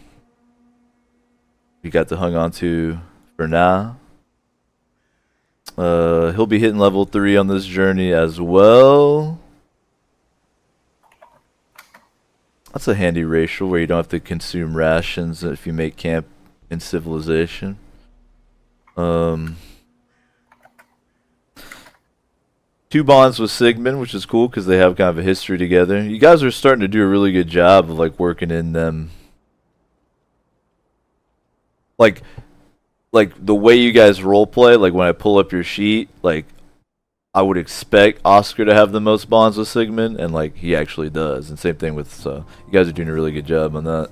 We got to hang on to for now. He'll be hitting level 3 on this journey as well. That's a handy racial where you don't have to consume rations if you make camp in civilization. 2 bonds with Sigmund, which is cool because they have kind of a history together. You guys are starting to do a really good job of like working in them. Like the way you guys roleplay, like when I pull up your sheet, like I would expect Oscar to have the most bonds with Sigmund, and like he actually does. And same thing with you guys are doing a really good job on that.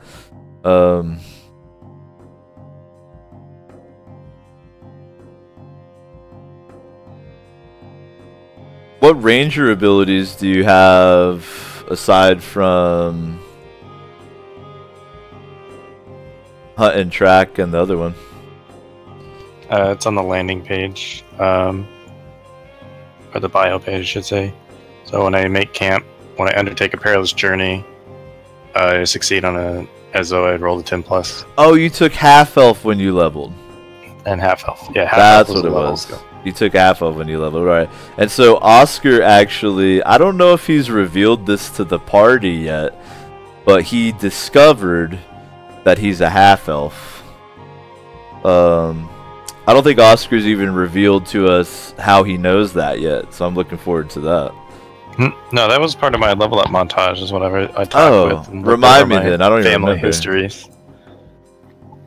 What ranger abilities do you have aside from hunt and track and the other one? It's on the landing page, or the bio page, I should say. So when I make camp, when I undertake a perilous journey, I succeed on as though I rolled a 10+. Oh, you took half elf when you leveled. And half elf. Yeah, half That's elf what it was. Skill. You took half elf when you leveled, right? And so Oscar actually, I don't know if he's revealed this to the party yet, but he discovered that he's a half elf. I don't think Oscar's even revealed to us how he knows that yet, so I'm looking forward to that. No, that was part of my level up montage, is whatever I talked with. Remind me then. I don't even family remember. histories.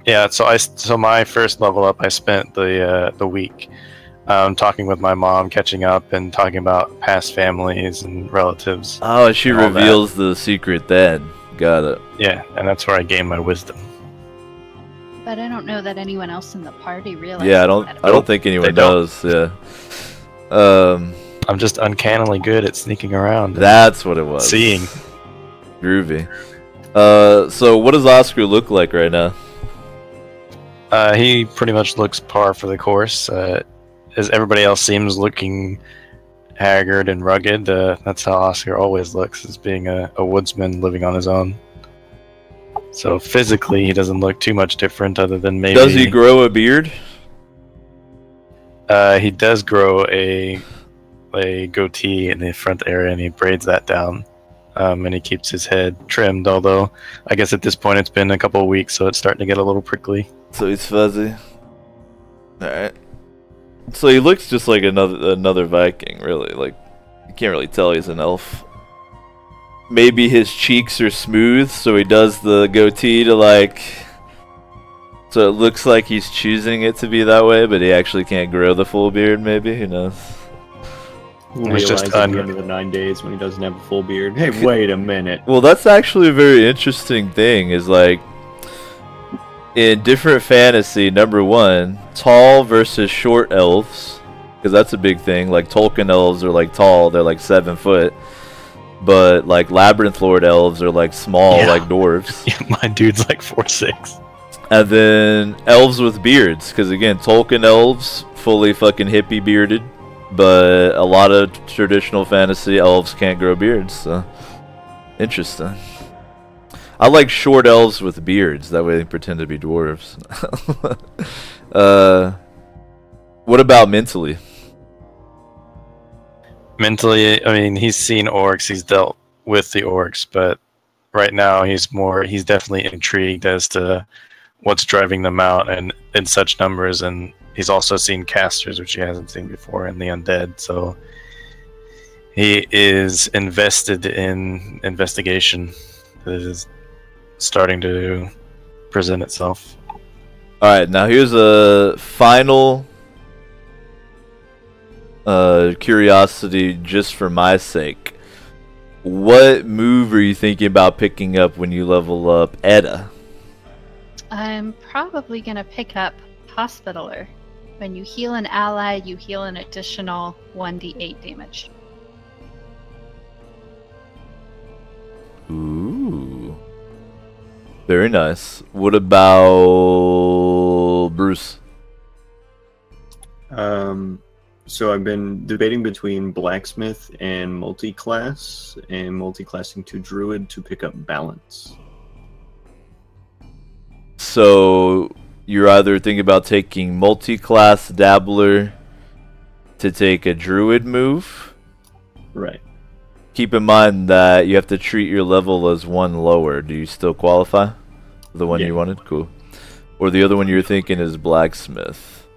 Yeah, so my first level up, I spent the week talking with my mom, catching up, and talking about past families and relatives. Oh, she reveals the secret then. Got it. Yeah, and that's where I gained my wisdom. But I don't know that anyone else in the party realizes. Yeah, I don't think anyone does. Yeah. I'm just uncannily good at sneaking around. That's what it was. Seeing. Groovy. So what does Oscar look like right now? He pretty much looks par for the course. as everybody else seems looking haggard and rugged, that's how Oscar always looks, as being a woodsman living on his own. So physically, he doesn't look too much different, other than maybe. Does he grow a beard? He does grow a goatee in the front area, and he braids that down. And he keeps his head trimmed, although I guess at this point it's been a couple of weeks, so it's starting to get a little prickly. So he's fuzzy. Alright. So he looks just like another Viking, really. Like, you can't really tell he's an elf. Maybe his cheeks are smooth, so he does the goatee to like... So it looks like he's choosing it to be that way, but he actually can't grow the full beard, maybe? Who knows? It's just Realize at the end of the 9 days when he doesn't have a full beard. Hey, wait a minute. Well, that's actually a very interesting thing, is like... In different fantasy, number one, tall versus short elves, because that's a big thing. Like Tolkien elves are like tall, they're like 7 foot, but like Labyrinth Lord elves are like small, like dwarves. Yeah, my dude's like 4'6". And then elves with beards, because again, Tolkien elves fully fucking hippie bearded, but a lot of traditional fantasy elves can't grow beards. So interesting. I like short elves with beards. That way they pretend to be dwarves. What about mentally? Mentally, I mean, he's seen orcs. He's dealt with the orcs, but right now he's definitely intrigued as to what's driving them out and in such numbers. And he's also seen casters, which he hasn't seen before, and the undead. So he is invested in investigation. It is starting to present itself. Alright, now here's a final curiosity just for my sake. What move are you thinking about picking up when you level up Edda? I'm probably going to pick up Hospitaler. When you heal an ally, you heal an additional 1d8 damage. Ooh. Very nice. What about Bruce? So I've been debating between blacksmith and multi-class, and multi-classing to druid to pick up balance. So you're either thinking about taking multi-class dabbler to take a druid move. Right. Keep in mind that you have to treat your level as one lower. Do you still qualify? The one you wanted? Cool. Or the other one you're thinking is blacksmith.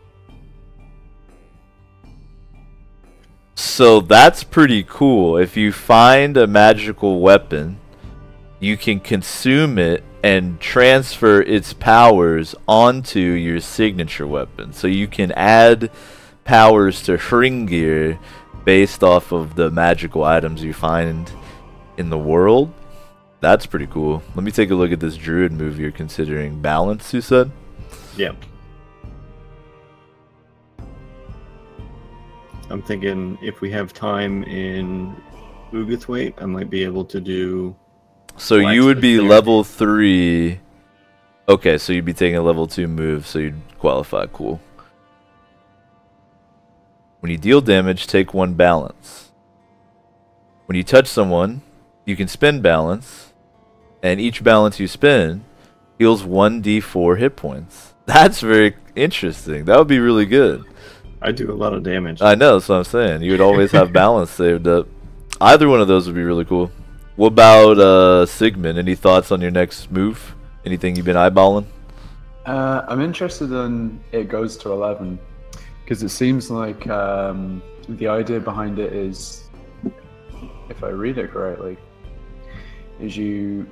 So that's pretty cool. If you find a magical weapon, you can consume it and transfer its powers onto your signature weapon. So you can add powers to Hringir based off of the magical items you find in the world. That's pretty cool. Let me take a look at this druid move you're considering. Balance, you said? Yeah. I'm thinking if we have time in Ugathwaite, I might be able to do... So you would be level 3. Okay, so you'd be taking a level 2 move, so you'd qualify. Cool. When you deal damage, take 1 balance. When you touch someone, you can spend balance, and each balance you spend heals 1d4 hit points. That's very interesting. That would be really good. I do a lot of damage. I know, that's what I'm saying. You would always have balance saved up. Either one of those would be really cool. What about Sigmund? Any thoughts on your next move? Anything you've been eyeballing? I'm interested in it goes to 11, because it seems like the idea behind it is, if I read it correctly, is you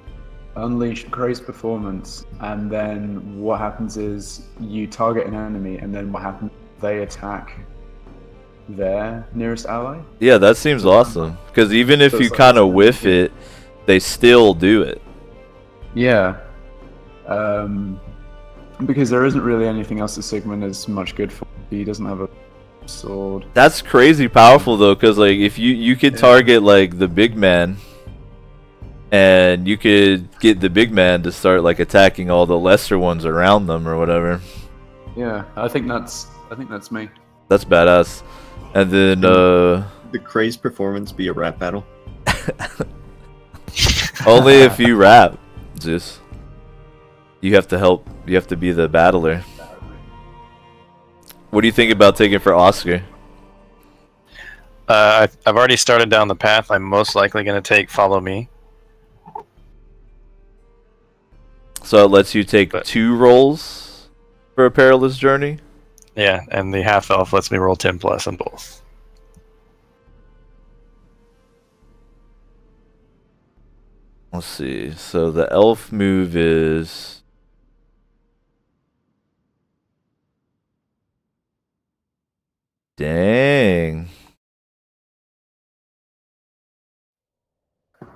unleash crazed performance, and then what happens is you target an enemy, and then what happens, they attack their nearest ally. Yeah, that seems awesome. Because even if you kind of whiff it, they still do it. Yeah. Because there isn't really anything else that Sigmund is much good for. He doesn't have a sword. That's crazy powerful though, because like if you could target like the big man, and you could get the big man to start like attacking all the lesser ones around them or whatever. Yeah, I think that's me. That's badass. And then The crazed performance be a rap battle. only if you rap, Zeus. You have to help. You have to be the battler. What do you think about taking for Oscar? I've already started down the path. I'm most likely going to take Follow Me. So it lets you take 2 rolls for a perilous journey. Yeah, and the half elf lets me roll 10 plus on both. Let's see. So the elf move is... Dang.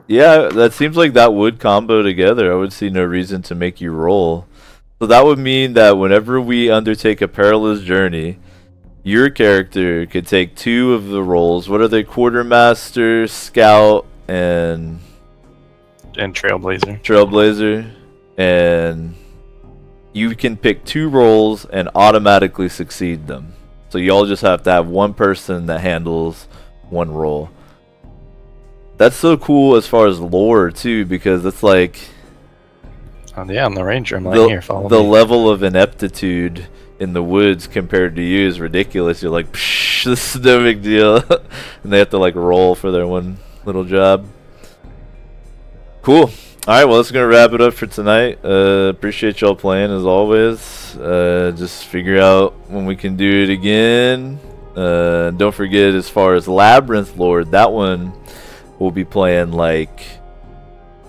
Yeah, that seems like that would combo together. I would see no reason to make you roll. So that would mean that whenever we undertake a perilous journey, your character could take 2 of the rolls. What are they? Quartermaster, Scout, and Trailblazer. Trailblazer. And you can pick 2 rolls and automatically succeed them. So y'all just have to have one person that handles 1 roll. That's so cool as far as lore too, because it's like Yeah, I'm the ranger. I'm like, here, follow the me. level of ineptitude in the woods compared to you is ridiculous. You're like, psh, this is no big deal. And they have to like roll for their one little job. Cool. Alright, well, that's going to wrap it up for tonight. Appreciate y'all playing as always. Just figure out when we can do it again. Don't forget, as far as Labyrinth Lord, that one we'll be playing like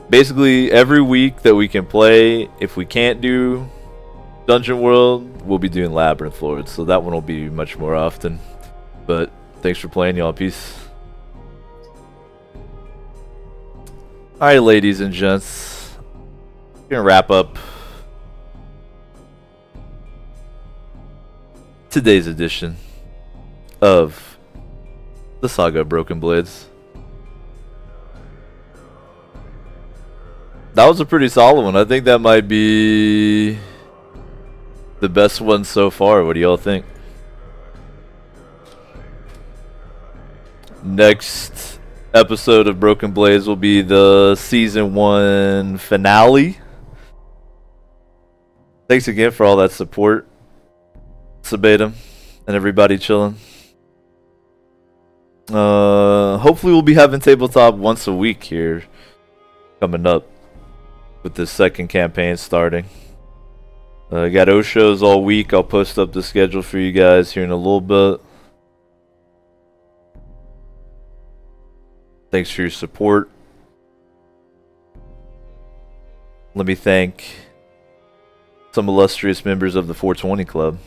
basically every week that we can play. If we can't do Dungeon World, we'll be doing Labyrinth Lord, so that one will be much more often. But thanks for playing, y'all. Peace. Alright, ladies and gents, gonna wrap up today's edition of the Saga of Broken Blades. That was a pretty solid one. I think that might be the best one so far. What do y'all think? Next episode of Broken Blades will be the Season 1 finale. Thanks again for all that support, Sabatum, and everybody chilling. Hopefully we'll be having tabletop once a week here coming up with this second campaign starting. Got O shows all week. I'll post up the schedule for you guys here in a little bit. Thanks for your support. Let me thank some illustrious members of the 420 Club.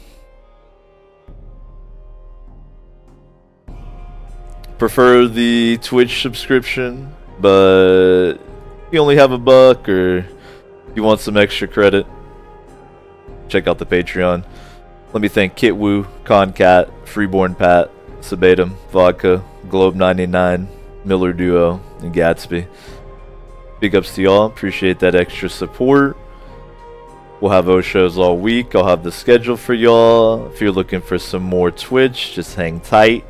Prefer the Twitch subscription, but you only have $1 or you want some extra credit, check out the Patreon. Let me thank Kitwoo, Concat, Freeborn Pat, Sabatum, Vodka, Globe 99, Miller Duo, and Gatsby. Big ups to y'all. Appreciate that extra support. We'll have O shows all week. I'll have the schedule for y'all. If you're looking for some more Twitch, just hang tight.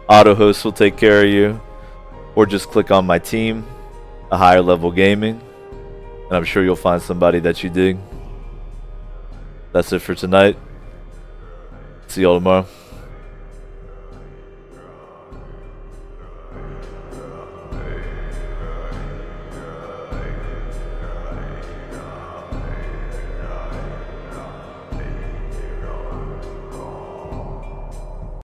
Auto host will take care of you, or just click on my team, A Higher Level Gaming, and I'm sure you'll find somebody that you dig. That's it for tonight. See y'all tomorrow.